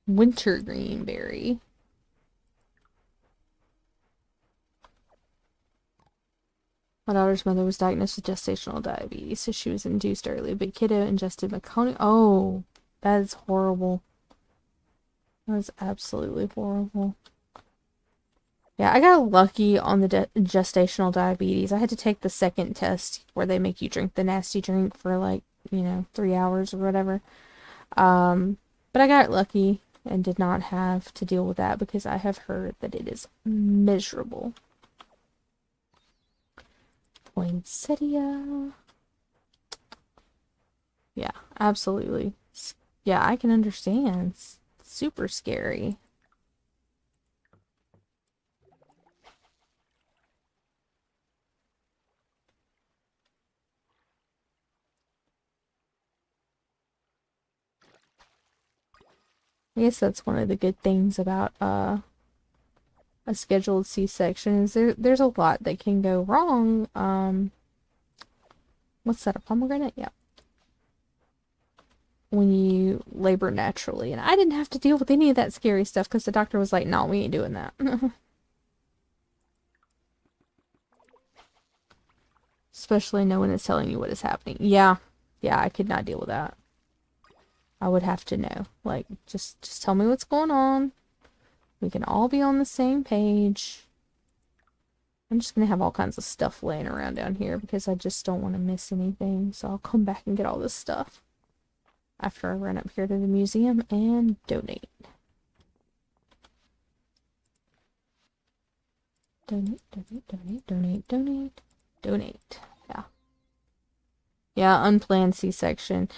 Wintergreen berry. My daughter's mother was diagnosed with gestational diabetes, so she was induced early. But kiddo ingested meconium. Oh, that is horrible. That is absolutely horrible. Yeah, I got lucky on the gestational diabetes. I had to take the second test where they make you drink the nasty drink for like, 3 hours or whatever. But I got lucky and did not have to deal with that because I have heard that it is miserable. Poinsettia. Yeah, absolutely. Yeah, I can understand. It's super scary. I guess that's one of the good things about a scheduled C-section is there's a lot that can go wrong. What's that, a pomegranate? Yeah. When you labor naturally. And I didn't have to deal with any of that scary stuff because the doctor was like, no, we ain't doing that. Especially no one is telling you what is happening. Yeah. Yeah, I could not deal with that. I would have to know. Like, just tell me what's going on. We can all be on the same page. I'm just gonna have all kinds of stuff laying around down here because I just don't want to miss anything. So I'll come back and get all this stuff after I run up here to the museum and donate. Donate, donate, donate, donate, donate, donate. Yeah. Yeah, unplanned C-section.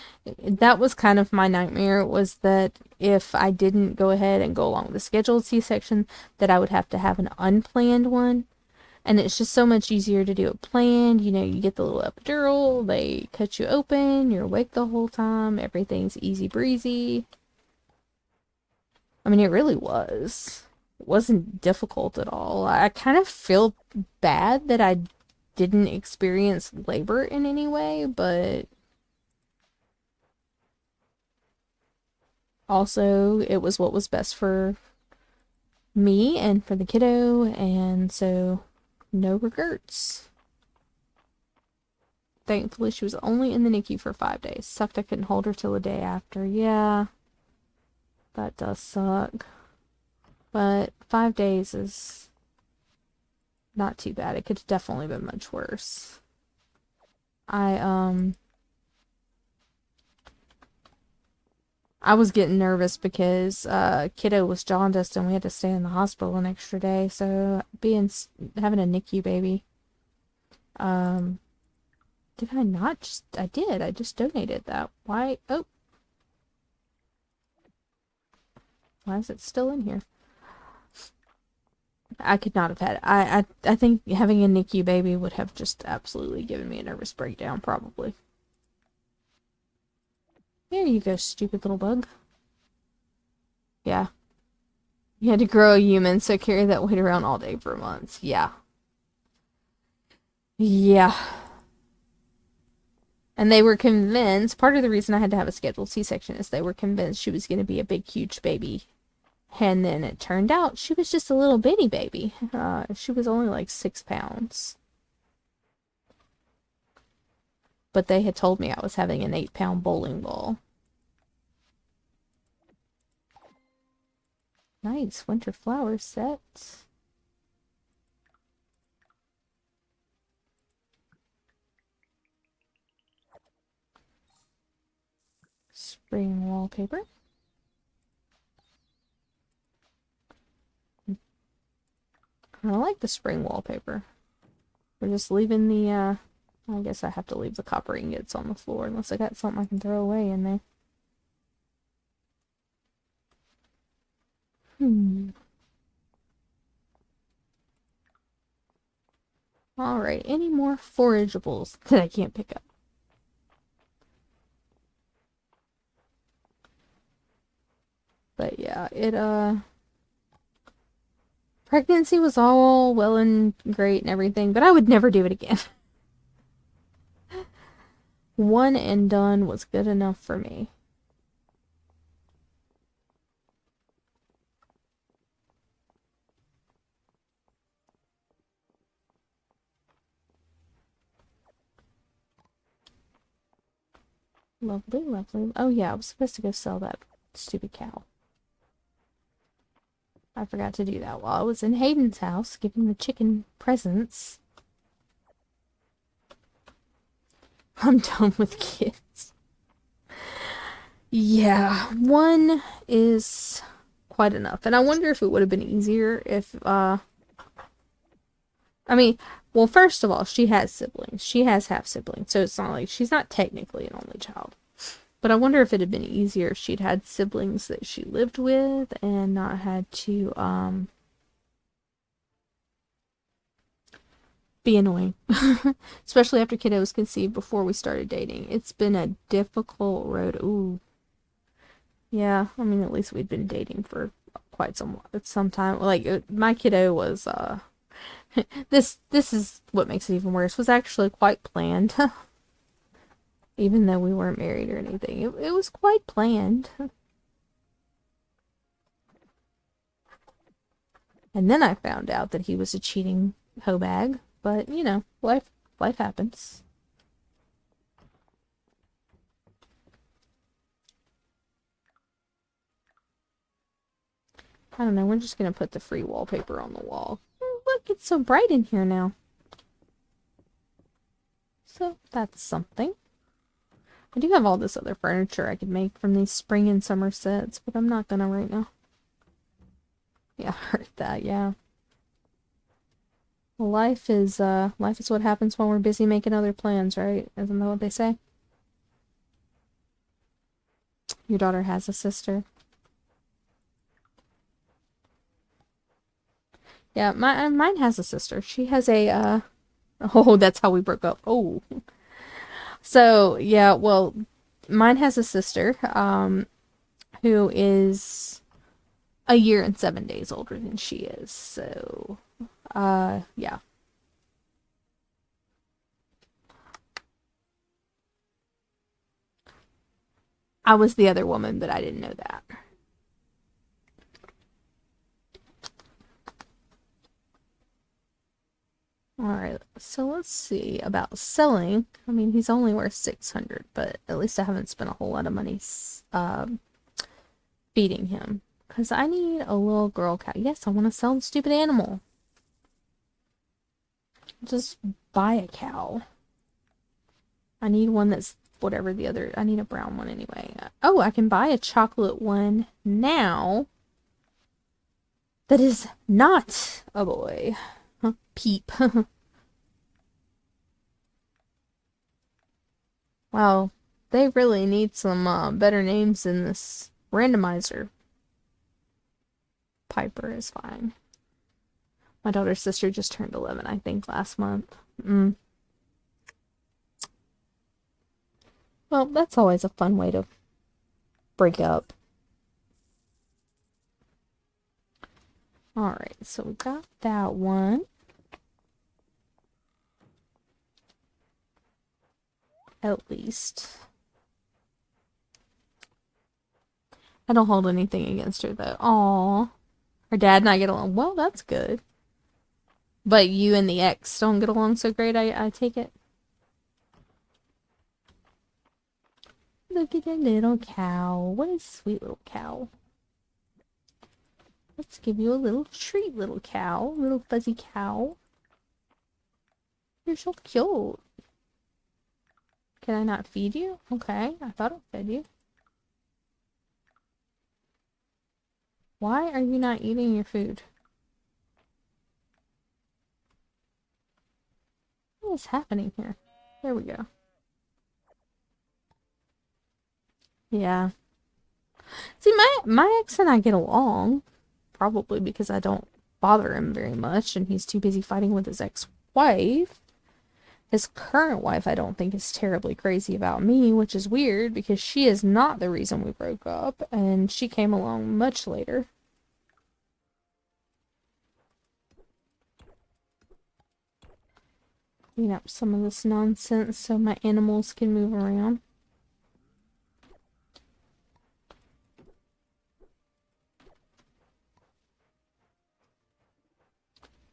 That was kind of my nightmare, was that if I didn't go ahead and go along with the scheduled C-section, that I would have to have an unplanned one. And it's just so much easier to do it planned. You get the little epidural, they cut you open, you're awake the whole time, everything's easy breezy. I mean, it really was. It wasn't difficult at all. I kind of feel bad that I didn't experience labor in any way, but also it was what was best for me and for the kiddo, and so no regrets. Thankfully, she was only in the NICU for 5 days. Sucked I couldn't hold her till the day after. Yeah, that does suck. But 5 days is not too bad. It could have definitely been much worse. I was getting nervous because kiddo was jaundiced and we had to stay in the hospital an extra day. So having a NICU baby. Did I not? I did. I just donated that. Why? Oh. Why is it still in here? I could not have had it. I think having a NICU baby would have just absolutely given me a nervous breakdown, probably. There you go, stupid little bug. Yeah. You had to grow a human, so carry that weight around all day for months. Yeah. Yeah. And they were convinced, part of the reason I had to have a scheduled C-section is they were convinced she was going to be a big, huge baby. And then it turned out she was just a little bitty baby. She was only like 6 pounds. But they had told me I was having an 8-pound bowling ball. Nice winter flower set. Spring wallpaper. I like the spring wallpaper. We're just leaving the, I guess I have to leave the copper ingots on the floor unless I got something I can throw away in there. Alright, any more forageables that I can't pick up? But yeah, pregnancy was all well and great and everything, but I would never do it again. One and done was good enough for me. Lovely, lovely. Oh yeah, I was supposed to go sell that stupid cow. I forgot to do that while I was in Hayden's house, giving the chicken presents. I'm done with kids. Yeah, one is quite enough. And I wonder if it would have been easier if, I mean, well, first of all, she has siblings. She has half-siblings, so it's not like she's not technically an only child. But I wonder if it had been easier if she'd had siblings that she lived with and not had to, be annoying. Especially after kiddo was conceived before we started dating. It's been a difficult road. Ooh. Yeah, I mean, at least we'd been dating for quite some time. Like, my kiddo was, this is what makes it even worse, was actually quite planned. Even though we weren't married or anything. It was quite planned. And then I found out that he was a cheating hoe bag. But, you know, life happens. I don't know, we're just gonna put the free wallpaper on the wall. Oh, look, it's so bright in here now. So, that's something. I do have all this other furniture I could make from these spring and summer sets, but I'm not gonna right now. Yeah, I heard that, yeah. Well, life is what happens when we're busy making other plans, right? Isn't that what they say? Your daughter has a sister. Yeah, mine has a sister. She has a, oh, that's how we broke up. Oh. So, yeah, well, mine has a sister, who is a year and 7 days older than she is. So, yeah. I was the other woman, but I didn't know that. Alright, so let's see about selling. I mean, he's only worth 600, but at least I haven't spent a whole lot of money feeding him. Because I need a little girl cow. Yes, I want to sell the stupid animal. Just buy a cow. I need one that's whatever the other... I need a brown one anyway. Oh, I can buy a chocolate one now. That is not a boy. Peep. Wow, they really need some better names in this randomizer. Piper is fine. My daughter's sister just turned 11, I think, last month. Well, that's always a fun way to break up. Alright, so we got that one. At least. I don't hold anything against her, though. Aww. Her dad and I get along. Well, that's good. But you and the ex don't get along so great, I take it? Look at that little cow. What a sweet little cow. Let's give you a little treat, little cow. Little fuzzy cow. You're so cute. Can I not feed you? Okay, I thought I fed you. Why are you not eating your food? What is happening here? There we go. Yeah. See, my ex and I get along. Probably because I don't bother him very much and he's too busy fighting with his ex wife. His current wife, I don't think, is terribly crazy about me, which is weird because she is not the reason we broke up, and she came along much later. Clean up some of this nonsense so my animals can move around.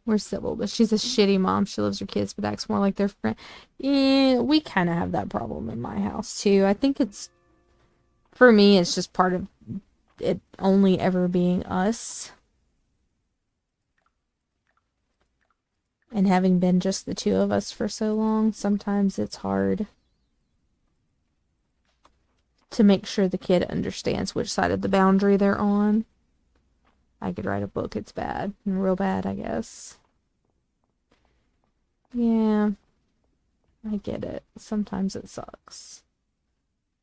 We're civil, but she's a shitty mom. She loves her kids, but acts more like their friend. Yeah, we kind of have that problem in my house, too. I think it's, for me, it's just part of it only ever being us. And having been just the two of us for so long, sometimes it's hard to make sure the kid understands which side of the boundary they're on. I could write a book. It's bad. Real bad, I guess. Yeah. I get it. Sometimes it sucks.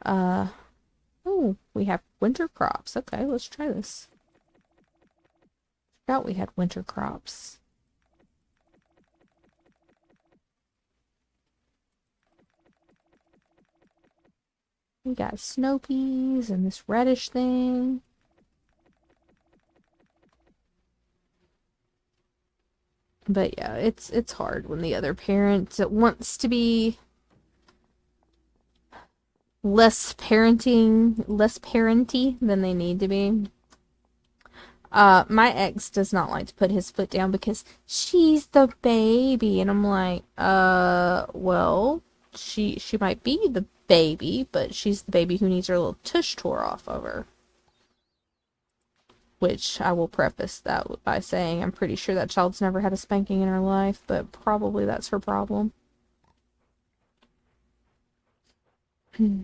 Oh, we have winter crops. Okay, let's try this. Forgot we had winter crops. We got snow peas and this radish thing. But yeah, it's hard when the other parent wants to be less parenty than they need to be. My ex does not like to put his foot down because she's the baby, and I'm like, well, she might be the baby, but she's the baby who needs her little tush tore off of her. Which I will preface that by saying I'm pretty sure that child's never had a spanking in her life, but probably that's her problem. Do.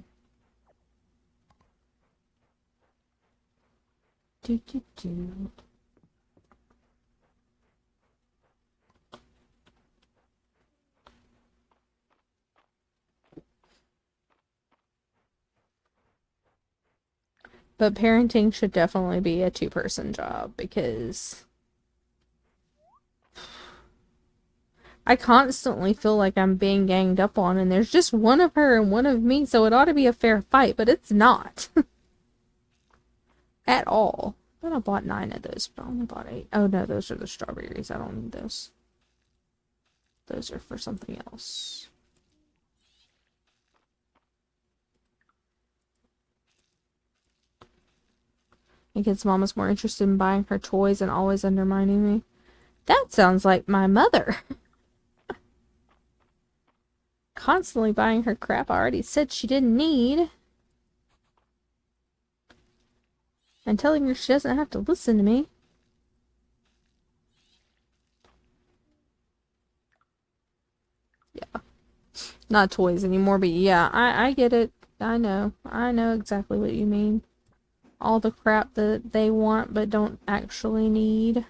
But parenting should definitely be a two-person job because I constantly feel like I'm being ganged up on, and there's just one of her and one of me, so it ought to be a fair fight, but it's not. At all. I thought I bought 9 of those, but I only bought 8. Oh no, those are the strawberries. I don't need those. Those are for something else. And kid's mom is more interested in buying her toys and always undermining me. That sounds like my mother. Constantly buying her crap I already said she didn't need. And telling her she doesn't have to listen to me. Yeah. Not toys anymore, but yeah, I get it. I know exactly what you mean. All the crap that they want but don't actually need.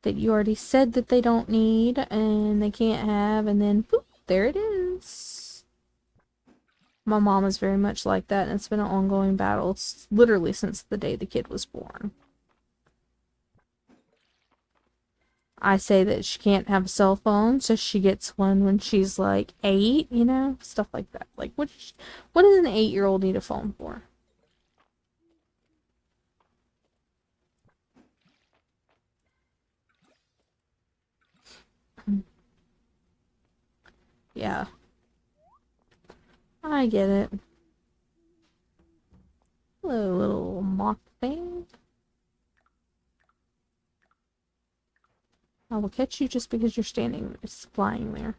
That you already said that they don't need and they can't have, and then boop, there it is. My mom is very much like that, and it's been an ongoing battle. It's literally since the day the kid was born. I say that she can't have a cell phone, so she gets one when she's like 8, you know? Stuff like that. Like, what does an 8-year-old need a phone for? Yeah. I get it. Hello, little moth thing. I will catch you just because you're flying there.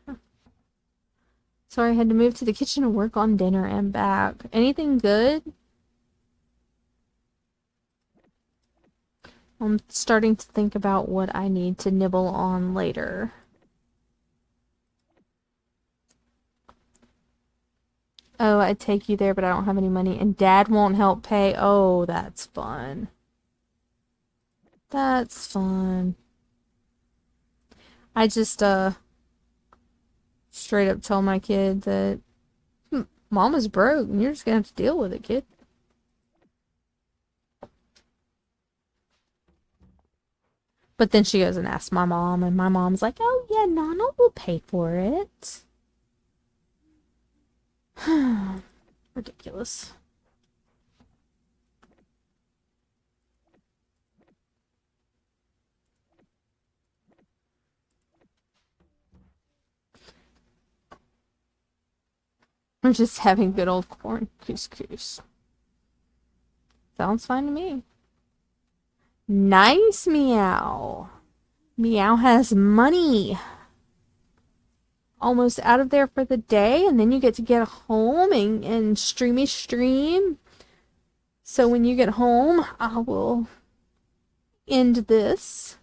Sorry, I had to move to the kitchen and work on dinner and back. Anything good? I'm starting to think about what I need to nibble on later. Oh, I'd take you there, but I don't have any money. And Dad won't help pay. Oh, that's fun. That's fun. I just, straight up tell my kid that Mama's broke and you're just gonna have to deal with it, kid. But then she goes and asks my mom, and my mom's like, oh yeah, Nana will pay for it. Ridiculous. I'm just having good old corn couscous. Sounds fine to me. Nice, Meow. Meow has money. Almost out of there for the day, and then you get to get home and stream. So when you get home, I will end this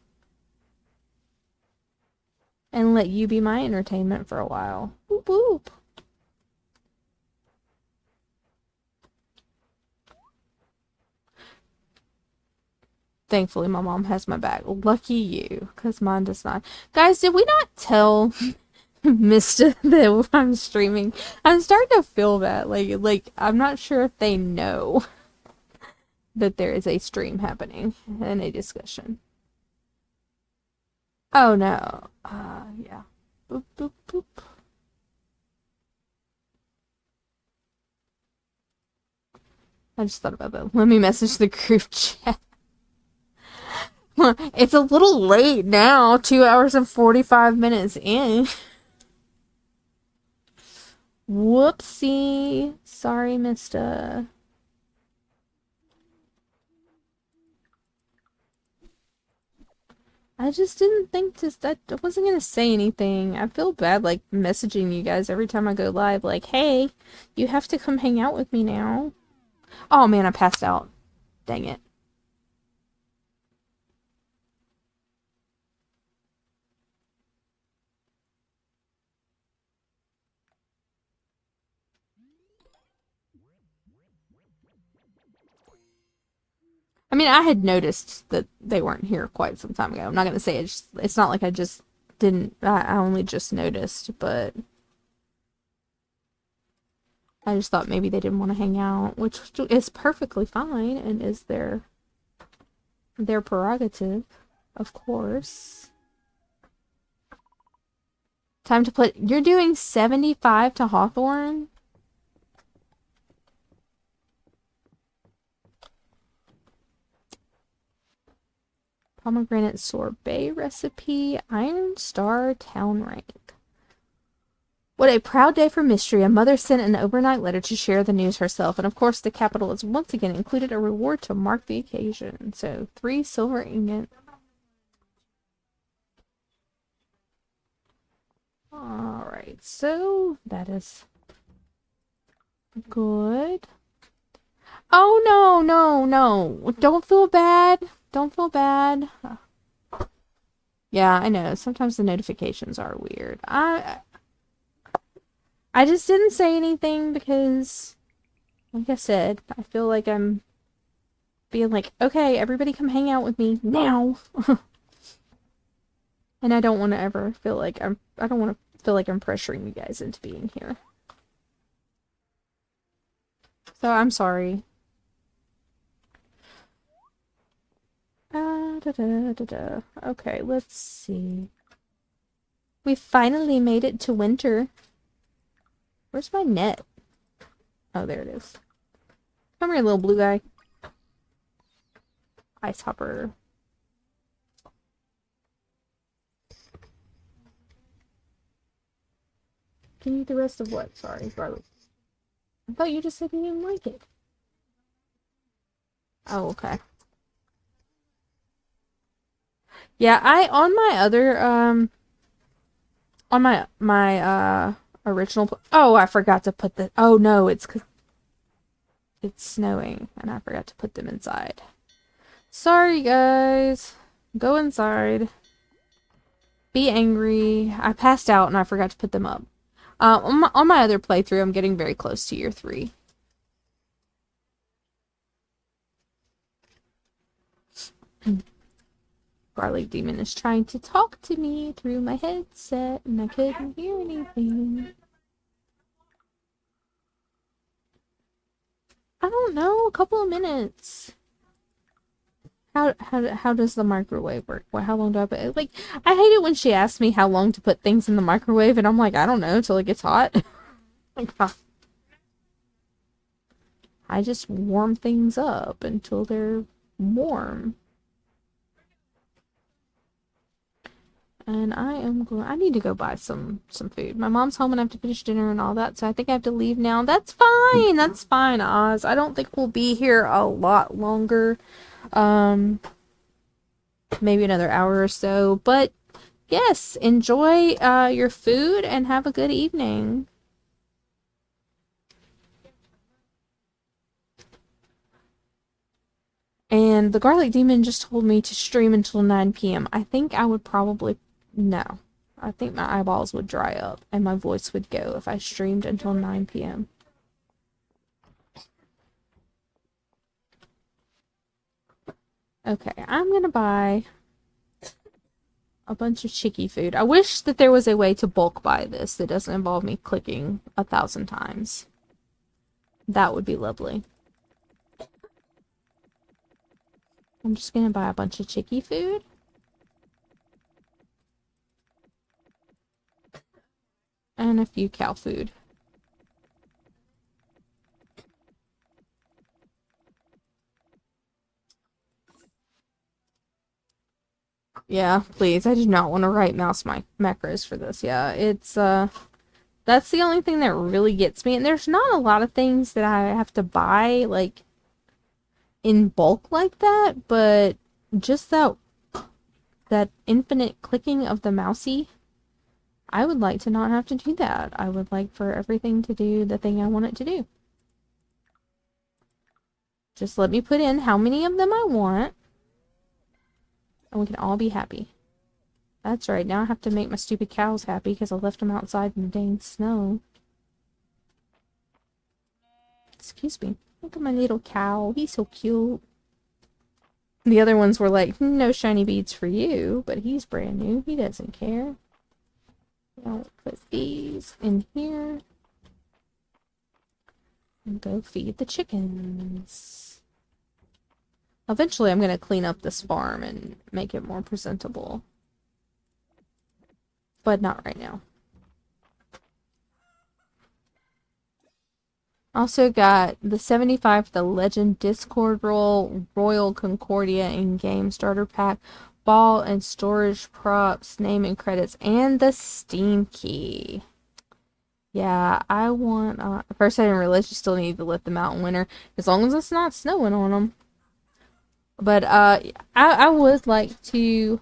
and let you be my entertainment for a while. Boop boop. Thankfully, my mom has my back. Lucky you, because mine does not. Guys, did we not tell Mista that I'm streaming? I'm starting to feel bad. Like I'm not sure if they know that there is a stream happening and a discussion. Oh no. Yeah. Boop boop boop. I just thought about that. Let me message the group chat. It's a little late now. 2 hours and 45 minutes in. Whoopsie. Sorry, Mista. I just didn't think I wasn't gonna say anything. I feel bad, like, messaging you guys every time I go live, like, hey, you have to come hang out with me now. Oh man, I passed out. Dang it. I mean, I had noticed that they weren't here quite some time ago. I'm not gonna say it's not like I just didn't, I only just noticed, but I just thought maybe they didn't want to hang out, which is perfectly fine and is their prerogative, of course. Time to put, you're doing 75 to Hawthorne? Pomegranate sorbet recipe, Iron Star town rank. What a proud day for mystery. A mother sent an overnight letter to share the news herself, and of course the capital has once again included a reward to mark the occasion. So 3 silver ingots. Alright, so that is good. Oh no. Don't feel bad. Don't feel bad. Yeah, I know. Sometimes the notifications are weird. I just didn't say anything because, like I said, I feel like I'm being like, okay, everybody come hang out with me now. And I don't want to ever feel like I don't want to feel like I'm pressuring you guys into being here. So I'm sorry. Okay, let's see. We finally made it to winter. Where's my net? Oh, there it is. Come here, little blue guy. Ice hopper. Can you eat the rest of what? Sorry, garlic. I thought you just said you didn't like it. Oh, okay. Yeah, on my other on my original oh, I forgot to put the oh no, it's 'cause it's snowing and I forgot to put them inside. Sorry guys. Go inside. Be angry. I passed out and I forgot to put them up. On my other playthrough, I'm getting very close to year 3. Garlic Demon is trying to talk to me through my headset, and I couldn't hear anything. I don't know, a couple of minutes. How does the microwave work? How long do I put? Like, I hate it when she asks me how long to put things in the microwave, and I'm like, I don't know, till it gets hot. Like, I just warm things up until they're warm. And I need to go buy some food. My mom's home and I have to finish dinner and all that, so I think I have to leave now. That's fine. That's fine, Oz. I don't think we'll be here a lot longer. Maybe another hour or so. But yes, enjoy your food and have a good evening. And the Garlic Demon just told me to stream until 9 p.m. I think I would probably... No. I think my eyeballs would dry up and my voice would go if I streamed until 9 p.m. Okay, I'm gonna buy a bunch of chicky food. I wish that there was a way to bulk buy this that doesn't involve me clicking 1,000 times. That would be lovely. I'm just gonna buy a bunch of chicky food. And a few cow food. Yeah, please. I do not want to write mouse macros for this. Yeah, it's, that's the only thing that really gets me. And there's not a lot of things that I have to buy, like, in bulk like that, but just that infinite clicking of the mousey, I would like to not have to do that. I would like for everything to do the thing I want it to do. Just let me put in how many of them I want, and we can all be happy. That's right, now I have to make my stupid cows happy because I left them outside in the dang snow. Excuse me. Look at my little cow. He's so cute. The other ones were like, no shiny beads for you, but he's brand new. He doesn't care. I'll put these in here. And go feed the chickens. Eventually I'm going to clean up this farm and make it more presentable. But not right now. Also got the 75 The Legend Discord Roll, Royal Concordia in-game starter pack, ball and storage props, name and credits, and the Steam key. Yeah, I want... at first I didn't realize you still need to let them out in winter, as long as it's not snowing on them. But I would like to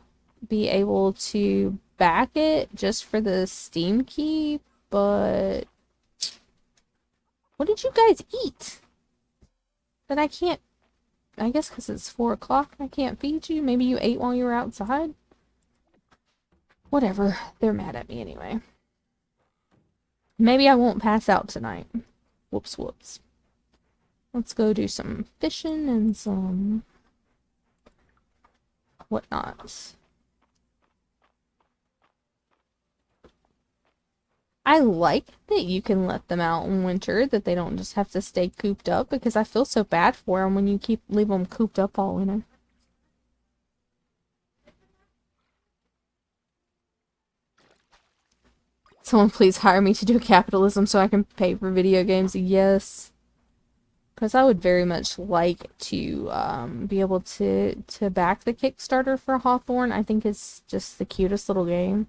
be able to back it just for the Steam key, but... What did you guys eat? That I can't... I guess because it's 4 o'clock I can't feed you. Maybe you ate while you were outside? Whatever. They're mad at me anyway. Maybe I won't pass out tonight. Whoops, whoops. Let's go do some fishing and some... whatnots. I like that you can let them out in winter, that they don't just have to stay cooped up, because I feel so bad for them when you leave them cooped up all winter. Someone please hire me to do capitalism so I can pay for video games. Yes. Because I would very much like to be able to back the Kickstarter for Hawthorne. I think it's just the cutest little game.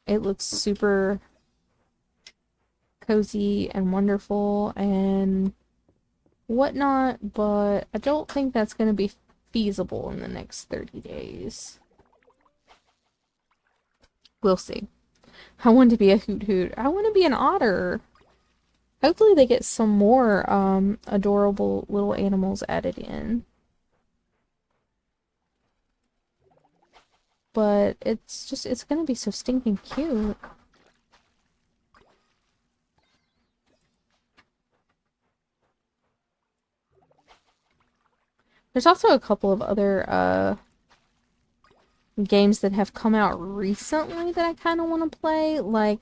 It looks super cozy and wonderful and whatnot, but I don't think that's going to be feasible in the next 30 days. We'll see. I want to be a hoot hoot. I want to be an otter. Hopefully they get some more adorable little animals added in. But it's gonna be so stinking cute. There's also a couple of other games that have come out recently that I kind of want to play. Like,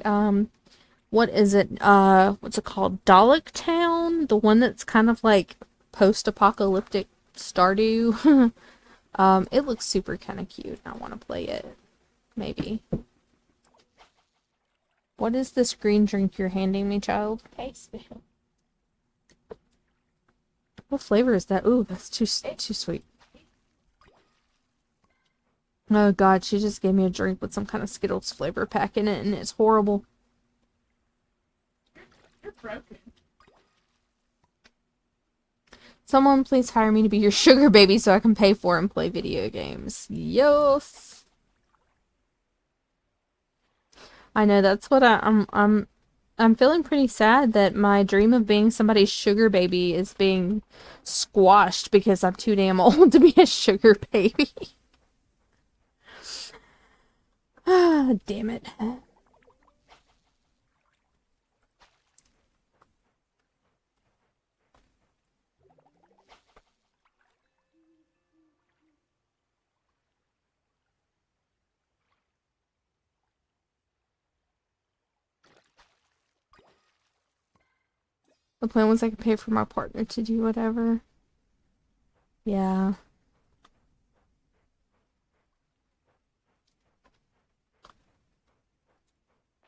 what is it? What's it called? Dalek Town? The one that's kind of like post-apocalyptic Stardew. It looks super kind of cute. I want to play it. Maybe. What is this green drink you're handing me, child? Taste it. What flavor is that? Ooh, that's too sweet. Oh god, she just gave me a drink with some kind of Skittles flavor pack in it, and it's horrible. You're broken. Someone please hire me to be your sugar baby so I can pay for and play video games. Yes. I know, that's what I'm feeling pretty sad that my dream of being somebody's sugar baby is being squashed because I'm too damn old to be a sugar baby. Ah, damn it. The plan was I could pay for my partner to do whatever. Yeah.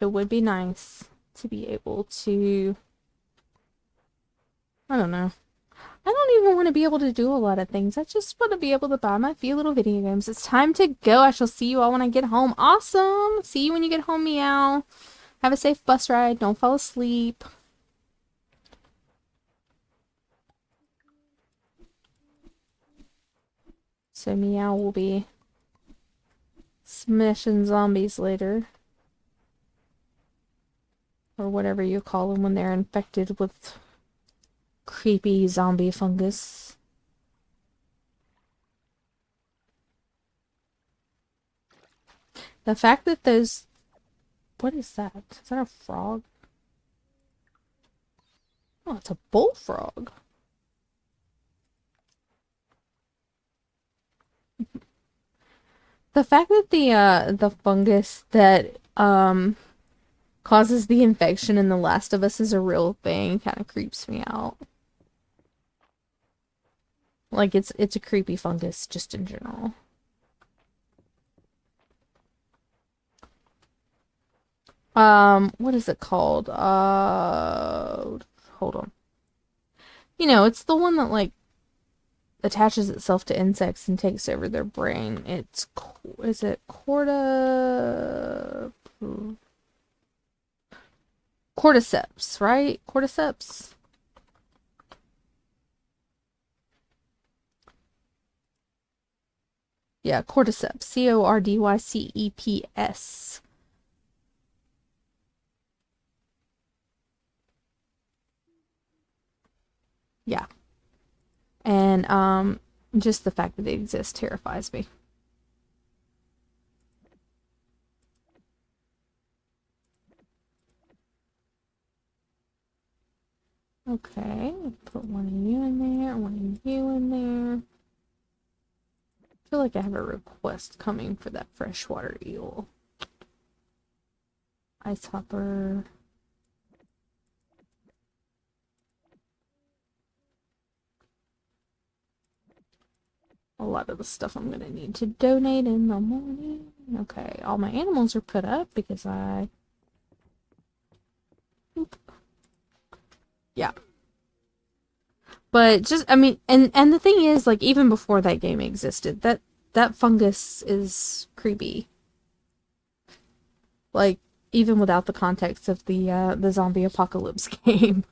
It would be nice to be able to... I don't know. I don't even want to be able to do a lot of things. I just want to be able to buy my few little video games. It's time to go. I shall see you all when I get home. Awesome! See you when you get home, Meow. Have a safe bus ride. Don't fall asleep. So Meow will be smashing zombies later. Or whatever you call them when they're infected with creepy zombie fungus. The fact that those... What is that? Is that a frog? Oh, it's a bullfrog. The fact that the fungus that causes the infection in The Last of Us is a real thing kind of creeps me out. Like it's a creepy fungus just in general. What is it called? Hold on. You know, it's the one that like attaches itself to insects and takes over their brain. It's is it cordyceps, right? Cordyceps. Yeah, cordyceps. Cordyceps. Yeah. And just the fact that they exist terrifies me. Okay, put one of you in there, one of you in there. I feel like I have a request coming for that freshwater eel. Ice hopper. A lot of the stuff I'm gonna need to donate in the morning. Okay, all my animals are put up because I... Oop. Yeah. But just, I mean, and the thing is, like, even before that game existed, that fungus is creepy. Like, even without the context of the zombie apocalypse game.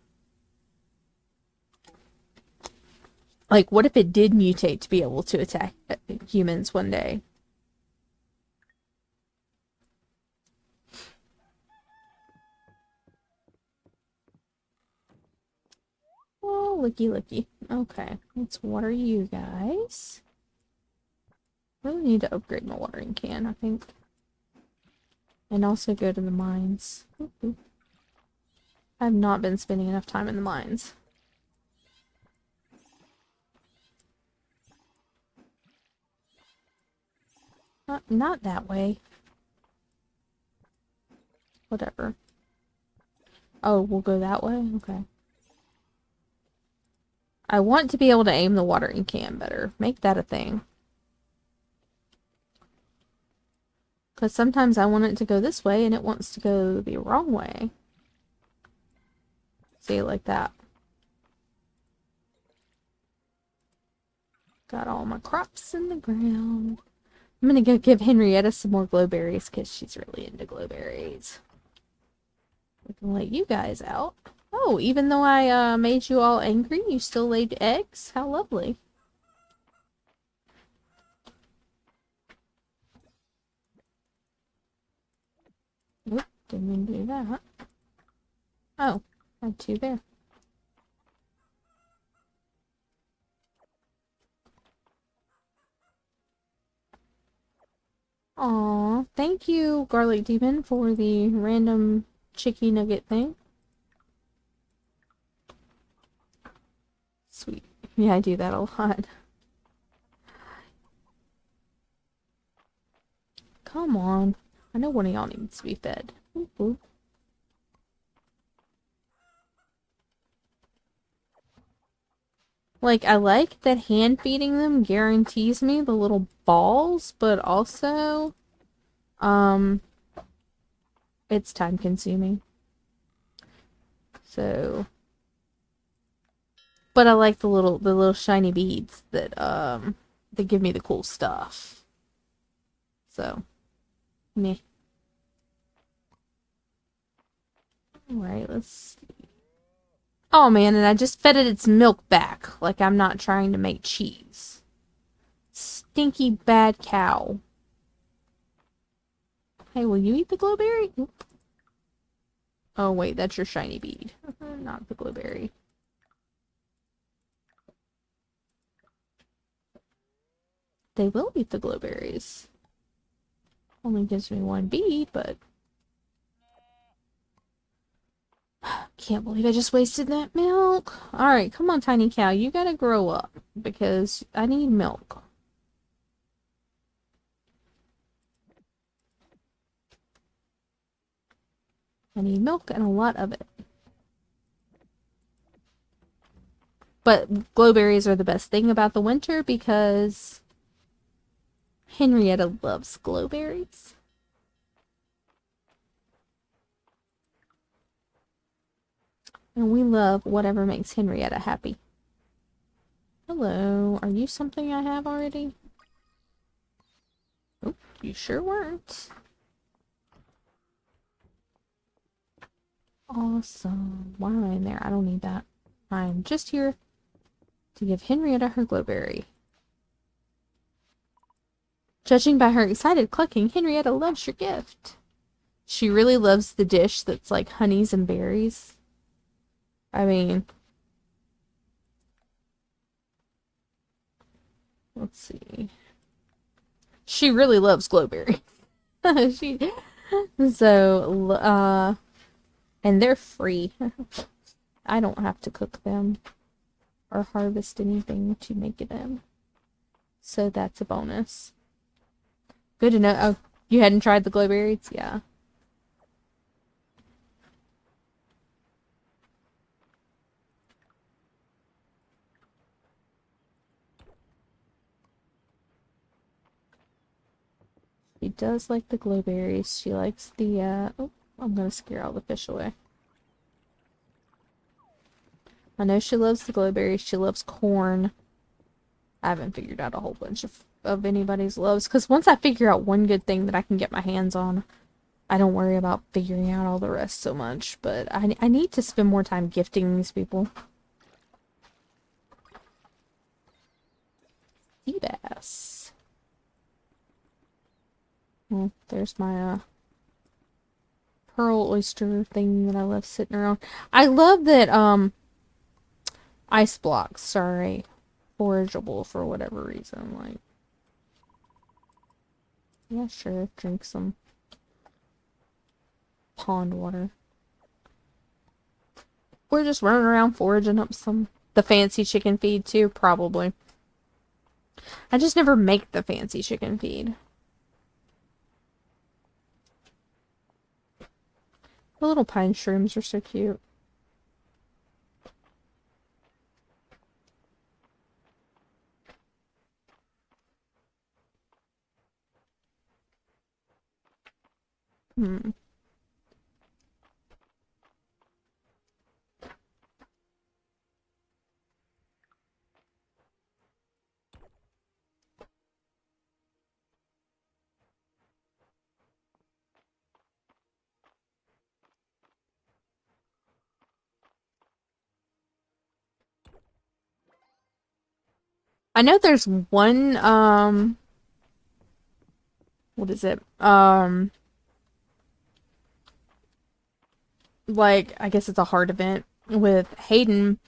Like, what if it did mutate to be able to attack humans one day? Oh, looky. Okay, let's water you guys. Really need to upgrade my watering can, I think. And also go to the mines. Ooh. I have not been spending enough time in the mines. Not that way. Whatever. Oh, we'll go that way? Okay. I want to be able to aim the watering can better. Make that a thing. Because sometimes I want it to go this way and it wants to go the wrong way. See, like that. Got all my crops in the ground. I'm gonna go give Henrietta some more glowberries because she's really into glowberries. We can let you guys out. Oh, even though I made you all angry, you still laid eggs? How lovely. Oop, didn't mean to do that. Oh, had two there. Aw, thank you, Garlic Demon, for the random chicky nugget thing. Sweet. Yeah, I do that a lot. Come on. I know one of y'all needs to be fed. Oop, oop. Like, I like that hand feeding them guarantees me the little balls, but also, it's time consuming. So, but I like the little shiny beads that give me the cool stuff. So, meh. Alright, let's see. Oh man, and I just fed it its milk back, like I'm not trying to make cheese. Stinky bad cow. Hey, will you eat the glowberry? Oop. Oh wait, that's your shiny bead, not the glowberry. They will eat the glowberries. Only gives me one bead, but... Can't believe I just wasted that milk. Alright, come on, tiny cow. You gotta grow up, because I need milk. I need milk and a lot of it. But glowberries are the best thing about the winter because Henrietta loves glowberries. And we love whatever makes Henrietta happy. Hello, are you something I have already? Oh, you sure weren't. Awesome. Why am I in there? I don't need that. I'm just here to give Henrietta her glowberry. Judging by her excited clucking, Henrietta loves your gift. She really loves the dish that's like honeys and berries. I mean, let's see. She really loves glowberry. So, and they're free. I don't have to cook them or harvest anything to make them. So that's a bonus. Good to know. Oh, you hadn't tried the glowberries? Yeah. She does like the glowberries. She likes the, oh, I'm gonna scare all the fish away. I know she loves the glowberries. She loves corn. I haven't figured out a whole bunch of anybody's loves. Because once I figure out one good thing that I can get my hands on, I don't worry about figuring out all the rest so much. But I need to spend more time gifting these people. Sea bass. Well, there's my pearl oyster thing that I left sitting around. I love that ice blocks are forageable for whatever reason. Like, yeah, sure, drink some pond water. We're just running around foraging up the fancy chicken feed too, probably. I just never make the fancy chicken feed. The little pine shrooms are so cute. I know there's one, what is it? Like, I guess it's a hard event with Hayden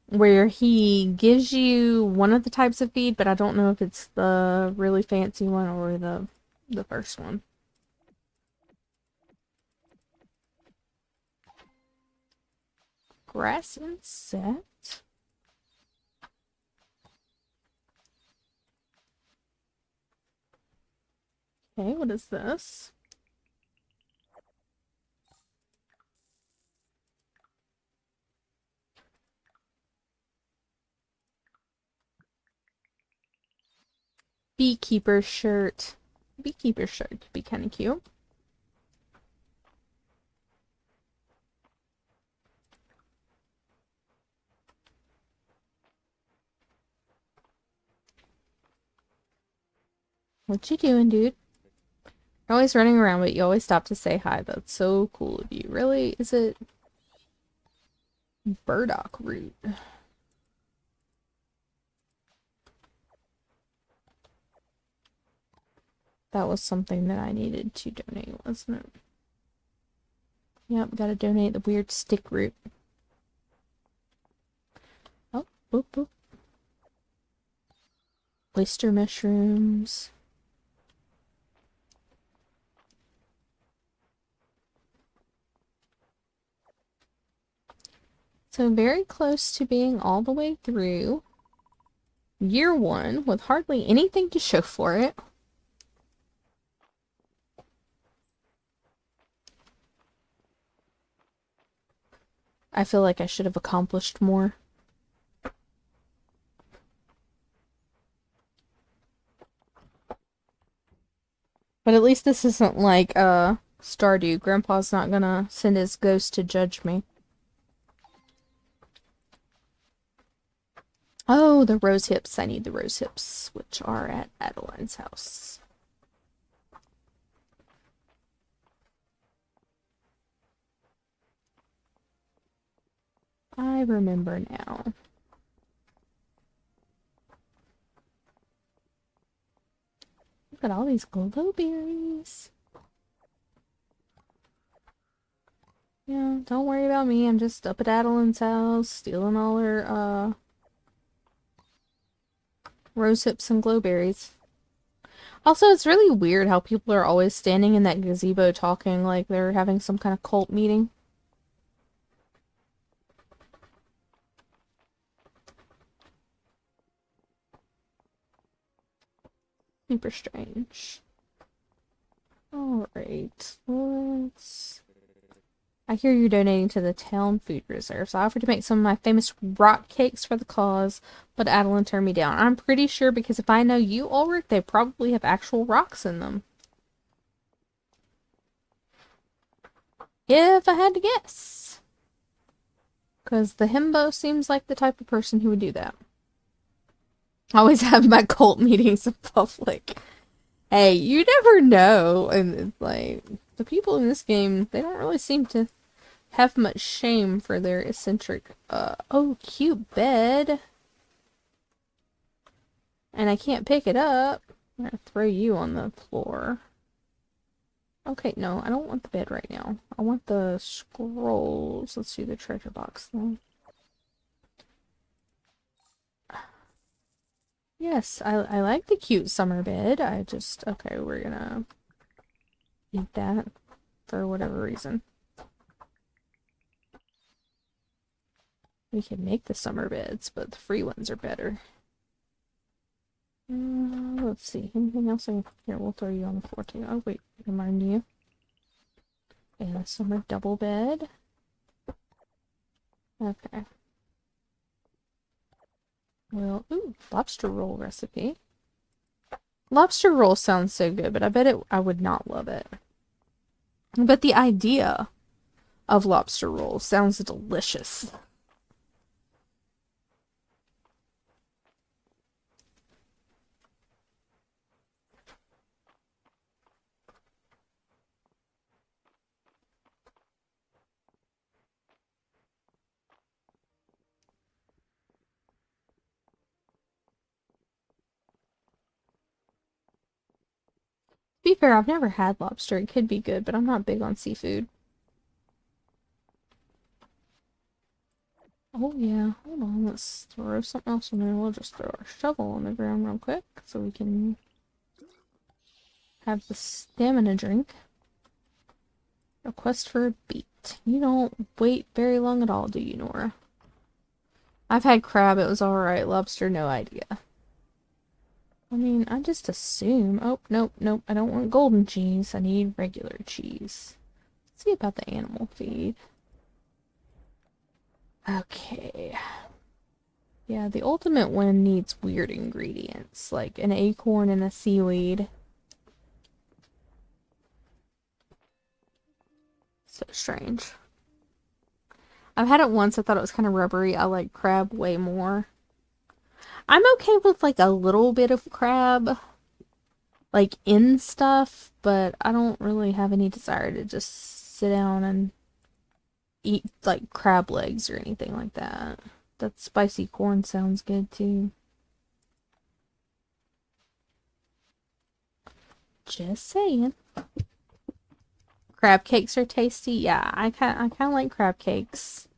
where he gives you one of the types of feed, but I don't know if it's the really fancy one or the first one. Grass insect? Okay, what is this? Beekeeper shirt. Beekeeper shirt could be kind of cute. What you doing, dude? You're always running around, but you always stop to say hi. That's so cool of you. Really? Is it burdock root? That was something that I needed to donate, wasn't it? Yep, gotta donate the weird stick root. Oh, boop, boop. Oyster mushrooms. So very close to being all the way through year one with hardly anything to show for it. I feel like I should have accomplished more. But at least this isn't like Stardew. Grandpa's not gonna send his ghost to judge me. Oh, the rose hips. I need the rose hips, which are at Adeline's house. I remember now. Look at all these glowberries. Yeah, don't worry about me. I'm just up at Adeline's house, stealing all her, rose hips and glowberries. Also, it's really weird how people are always standing in that gazebo talking like they're having some kind of cult meeting. Super strange. Alright, let's... I hear you're donating to the town food reserve, so I offered to make some of my famous rock cakes for the cause, but Adeline turned me down. I'm pretty sure because if I know you, Ulrich, they probably have actual rocks in them. If I had to guess. Because the himbo seems like the type of person who would do that. I always have my cult meetings in public. Hey, you never know. And it's like, the people in this game, they don't really seem to have much shame for their eccentric, oh, cute bed. And I can't pick it up. I'm gonna throw you on the floor. Okay, no, I don't want the bed right now. I want the scrolls. Let's do the treasure box though. Yes, I like the cute summer bed. I just, okay, we're gonna eat that for whatever reason. We can make the summer beds, but the free ones are better. Let's see. Anything else? Here, we'll throw you on the floor too. Oh, wait. Remind you. And a summer double bed. Okay. Well, ooh, lobster roll recipe. Lobster roll sounds so good, but I bet I would not love it. But the idea of lobster roll sounds delicious. be fair, I've never had lobster. It could be good, but I'm not big on seafood. Oh yeah, hold on. Let's throw something else in there. We'll just throw our shovel on the ground real quick so we can have the stamina drink. Request for a beet. You don't wait very long at all, do you, Nora? I've had crab. It was alright. Lobster, no idea. I mean, I just assume. Oh, nope, nope. I don't want golden cheese. I need regular cheese. Let's see about the animal feed. Okay. Yeah, the ultimate one needs weird ingredients, like an acorn and a seaweed. So strange. I've had it once. I thought it was kind of rubbery. I like crab way more. I'm okay with like a little bit of crab, like in stuff, but I don't really have any desire to just sit down and eat like crab legs or anything like that. That spicy corn sounds good too. Just saying. Crab cakes are tasty. Yeah, I kind of like crab cakes.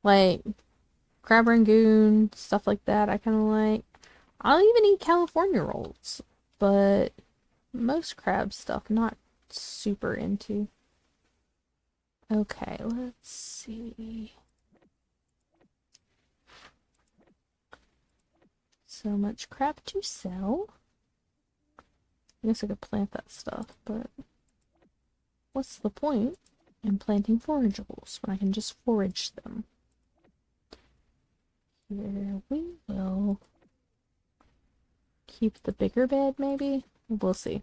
Like crab rangoon, stuff like that. I kind of like. I'll even eat California rolls, but most crab stuff not super into. Okay, let's see. So much crap to sell. I guess I could plant that stuff, but what's the point in planting forageables when I can just forage them? Here we will keep the bigger bed, maybe? We'll see.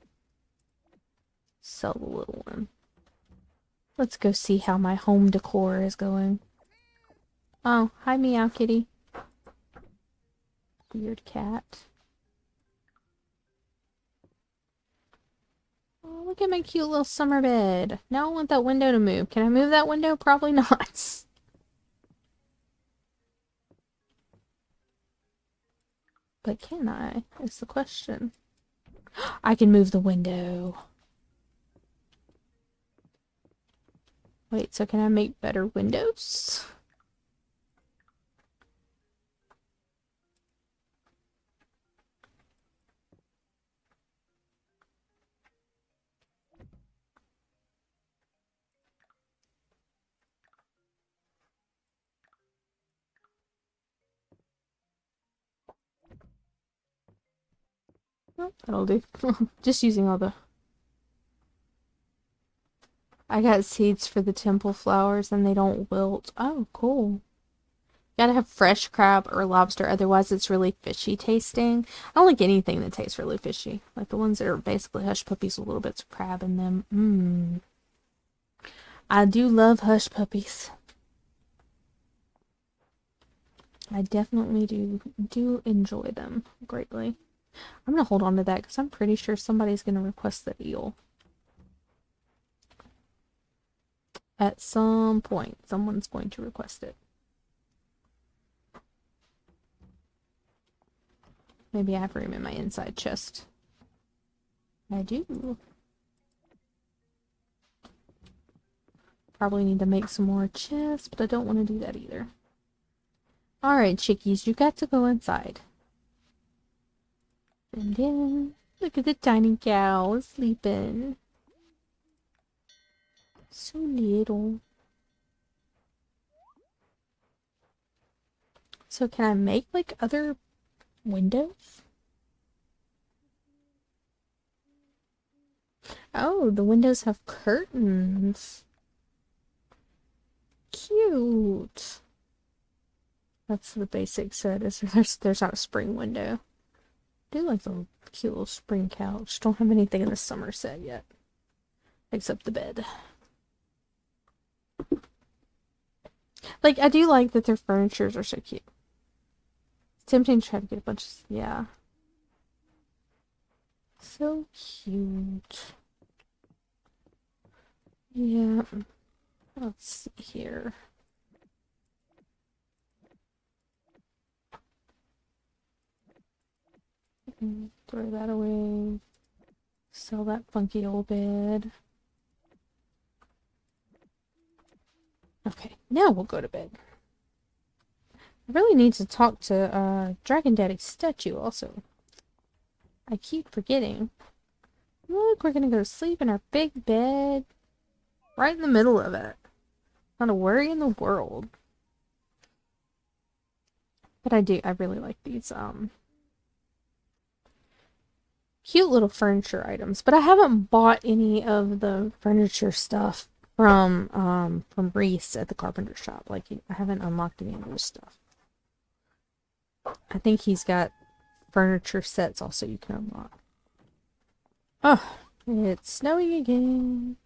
Sell the little one. Let's go see how my home decor is going. Oh, hi meow kitty. Weird cat. Oh, look at my cute little summer bed. Now I want that window to move. Can I move that window? Probably not. But can I? Is the question. I can move the window. Wait, so can I make better windows? Oh, that'll do. Just using all the... I got seeds for the temple flowers and they don't wilt. Oh, cool. Gotta have fresh crab or lobster, otherwise it's really fishy tasting. I don't like anything that tastes really fishy. Like the ones that are basically hush puppies with little bits of crab in them. Mmm. I do love hush puppies. I definitely do enjoy them greatly. I'm gonna hold on to that because I'm pretty sure somebody's gonna request the eel. At some point, someone's going to request it. Maybe I have room in my inside chest. I do. Probably need to make some more chests, but I don't want to do that either. Alright, chickies, you got to go inside. And then, look at the tiny cow sleeping. So little. So can I make, like, other windows? Oh, the windows have curtains. Cute. That's the basic set. There's not a spring window. I do like the cute little spring couch. Don't have anything in the summer set yet. Except the bed. Like, I do like that their furnitures are so cute. It's tempting to try to get a bunch of... Yeah. So cute. Yeah. Let's see here. Throw that away. Sell that funky old bed. Okay, now we'll go to bed. I really need to talk to Dragon Daddy's statue also. I keep forgetting. Look, we're gonna go to sleep in our big bed. Right in the middle of it. Not a worry in the world. But I really like these cute little furniture items. But I haven't bought any of the furniture stuff from Reese at the carpenter shop. Like, I haven't unlocked any of this stuff. I think he's got furniture sets also you can unlock. Oh, it's snowing again.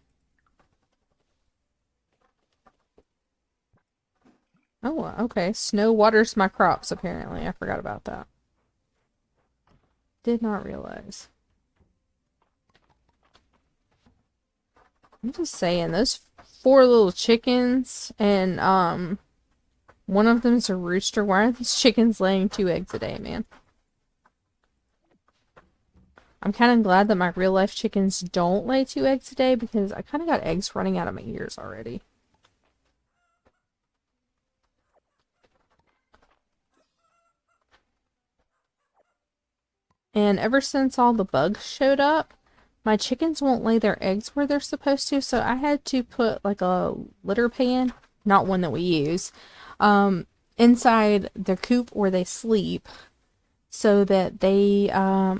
Oh, okay. Snow waters my crops, apparently. I forgot about that. Did not realize. I'm just saying, those 4 little chickens, and, one of them is a rooster. Why are these chickens laying 2 eggs a day, man? I'm kind of glad that my real-life chickens don't lay 2 eggs a day, because I kind of got eggs running out of my ears already. And ever since all the bugs showed up, my chickens won't lay their eggs where they're supposed to, so I had to put like a litter pan, not one that we use, inside their coop where they sleep, so that they,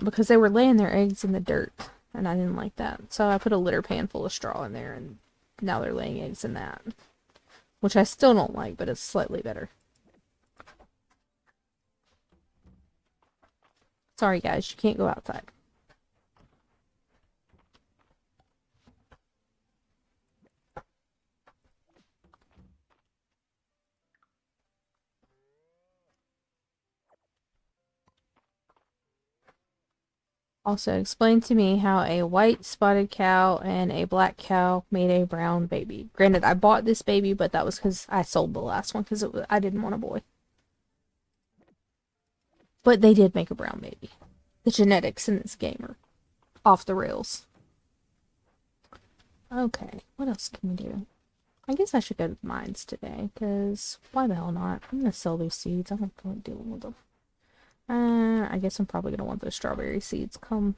because they were laying their eggs in the dirt, and I didn't like that. So I put a litter pan full of straw in there, and now they're laying eggs in that. Which I still don't like, but it's slightly better. Sorry guys, you can't go outside. Also, explain to me how a white spotted cow and a black cow made a brown baby. Granted, I bought this baby, but that was because I sold the last one because I didn't want a boy. But they did make a brown baby. The genetics in this game are off the rails. Okay, what else can we do? I guess I should go to the mines today, because why the hell not? I'm gonna sell those seeds. I don't feel like dealing with them. I guess I'm probably gonna want those strawberry seeds come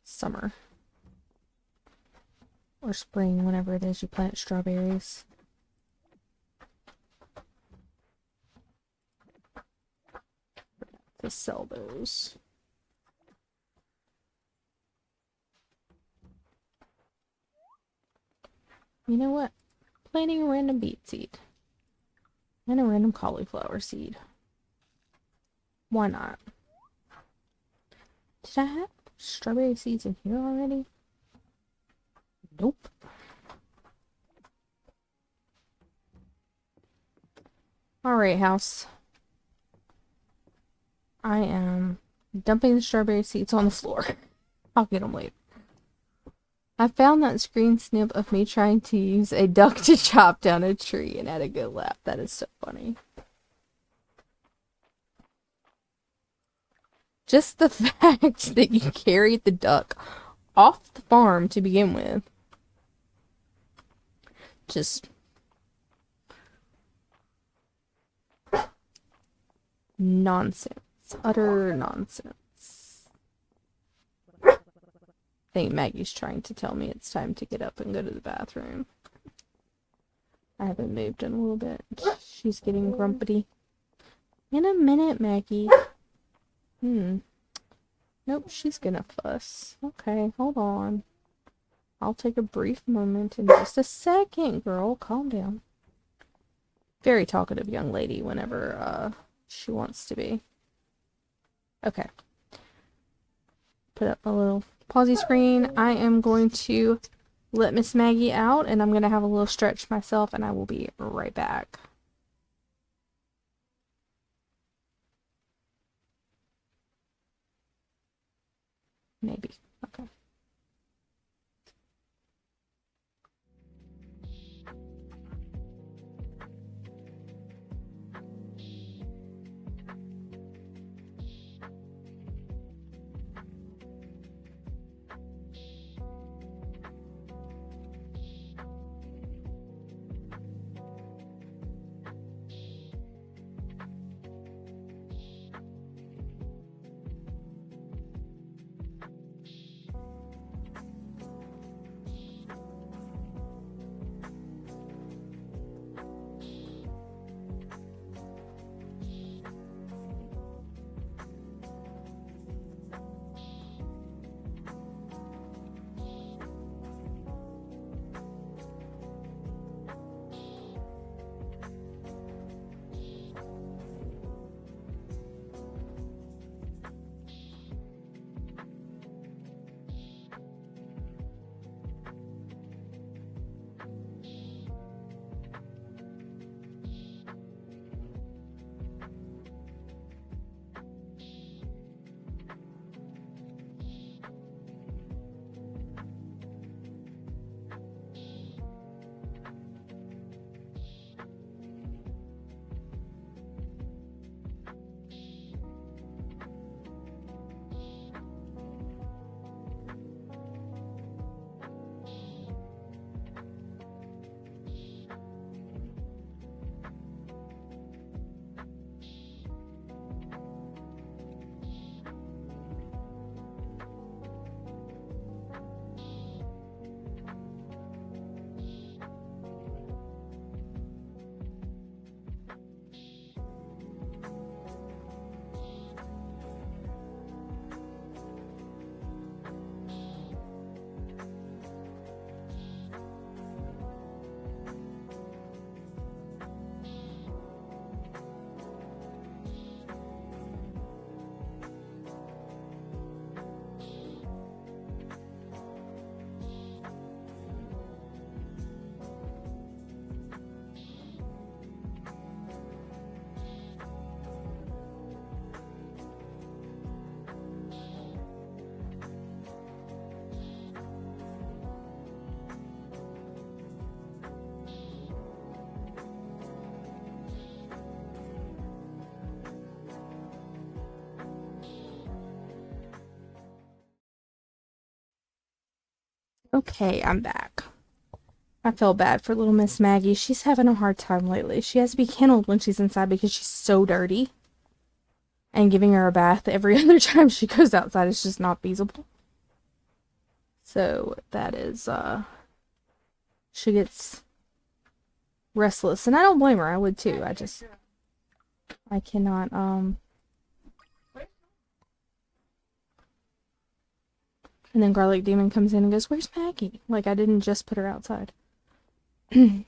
summer. Or spring, whenever it is you plant strawberries. To sell those. You know what? Planting a random beet seed. And a random cauliflower seed. Why not? Did I have strawberry seeds in here already? Nope. Alright, house. I am dumping the strawberry seeds on the floor. I'll get them later. I found that screen snip of me trying to use a duck to chop down a tree and had a good laugh. That is so funny. Just the fact that you carried the duck off the farm to begin with. Just nonsense. Utter nonsense. I think Maggie's trying to tell me it's time to get up and go to the bathroom. I haven't moved in a little bit. She's getting grumpy. In a minute, Maggie. Nope, she's gonna fuss. Okay, hold on. I'll take a brief moment in just a second, girl. Calm down. Very talkative young lady whenever, she wants to be. Okay. Put up a little pausey screen. I am going to let Miss Maggie out, and I'm going to have a little stretch myself, and I will be right back. Maybe. Okay. Okay, I'm back. I feel bad for little Miss Maggie. She's having a hard time lately. She has to be kenneled when she's inside because she's so dirty. And giving her a bath every other time she goes outside is just not feasible. So that is, she gets restless. And I don't blame her. I would too. I cannot, And then Garlic Demon comes in and goes, "Where's Maggie?" Like, I didn't just put her outside. I'm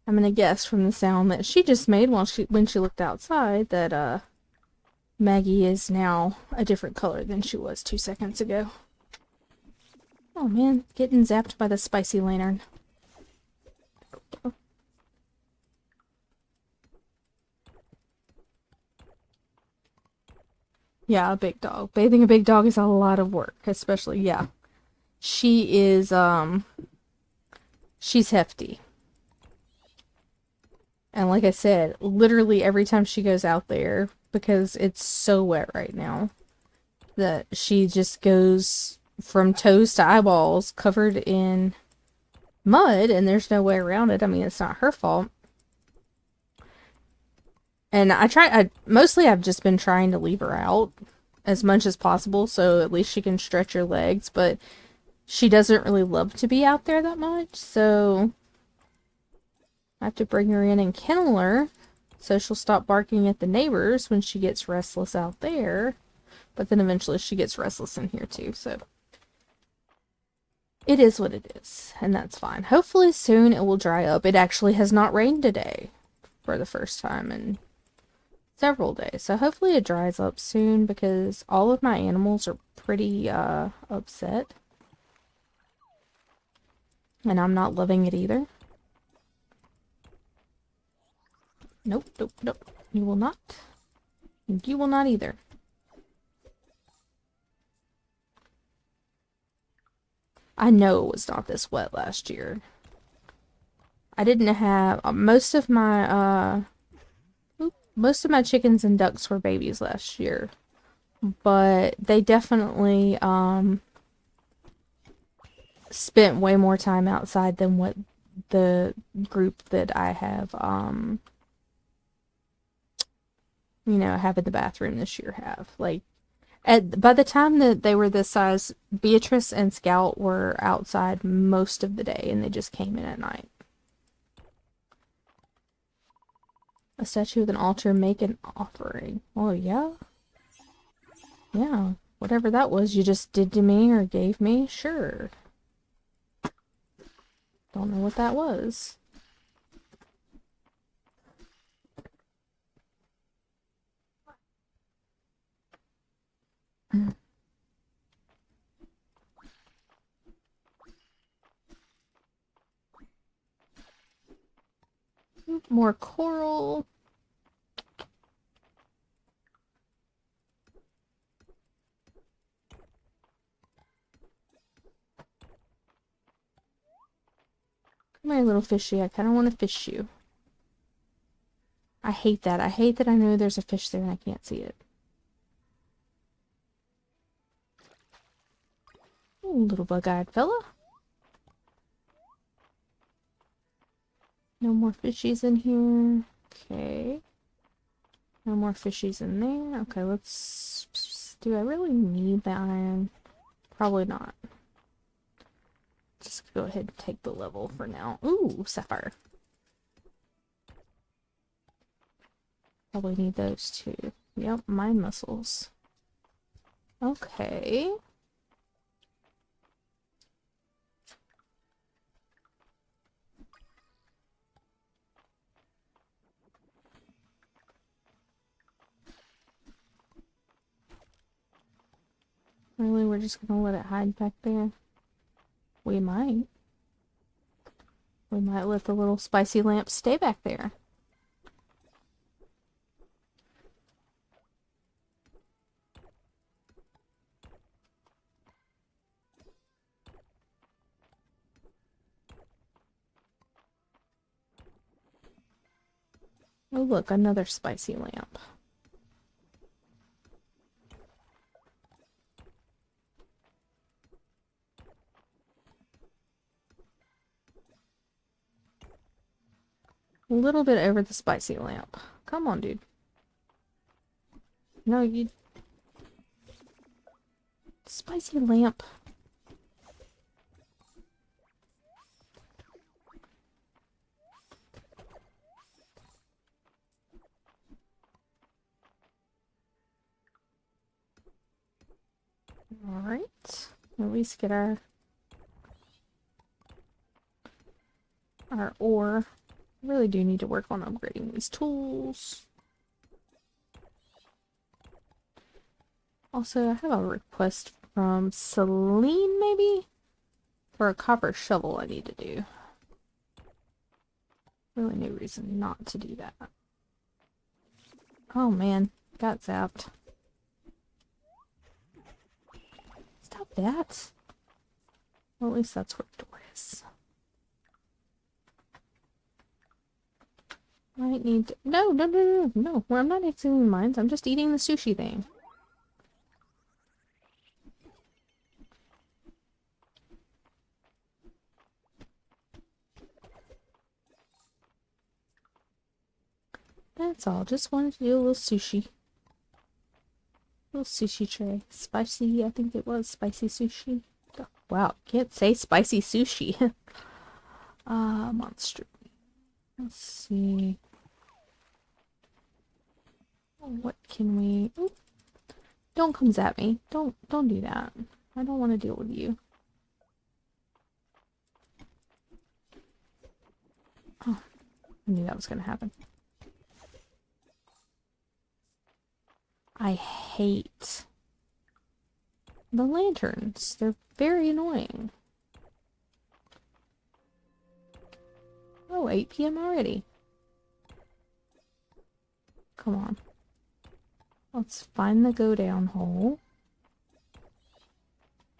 gonna guess from the sound that she just made when she looked outside that, Maggie is now a different color than she was 2 seconds ago. Oh man, getting zapped by the spicy lantern. Yeah, a big dog. Bathing a big dog is a lot of work, especially, yeah. She is, she's hefty. And like I said, literally every time she goes out there, because it's so wet right now, that she just goes from toes to eyeballs covered in mud, and there's no way around it. I mean, it's not her fault. And mostly I've just been trying to leave her out as much as possible, so at least she can stretch her legs, but she doesn't really love to be out there that much, so I have to bring her in and kennel her, so she'll stop barking at the neighbors when she gets restless out there, but then eventually she gets restless in here too, so it is what it is, and that's fine. Hopefully soon it will dry up. It actually has not rained today for the first time in several days, so hopefully it dries up soon because all of my animals are pretty upset, and I'm not loving it either. Nope, nope, nope. You will not. You will not either. I know it was not this wet last year. I didn't have most of my chickens and ducks were babies last year, but they definitely spent way more time outside than what the group that I have have in the bathroom this year have. Like, by the time that they were this size, Beatrice and Scout were outside most of the day, and they just came in at night. A statue with an altar, make an offering. Oh, yeah? Yeah. Whatever that was you just did to me or gave me, sure. Don't know what that was. More coral. Come here, little fishy. I kind of want to fish you. I hate that. I hate that I know there's a fish there and I can't see it. Ooh, little bug-eyed fella. No more fishies in here. Okay. No more fishies in there. Okay, let's... Do I really need the iron? Probably not. Just go ahead and take the level for now. Ooh, sapphire. Probably need those too. Yep, mine muscles. Okay. Really, we're just gonna let it hide back there? We might. We might let the little spicy lamp stay back there. Oh look, another spicy lamp. A little bit over the spicy lamp. Come on, dude. No, you... Spicy lamp. Alright. At least get our ore. Really do need to work on upgrading these tools. Also, I have a request from Celine, maybe? For a copper shovel I need to do. Really no reason not to do that. Oh man, got zapped. Stop that. Well, at least that's where the door is. Might need to... No. Well, I'm not exiting mines. I'm just eating the sushi thing. That's all. Just wanted to do a little sushi. Little sushi tray. Spicy, I think it was. Spicy sushi. Oh, wow, can't say spicy sushi. Monster. Let's see. What can we... Oop. Don't come at me. Don't do that. I don't want to deal with you. Oh, I knew that was going to happen. I hate the lanterns. They're very annoying. Oh, 8 p.m. already. Come on. Let's find the go down hole.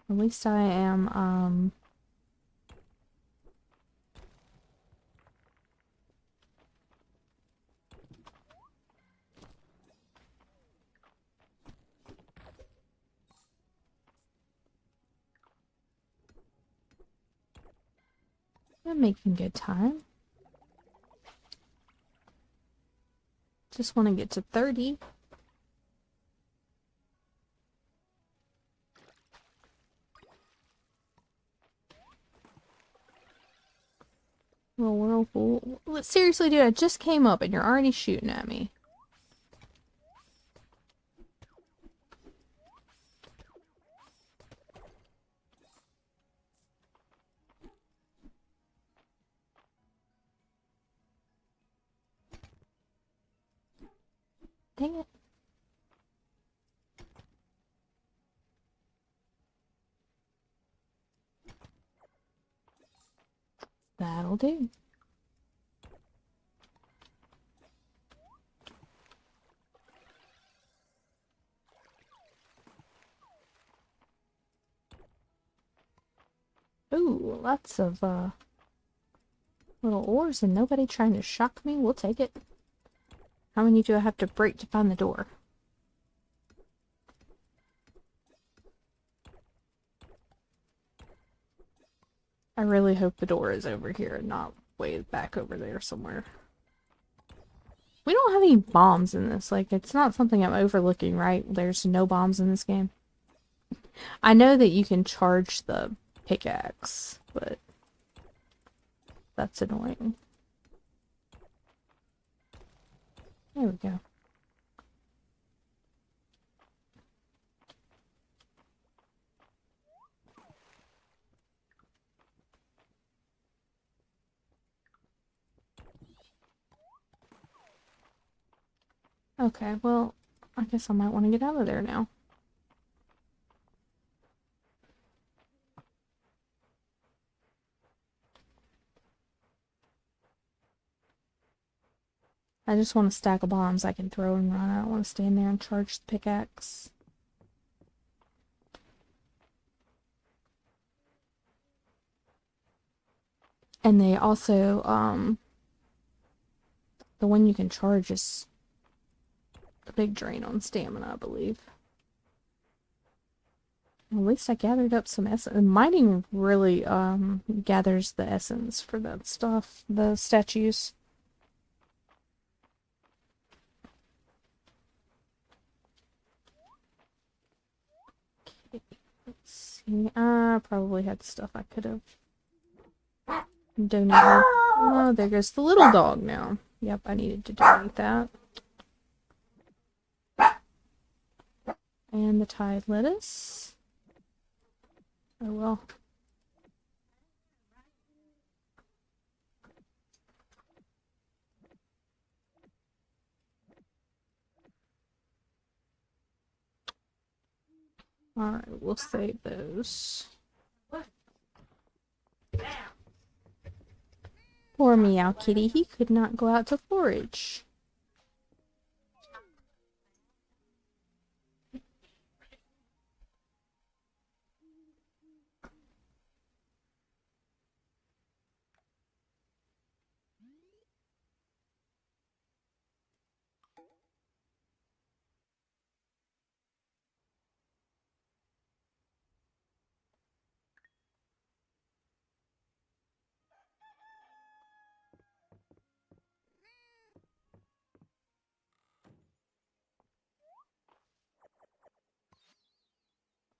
At least I am, I'm making good time. Just want to get to 30. Little whirlpool. Seriously, dude, I just came up and you're already shooting at me. Dang it. That'll do. Ooh, lots of, little ores and nobody trying to shock me. We'll take it. How many do I have to break to find the door? I really hope the door is over here and not way back over there somewhere. We don't have any bombs in this. Like, it's not something I'm overlooking, right? There's no bombs in this game. I know that you can charge the pickaxe, but that's annoying. There we go. Okay, well, I guess I might want to get out of there now. I just want a stack of bombs I can throw and run. I don't want to stand there and charge the pickaxe. And they also, the one you can charge is a big drain on stamina, I believe. At least I gathered up some essence. Mining really gathers the essence for that stuff, the statues. Okay, let's see. I probably had stuff I could have donated. Oh, there goes the little dog now. Yep, I needed to donate that. And the Tide lettuce. Oh well. Alright, we'll save those. Poor Meow Kitty, he could not go out to forage.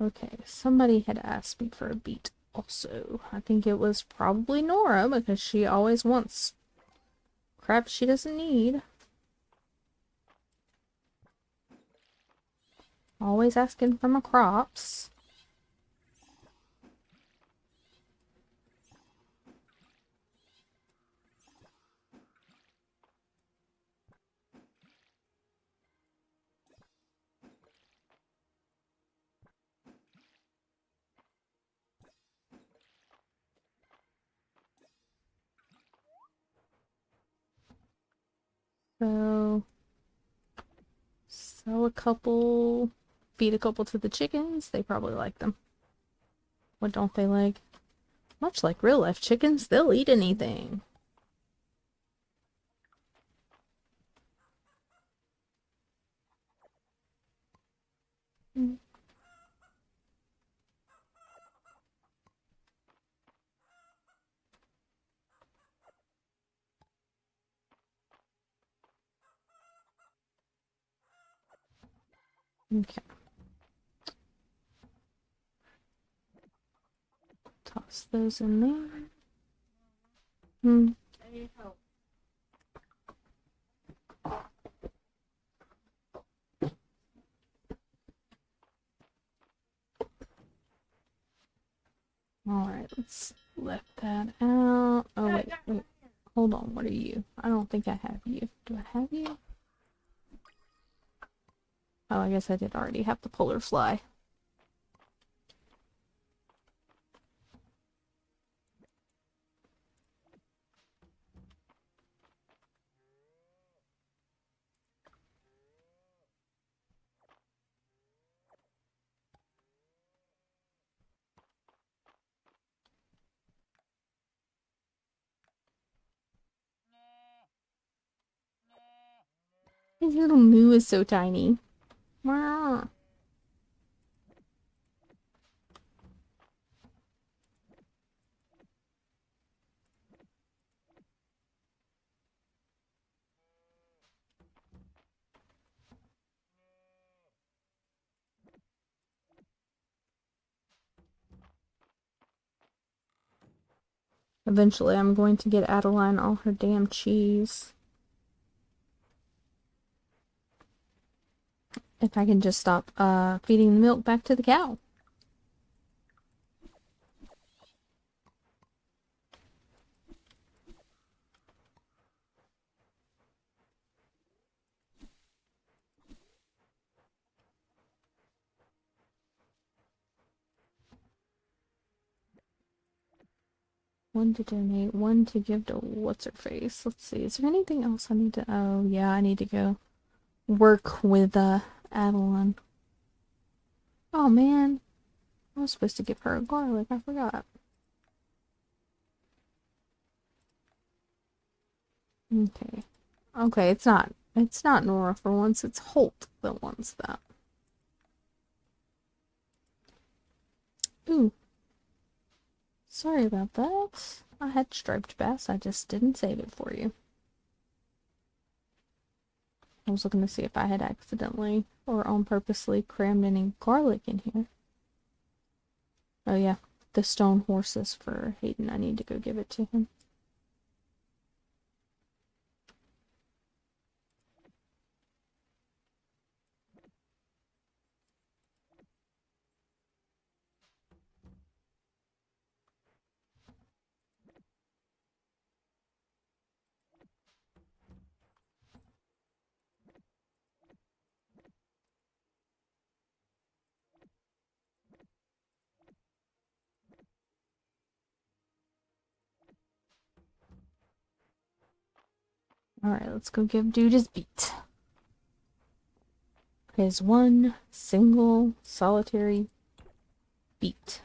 Okay, somebody had asked me for a beat also. I think it was probably Nora because she always wants crap she doesn't need. Always asking for my crops. So, sell a couple, feed a couple to the chickens. They probably like them. What don't they like? Much like real life chickens, they'll eat anything. Mm. Okay. Toss those in there. Hmm. Alright, let's let that out. Oh, wait. Hold on, what are you? I don't think I have you. Do I have you? Oh, I guess I did already have the polar fly. His little moo is so tiny. Wow. Eventually, I'm going to get Adeline all her damn cheese. If I can just stop feeding the milk back to the cow. One to donate, one to give to what's-her-face. Let's see, is there anything else I need to... Oh, yeah, I need to go work with Adeline. Oh, man. I was supposed to give her a garlic. I forgot. Okay. Okay, it's not. It's not Nora for once. It's Holt that wants that. Sorry about that. I had striped bass, I just didn't save it for you. I was looking to see if I had accidentally or on purposely crammed any garlic in here. Oh yeah, the stone horses for Hayden. I need to go give it to him. Alright, let's go give dude his beat. His one single solitary beat.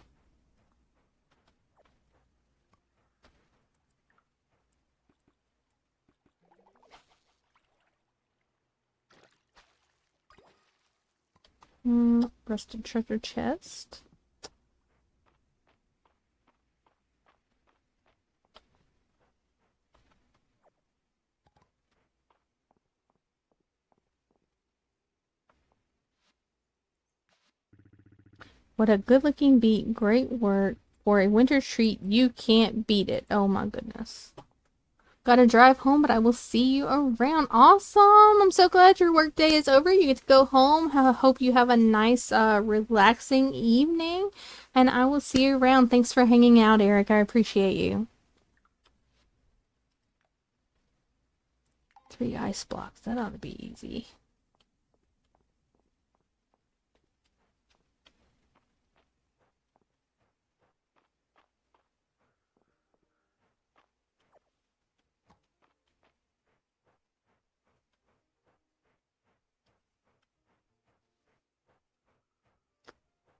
Rusted treasure chest. What a good looking beat. Great work. For a winter treat, you can't beat it. Oh my goodness. Gotta drive home, but I will see you around. Awesome! I'm so glad your work day is over. You get to go home. I hope you have a nice, relaxing evening. And I will see you around. Thanks for hanging out, Eric. I appreciate you. 3 ice blocks. That ought to be easy.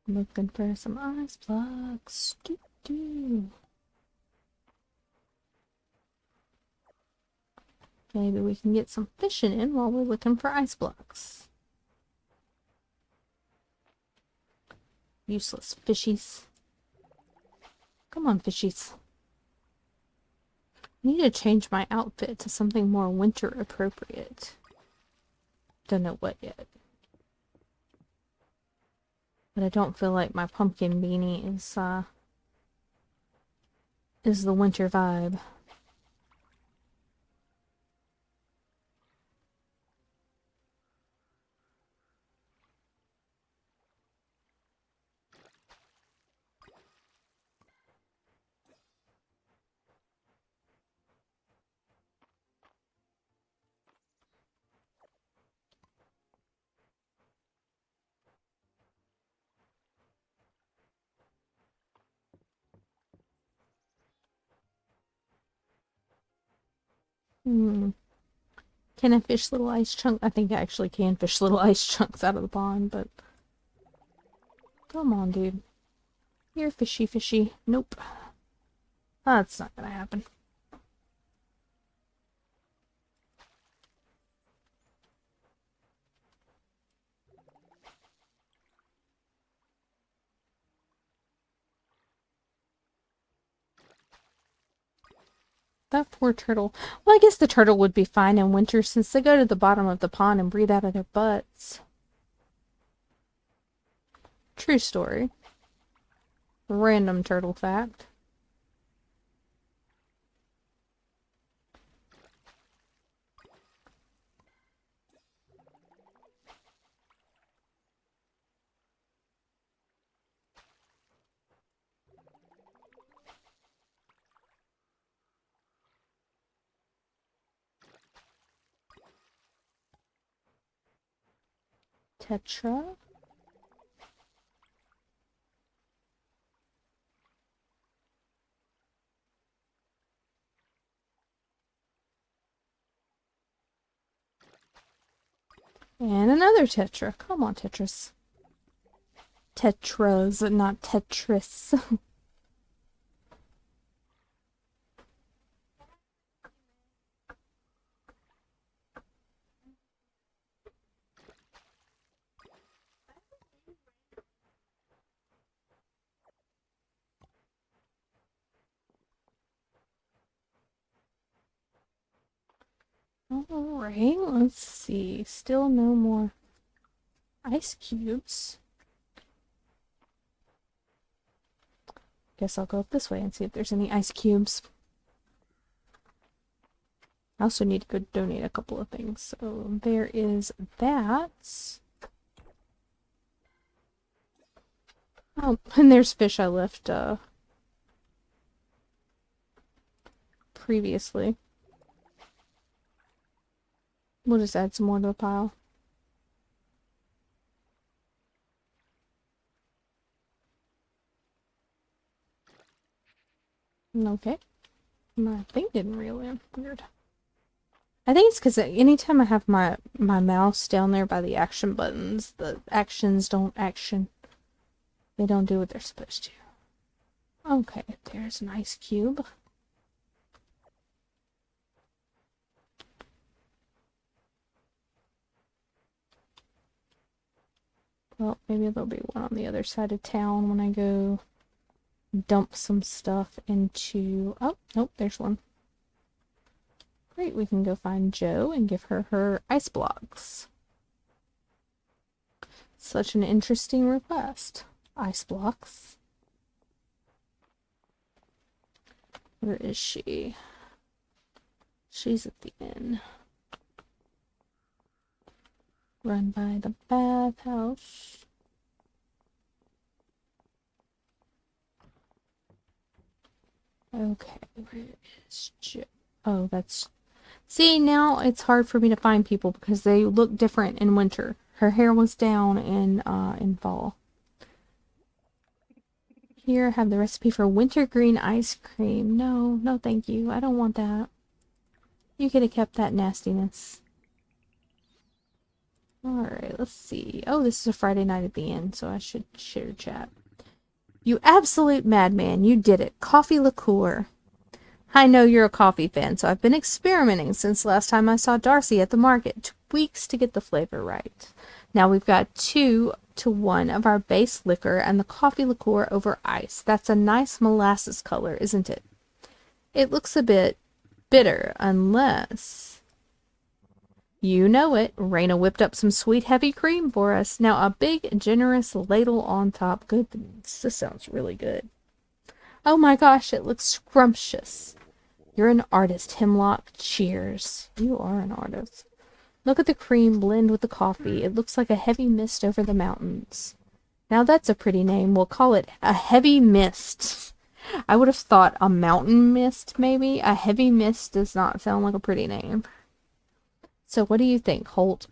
Looking for some ice blocks. Doo-doo. Maybe we can get some fishing in while we're looking for ice blocks. Useless fishies. Come on, fishies. I need to change my outfit to something more winter appropriate. Don't know what yet. But I don't feel like my pumpkin beanie is the winter vibe. Can I fish little ice chunks? I think I actually can fish little ice chunks out of the pond, but... Come on, dude. You're fishy fishy. Nope. That's not gonna happen. That poor turtle. Well, I guess the turtle would be fine in winter since they go to the bottom of the pond and breathe out of their butts. True story. Random turtle fact. Tetra. And another Tetra. Come on, Tetris. Tetras, not Tetris. Alright, let's see. Still no more ice cubes. Guess I'll go up this way and see if there's any ice cubes. I also need to go donate a couple of things. So there is that. Oh, and there's fish I left previously. We'll just add some more to the pile. Okay. My thing didn't reel in. Weird. I think it's because anytime I have my mouse down there by the action buttons, the actions don't action. They don't do what they're supposed to. Okay, there's an ice cube. Well, maybe there'll be one on the other side of town when I go dump some stuff into... Oh, nope, there's one. Great, we can go find Jo and give her her ice blocks. Such an interesting request. Ice blocks. Where is she? She's at the inn. Run by the bathhouse. Okay, where is Jo? Oh, that's... See, now it's hard for me to find people because they look different in winter. Her hair was down in fall. Here, I have the recipe for wintergreen ice cream. No, no thank you. I don't want that. You could have kept that nastiness. Alright, let's see. Oh, this is a Friday night at the inn, so I should share chat. You absolute madman, you did it. Coffee liqueur. I know you're a coffee fan, so I've been experimenting since last time I saw Darcy at the market. 2 weeks to get the flavor right. Now we've got 2-to-1 of our base liquor and the coffee liqueur over ice. That's a nice molasses color, isn't it? It looks a bit bitter, unless... You know it. Raina whipped up some sweet heavy cream for us. Now a big, generous ladle on top. Good. This sounds really good. Oh my gosh, it looks scrumptious. You're an artist, Hemlock. Cheers. You are an artist. Look at the cream blend with the coffee. It looks like a heavy mist over the mountains. Now that's a pretty name. We'll call it a heavy mist. I would have thought a mountain mist, maybe. A heavy mist does not sound like a pretty name. So what do you think, Holt?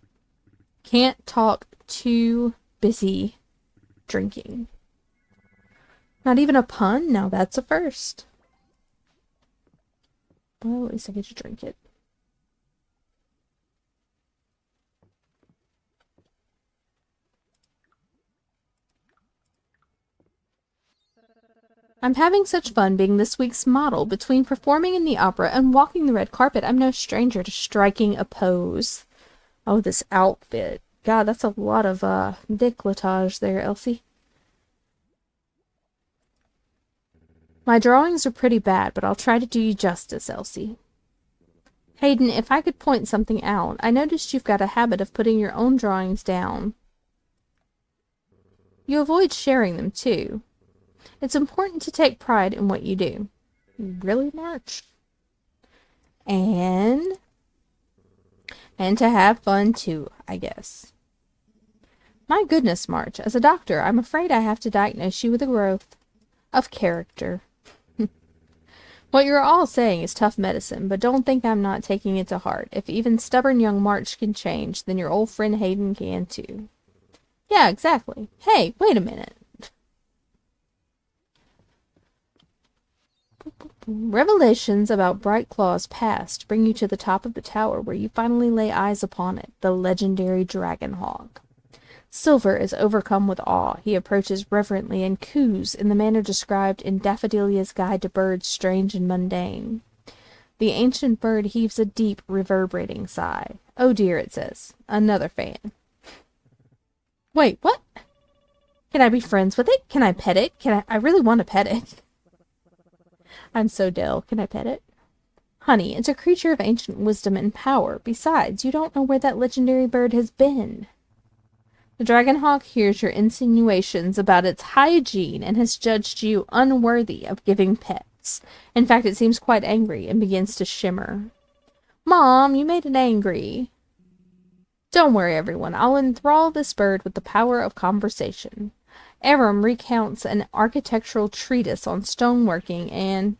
Can't talk, too busy drinking. Not even a pun? Now that's a first. Well, at least I get to drink it. I'm having such fun being this week's model. Between performing in the opera and walking the red carpet, I'm no stranger to striking a pose. Oh, this outfit. God, that's a lot of décolletage there, Elsie. My drawings are pretty bad, but I'll try to do you justice, Elsie. Hayden, if I could point something out, I noticed you've got a habit of putting your own drawings down. You avoid sharing them, too. It's important to take pride in what you do. Really, March? And to have fun, too, I guess. My goodness, March, as a doctor, I'm afraid I have to diagnose you with a growth of character. What you're all saying is tough medicine, but don't think I'm not taking it to heart. If even stubborn young March can change, then your old friend Hayden can, too. Yeah, exactly. Hey, wait a minute. Revelations about Bright Claw's past bring you to the top of the tower where you finally lay eyes upon it, the legendary dragon hawk. Silver is overcome with awe. He approaches reverently and coos in the manner described in Daffodilia's Guide to Birds Strange and Mundane. The ancient bird heaves a deep, reverberating sigh. Oh dear, it says. Another fan. Wait, what? Can I be friends with it? Can I pet it? I really want to pet it. I'm so dull. Can I pet it? Honey, it's a creature of ancient wisdom and power. Besides, you don't know where that legendary bird has been. The dragonhawk hears your insinuations about its hygiene and has judged you unworthy of giving pets. In fact, it seems quite angry and begins to shimmer. Mom, you made it angry. Don't worry, everyone. I'll enthrall this bird with the power of conversation. Aram recounts an architectural treatise on stoneworking and...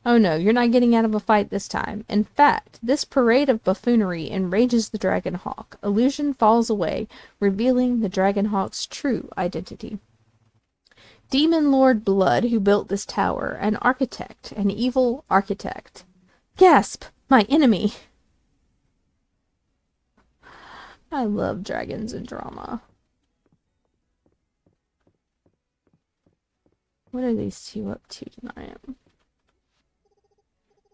Oh no, you're not getting out of a fight this time. In fact, this parade of buffoonery enrages the dragonhawk. Illusion falls away, revealing the dragonhawk's true identity. Demon Lord Blood, who built this tower, an architect, an evil architect. Gasp! My enemy! I love dragons and drama. What are these two up to tonight?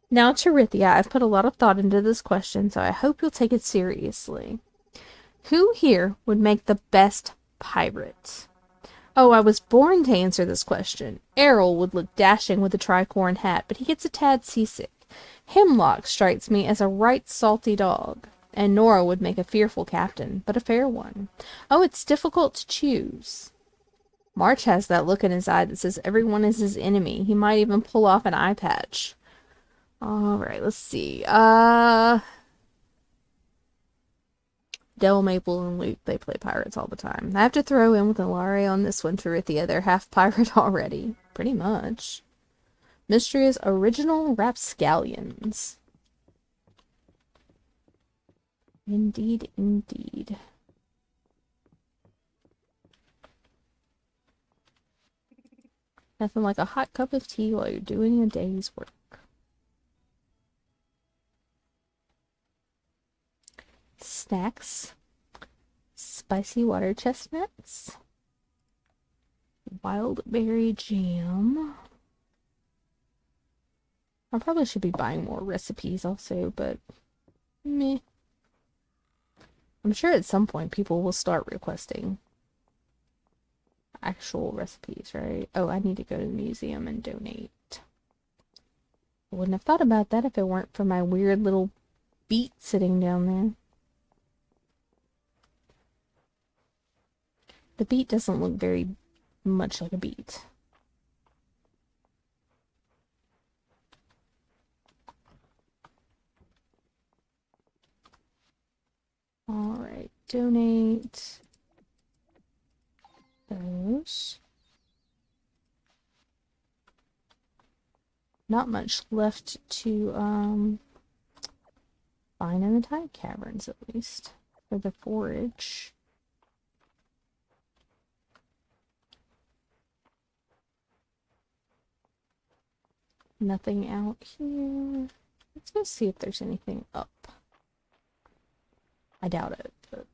Now, Charithia, I've put a lot of thought into this question, so I hope you'll take it seriously. Who here would make the best pirate? Oh, I was born to answer this question. Errol would look dashing with a tricorn hat, but he gets a tad seasick. Hemlock strikes me as a right salty dog. And Nora would make a fearful captain, but a fair one. Oh, it's difficult to choose. March has that look in his eye that says everyone is his enemy. He might even pull off an eye patch. Alright, let's see. Del, Maple, and Luke, they play pirates all the time. I have to throw in with Ilari on this one, Charithia. They're half pirate already. Pretty much. Mystery is original rapscallions. Indeed, indeed. Nothing like a hot cup of tea while you're doing a day's work. Snacks. Spicy water chestnuts. Wild berry jam. I probably should be buying more recipes also, but meh. I'm sure at some point people will start requesting actual recipes, right? Oh, I need to go to the museum and donate. I wouldn't have thought about that if it weren't for my weird little beet sitting down there. The beet doesn't look very much like a beet. Alright, donate those. Not much left to find in the tide caverns, at least, for the forage. Nothing out here. Let's go see if there's anything up. I doubt it, but...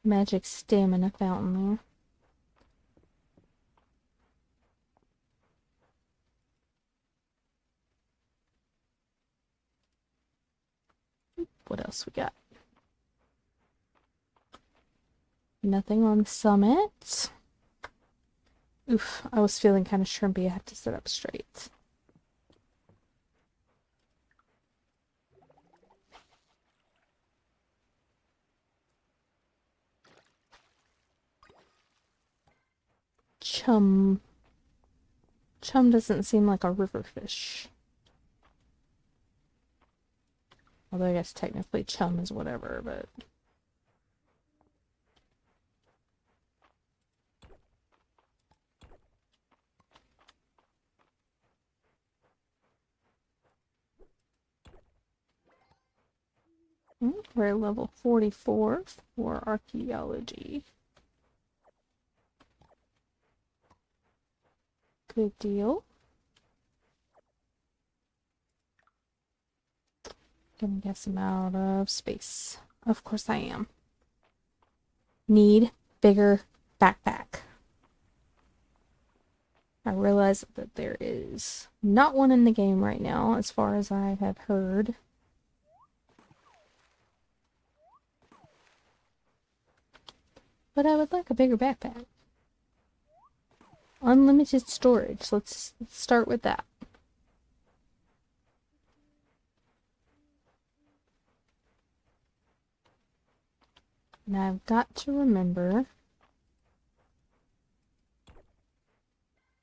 Magic stamina fountain there. What else we got? Nothing on the summit. Oof, I was feeling kind of shrimpy. I have to sit up straight. Chum. Chum doesn't seem like a river fish. Although I guess technically chum is whatever, but... We're at level 44 for archaeology. Good deal. Gonna guess I'm out of space. Of course I am. Need bigger backpack. I realize that there is not one in the game right now, as far as I have heard. But I would like a bigger backpack. Unlimited storage. Let's start with that. Now I've got to remember.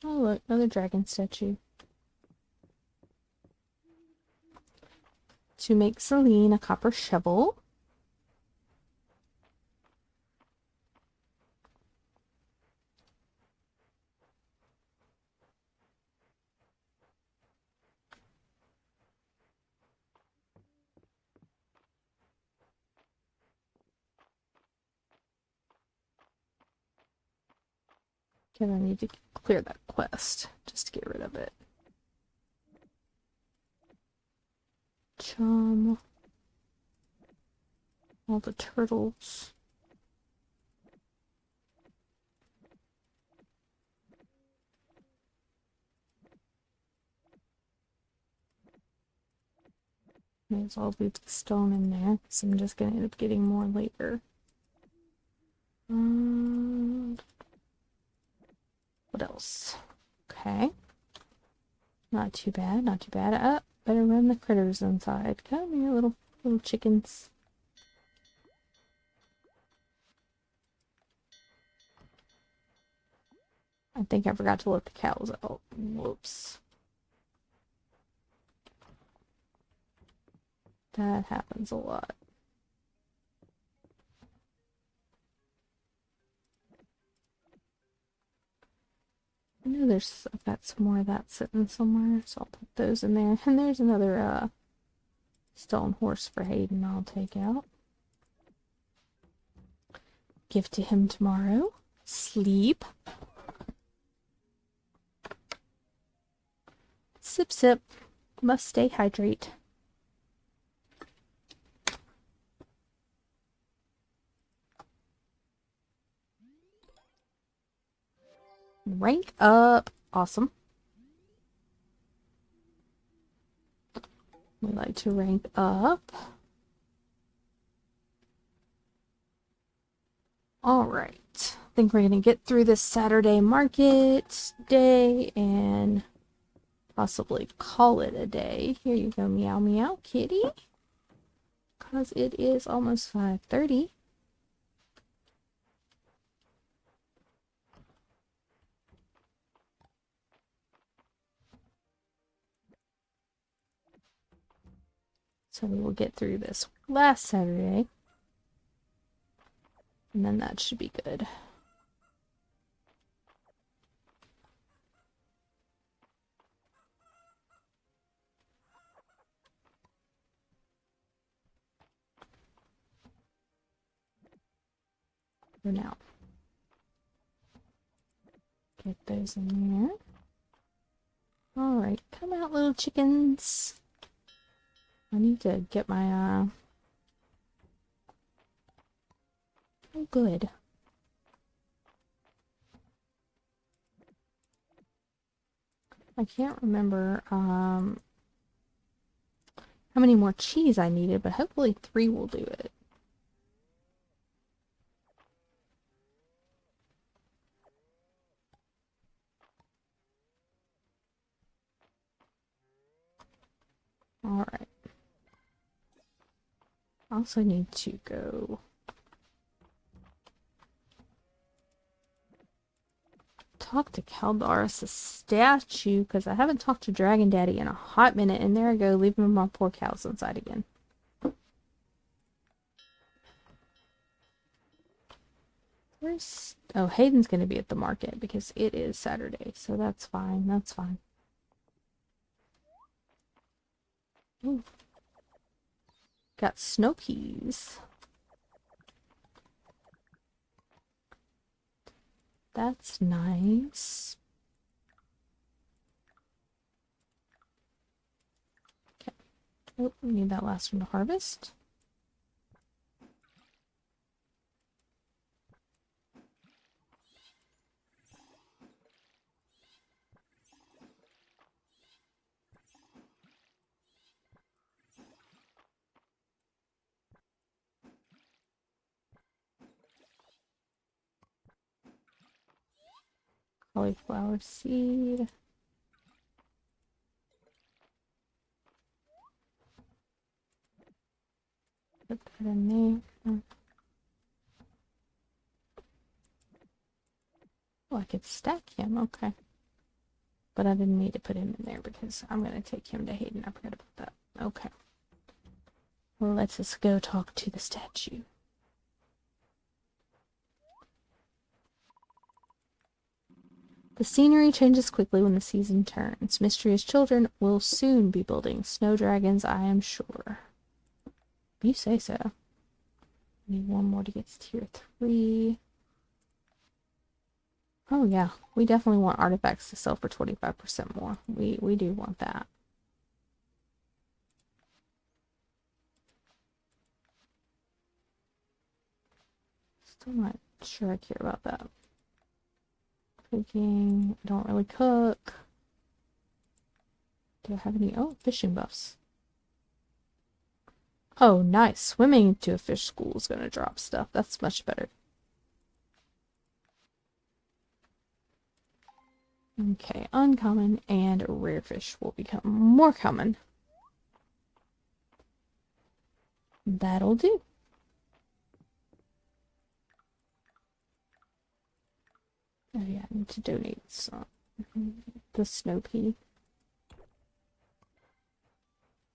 Oh look, another dragon statue. To make Celine a copper shovel. Okay, I need to clear that quest just to get rid of it. Chum. All the turtles. May as well leave the stone in there, because I'm just going to end up getting more later. What else? Okay. Not too bad, not too bad. Better run the critters inside. Come here, little chickens. I think I forgot to let the cows out. Whoops. That happens a lot. I know I've got some more of that sitting somewhere, so I'll put those in there. And there's another stone horse for Hayden I'll take out. Give to him tomorrow. Sleep. Sip, sip. Must stay hydrate. Rank up. Awesome. We like to rank up. Alright. I think we're going to get through this Saturday market day and possibly call it a day. Here you go, meow meow, kitty. Because it is almost 5:30. So we will get through this last Saturday. And then that should be good. For now. Get those in there. Alright, come out, little chickens. I need to get my, oh, good. I can't remember, how many more cheese I needed, but hopefully 3 will do it. Alright. Also need to go talk to Caldaris, the statue, because I haven't talked to Dragon Daddy in a hot minute, and there I go, leaving my poor cows inside again. Where's... oh, Hayden's going to be at the market, because it is Saturday, so that's fine, that's fine. Ooh. Got snow peas. That's nice. Okay. Oh, we need that last one to harvest. Cauliflower seed. Put that in there. Oh, I could stack him. Okay. But I didn't need to put him in there because I'm going to take him to Hayden. I forgot about that. Okay. Well, let's just go talk to the statue. The scenery changes quickly when the season turns. Mysterious children will soon be building snow dragons, I am sure. You say so. Need one more to get to tier 3. Oh yeah, we definitely want artifacts to sell for 25% more. We do want that. Still not sure I care about that. Cooking. I don't really cook. Do I have any? Oh, fishing buffs. Oh, nice. Swimming to a fish school is going to drop stuff. That's much better. Okay, uncommon and rare fish will become more common. That'll do. Oh yeah, I need to donate some. The snow pea.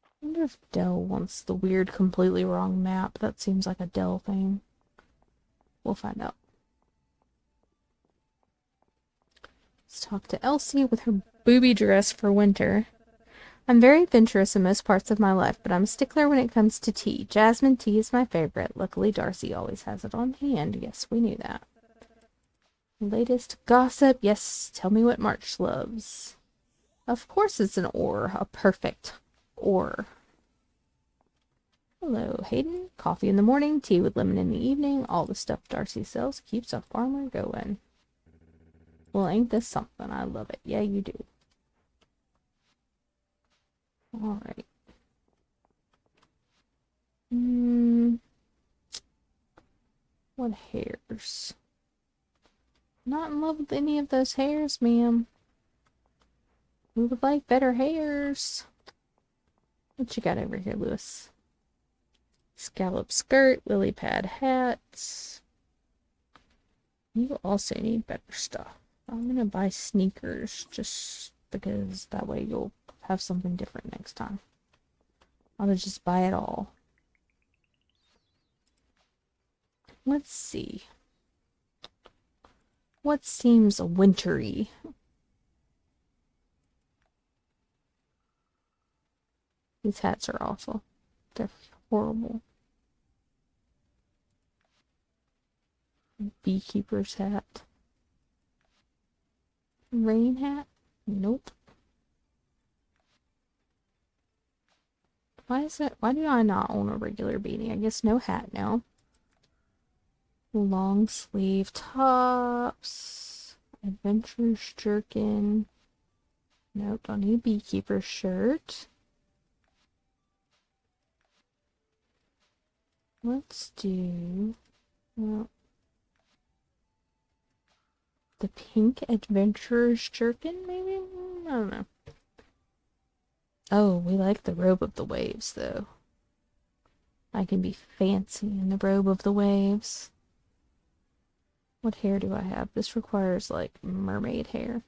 I wonder if Dell wants the weird, completely wrong map. That seems like a Dell thing. We'll find out. Let's talk to Elsie with her booby dress for winter. I'm very adventurous in most parts of my life, but I'm a stickler when it comes to tea. Jasmine tea is my favorite. Luckily, Darcy always has it on hand. Yes, we knew that. Latest gossip. Yes, tell me what March loves. Of course it's an ore. A perfect ore. Hello, Hayden. Coffee in the morning, tea with lemon in the evening. All the stuff Darcy sells keeps a farmer going. Well, ain't this something? I love it. Yeah, you do. Alright. What hairs? Not in love with any of those hairs, ma'am. We would like better hairs. What you got over here, Lewis? Scallop skirt, lily pad hats. You also need better stuff. I'm gonna buy sneakers just because that way you'll have something different next time. I'll just buy it all. Let's see. What seems wintry? These hats are awful. They're horrible. Beekeeper's hat. Rain hat? Nope. Why do I not own a regular beanie? I guess no hat now. Long sleeve tops. Adventurer's jerkin. Nope, don't need a beekeeper shirt. Let's do... Well, the pink adventurer's jerkin, maybe? I don't know. Oh, we like the robe of the waves, though. I can be fancy in the robe of the waves. What hair do I have? This requires, like, mermaid hair.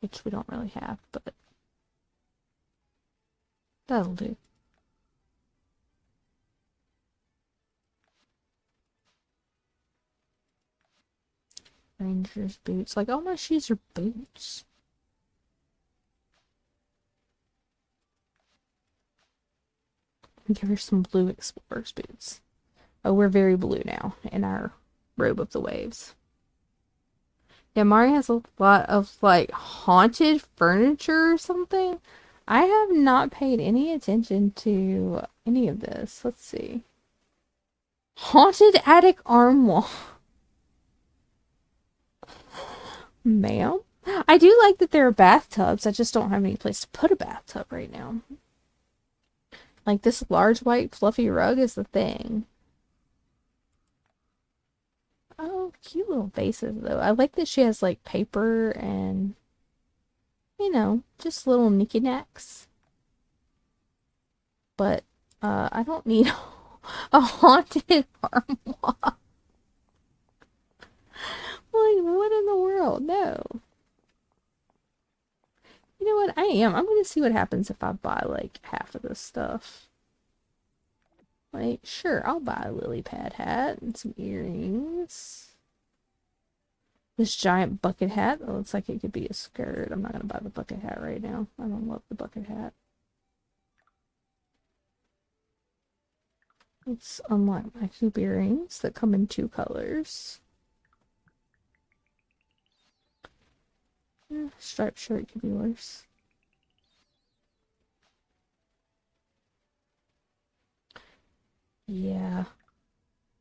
Which we don't really have, but... that'll do. Ranger's boots. Like, all my shoes are boots. Give her some blue explorer's boots. Oh, we're very blue now in our robe of the waves. Yeah, Mari has a lot of, like, haunted furniture or something. I have not paid any attention to any of this. Let's see. Haunted attic armoire. Ma'am? I do like that there are bathtubs. I just don't have any place to put a bathtub right now. Like, this large white fluffy rug is the thing. Oh, cute little vases, though. I like that she has, like, paper and, you know, just little knickknacks. But, I don't need a haunted armoire. Like, what in the world? No. You know what? I'm gonna see what happens if I buy, like, half of this stuff. Like, sure, I'll buy a lily pad hat and some earrings. This giant bucket hat that looks like it could be a skirt. I'm not gonna buy the bucket hat right now. I don't love the bucket hat. Let's unlock my hoop earrings that come in 2 colors. Striped shirt could be worse. Yeah.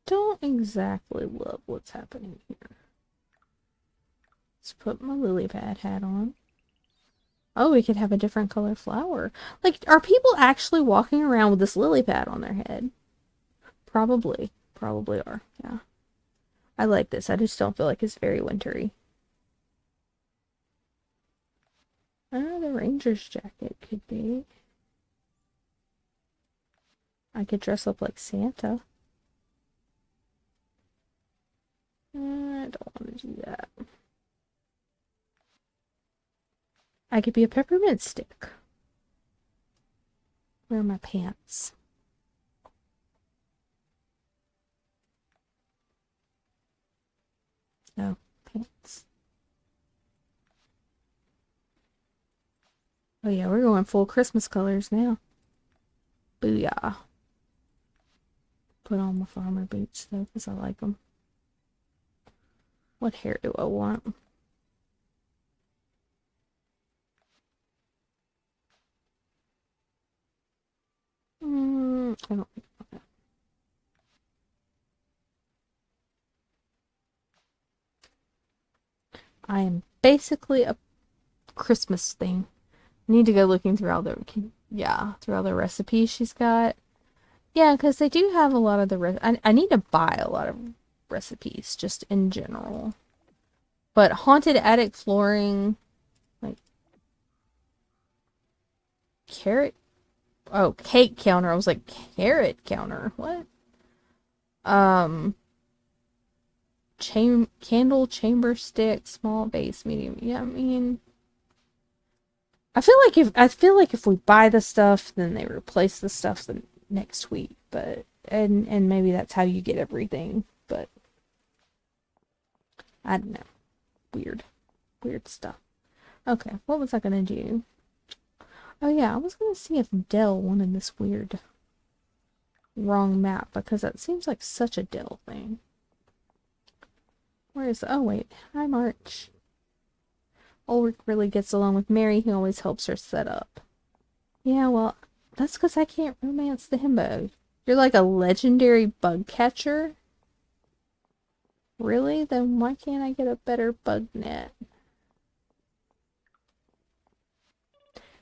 Don't exactly love what's happening here. Let's put my lily pad hat on. Oh, we could have a different color flower. Like, are people actually walking around with this lily pad on their head? Probably. Probably are, yeah. I like this. I just don't feel like it's very wintry. The ranger's jacket could be. I could dress up like Santa. I don't want to do that. I could be a peppermint stick. Where are my pants? No, pants. Oh yeah, we're going full Christmas colors now. Booyah. Put on my farmer boots though, because I like them. What hair do I want? I don't think that. I am basically a Christmas thing. I need to go looking through all the through all the recipes she's got. Yeah, because they do have a lot of the I need to buy a lot of recipes just in general. But haunted attic flooring, like carrot. Oh, cake counter. I was like carrot counter. What? Candle chamber stick, small base, medium. Yeah, I mean, I feel like if we buy the stuff, then they replace the stuff the next week. But and maybe that's how you get everything. But I don't know. Weird stuff. Okay, what was I gonna do? Oh yeah, I was gonna see if Dell wanted this weird wrong map because that seems like such a Dell thing. Where is? Oh wait, hi March. Ulrich really gets along with Mary. He always helps her set up. Yeah, well, that's because I can't romance the himbo. You're like a legendary bug catcher? Really? Then why can't I get a better bug net?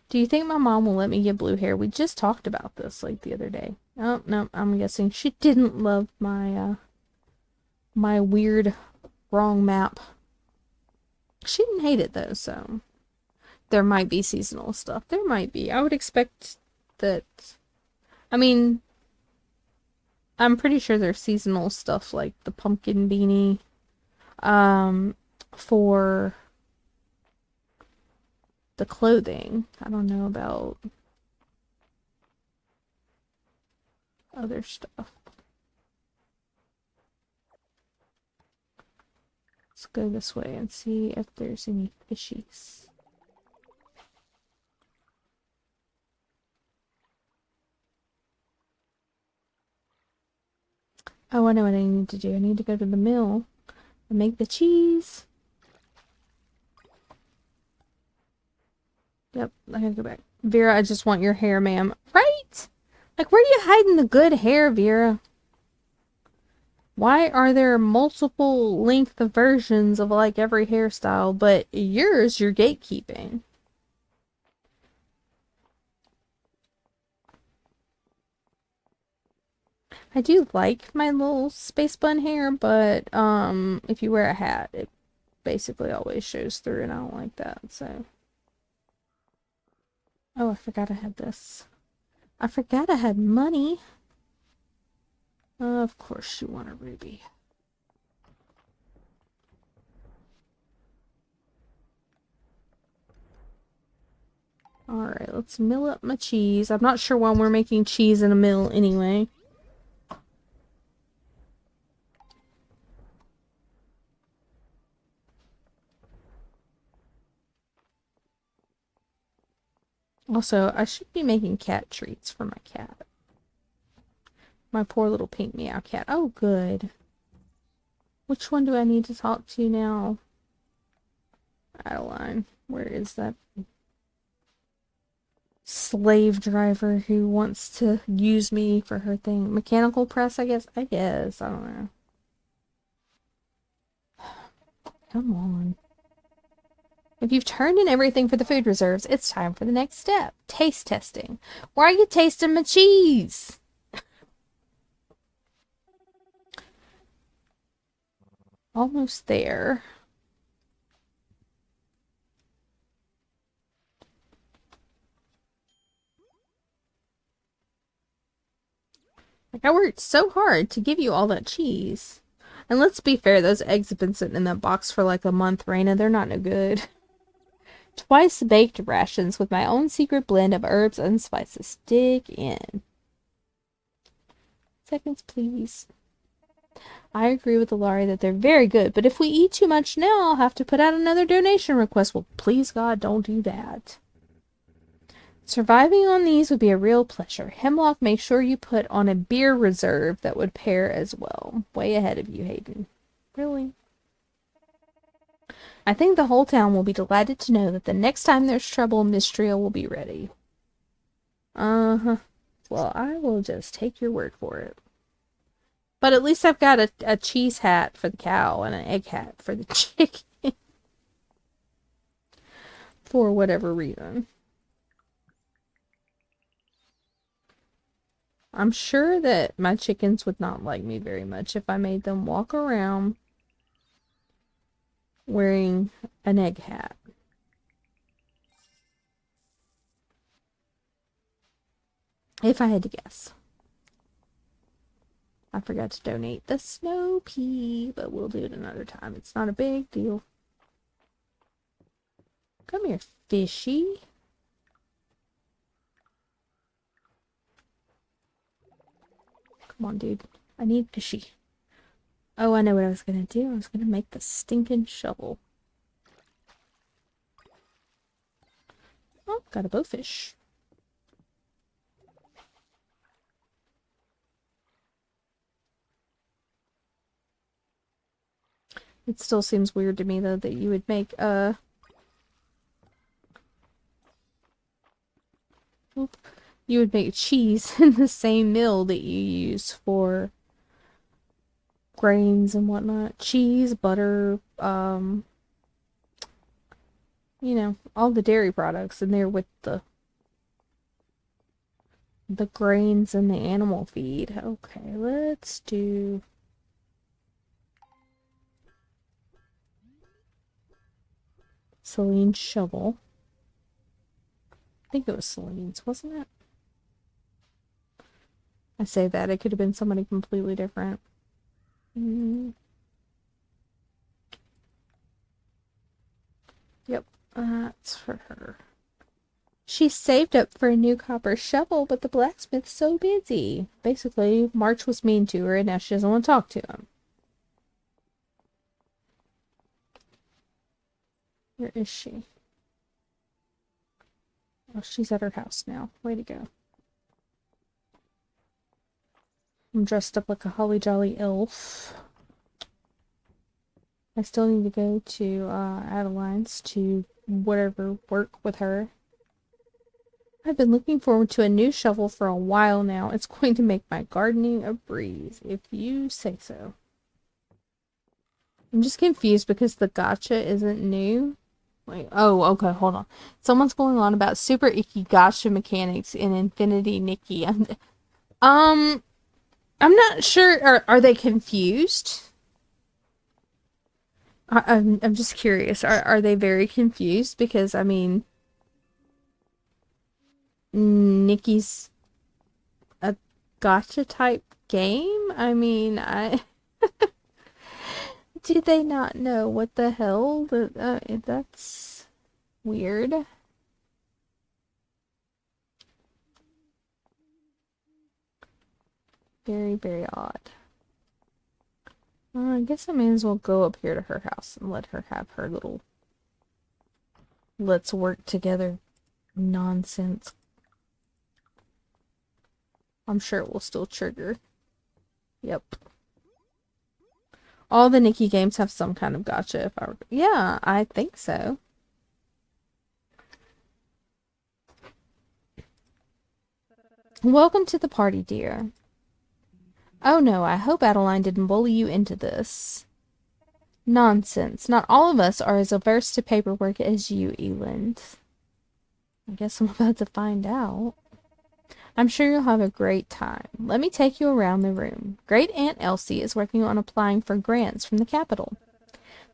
Do you think my mom will let me get blue hair? We just talked about this like the other day. Oh, no, I'm guessing she didn't love my my weird wrong map. She didn't hate it though, so there might be seasonal stuff. There might be. I would expect that. I mean, I'm pretty sure there's seasonal stuff like the pumpkin beanie for the clothing. I don't know about other stuff. Let's go this way and see if there's any fishies. Oh, I know what I need to do. I need to go to the mill and make the cheese. Yep, I gotta go back. Vera, I just want your hair, ma'am. Right? Like, where are you hiding the good hair, Vera? Why are there multiple length versions of, like, every hairstyle, but yours, you're gatekeeping? I do like my little space bun hair, but if you wear a hat, it basically always shows through, and I don't like that, so. Oh, I forgot I had this. I forgot I had money. Of course you want a ruby. Alright, let's mill up my cheese. I'm not sure why we're making cheese in a mill anyway. Also, I should be making cat treats for my cat. My poor little pink meow cat. Oh, good. Which one do I need to talk to now? Adeline. Where is that slave driver who wants to use me for her thing? Mechanical press, I guess? I guess. I don't know. Come on. If you've turned in everything for the food reserves, it's time for the next step. Taste testing. Why are you tasting my cheese? Almost there. Like, I worked so hard to give you all that cheese. And let's be fair, those eggs have been sitting in that box for like a month, Raina. They're not no good. Twice baked rations with my own secret blend of herbs and spices. Dig in. Seconds, please. I agree with Ilari that they're very good, but if we eat too much now, I'll have to put out another donation request. Well, please, God, don't do that. Surviving on these would be a real pleasure. Hemlock, make sure you put on a beer reserve that would pair as well. Way ahead of you, Hayden. Really? I think the whole town will be delighted to know that the next time there's trouble, Mistral will be ready. Uh-huh. Well, I will just take your word for it. But at least I've got a cheese hat for the cow and an egg hat for the chicken. For whatever reason. I'm sure that my chickens would not like me very much if I made them walk around wearing an egg hat. If I had to guess. I forgot to donate the snow pea, but we'll do it another time. It's not a big deal. Come here, fishy. Come on, dude. I need fishy. Oh, I know what I was gonna do. I was gonna make the stinking shovel. Oh, got a bowfish. It still seems weird to me, though, that you would make, you would make cheese in the same mill that you use for grains and whatnot. Cheese, butter, you know, all the dairy products in there with the grains and the animal feed. Okay, let's do... Celine's shovel. I think it was Celine's, wasn't it? I say that. It could have been somebody completely different. Yep, that's for her. She saved up for a new copper shovel, but the blacksmith's so busy. Basically, March was mean to her, and now she doesn't want to talk to him. Where is she? Oh, she's at her house now. Way to go. I'm dressed up like a holly jolly elf. I still need to go to Adeline's to whatever work with her. I've been looking forward to a new shovel for a while now. It's going to make my gardening a breeze, if you say so. I'm just confused because the gacha isn't new. Wait, oh, okay, hold on. Someone's going on about super icky gacha mechanics in Infinity Nikki. I'm not sure. Are they confused? I'm just curious. Are they very confused? Because I mean, Nikki's a gotcha type game. I mean, I do they not know what the hell? That's weird. Very, very odd. I guess I may as well go up here to her house and let her have her little let's work together nonsense. I'm sure it will still trigger. Yep. All the Nikki games have some kind of gotcha if I were... Yeah, I think so. Welcome to the party, dear. Oh no, I hope Adeline didn't bully you into this. Nonsense. Not all of us are as averse to paperwork as you, Eland. I guess I'm about to find out. I'm sure you'll have a great time. Let me take you around the room. Great Aunt Elsie is working on applying for grants from the capital.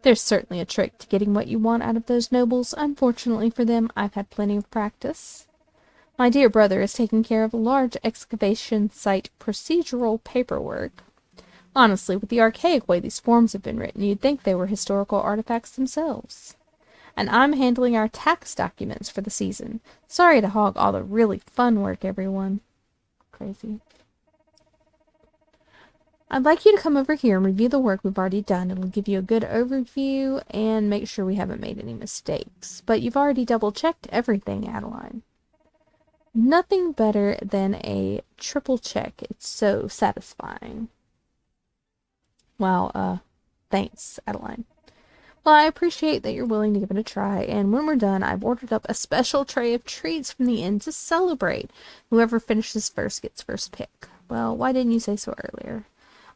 There's certainly a trick to getting what you want out of those nobles. Unfortunately for them, I've had plenty of practice. My dear brother is taking care of a large excavation site procedural paperwork. Honestly, with the archaic way these forms have been written, you'd think they were historical artifacts themselves. And I'm handling our tax documents for the season. Sorry to hog all the really fun work, everyone. Crazy. I'd like you to come over here and review the work we've already done. It'll give you a good overview and make sure we haven't made any mistakes. But you've already double-checked everything, Adeline. Nothing better than a triple check. It's so satisfying. Well, thanks, Adeline. Well, I appreciate that you're willing to give it a try, and when we're done, I've ordered up a special tray of treats from the inn to celebrate. Whoever finishes first gets first pick. Well, why didn't you say so earlier?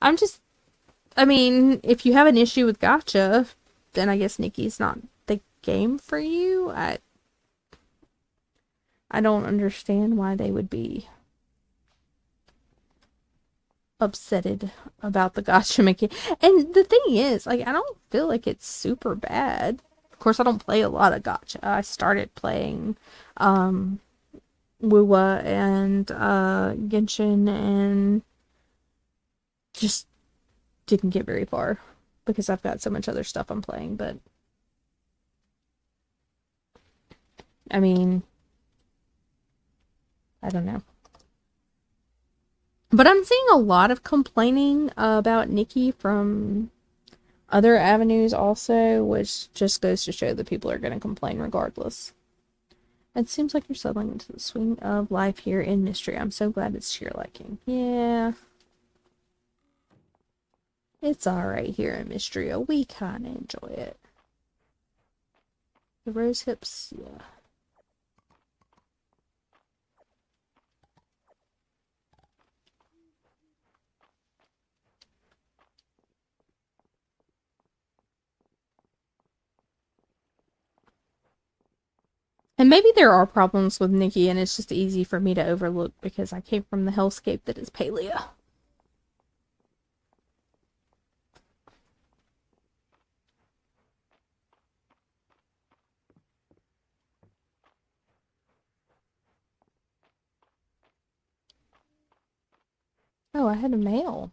I mean, if you have an issue with gotcha, then I guess Nikki's not the game for you. I don't understand why they would be upsetted about the gotcha mechanic. And the thing is, like, I don't feel like it's super bad. Of course, I don't play a lot of gotcha. I started playing Wuwa and Genshin and just didn't get very far because I've got so much other stuff I'm playing. But I mean, I don't know. But I'm seeing a lot of complaining about Nikki from other avenues also, which just goes to show that people are going to complain regardless. It seems like you're settling into the swing of life here in Mystery. I'm so glad it's to your liking. Yeah. It's alright here in Mystery. We kind of enjoy it. The rose hips, yeah. And maybe there are problems with Nikki, and it's just easy for me to overlook because I came from the hellscape that is Palea. Oh, I had a mail.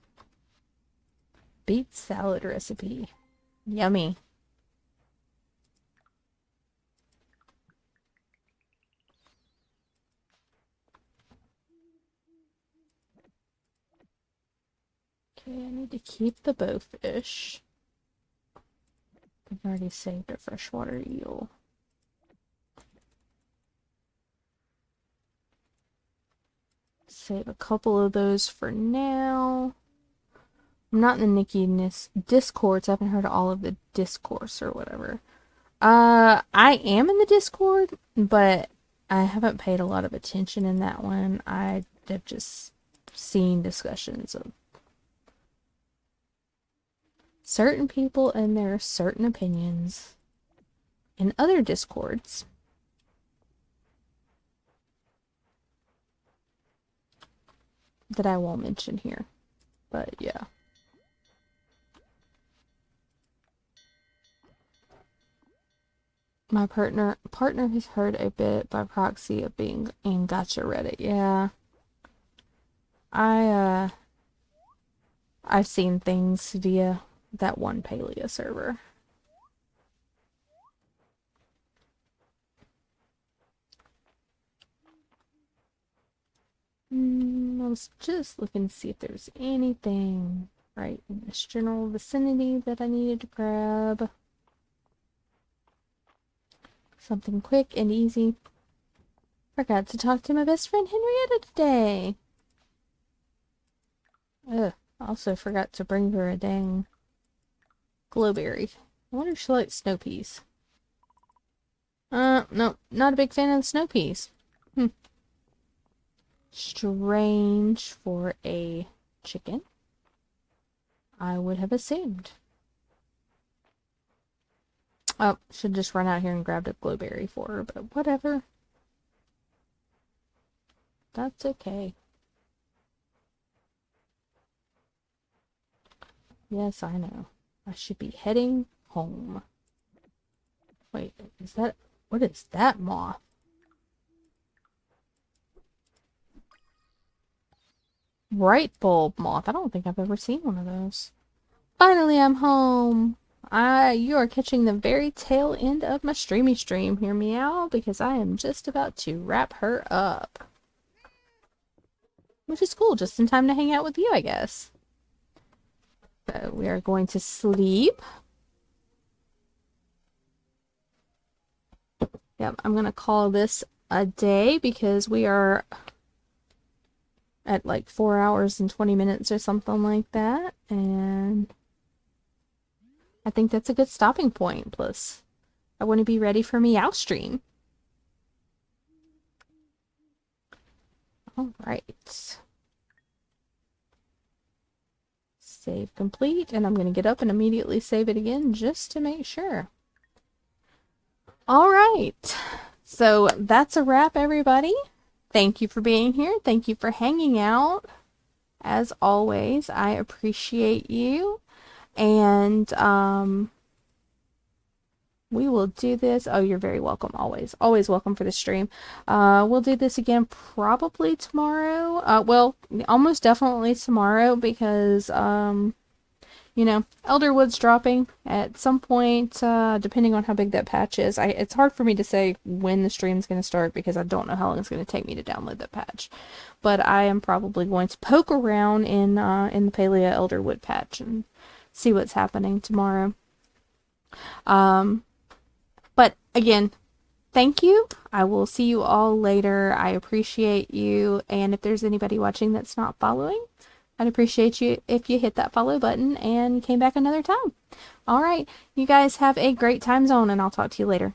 Beet salad recipe. Yummy. Okay, I need to keep the bowfish. I've already saved a freshwater eel. Save a couple of those for now. I'm not in the Nikki Discords. I haven't heard all of the discourse or whatever. I am in the Discord, but I haven't paid a lot of attention in that one. I have just seen discussions of certain people and their certain opinions in other Discords. That I won't mention here. But yeah. My partner has heard a bit by proxy of being in Gotcha Reddit. Yeah. I've seen things via that one Palea server. I was just looking to see if there was anything right in this general vicinity that I needed to grab. Something quick and easy. Forgot to talk to my best friend Henrietta today. Ugh, also forgot to bring her a dang glowberry. I wonder if she likes snow peas. No, not a big fan of the snow peas. Strange for a chicken, I would have assumed. Oh, should just run out here and grabbed a glowberry for her, but whatever. That's okay. Yes, I know. I should be heading home. Wait, is that... What is that moth? Bright bulb moth. I don't think I've ever seen one of those. Finally, I'm home. You are catching the very tail end of my streamy stream here, meow, because I am just about to wrap her up. Which is cool, just in time to hang out with you, I guess. So we are going to sleep. Yep, I'm going to call this a day because we are at like 4 hours and 20 minutes or something like that. And I think that's a good stopping point. Plus, I want to be ready for Meow Stream. All right. Save complete, and I'm going to get up and immediately save it again just to make sure. All right. So that's a wrap, everybody. Thank you for being here. Thank you for hanging out. As always, I appreciate you. And we will do this. Oh, you're very welcome. Always. Always welcome for the stream. We'll do this again probably tomorrow. Well, almost definitely tomorrow because, you know, Elderwood's dropping at some point, depending on how big that patch is. It's hard for me to say when the stream's going to start because I don't know how long it's going to take me to download that patch. But I am probably going to poke around in the Palea Elderwood patch and see what's happening tomorrow. But again, thank you. I will see you all later. I appreciate you. And if there's anybody watching that's not following, I'd appreciate you if you hit that follow button and came back another time. All right. You guys have a great time zone, and I'll talk to you later.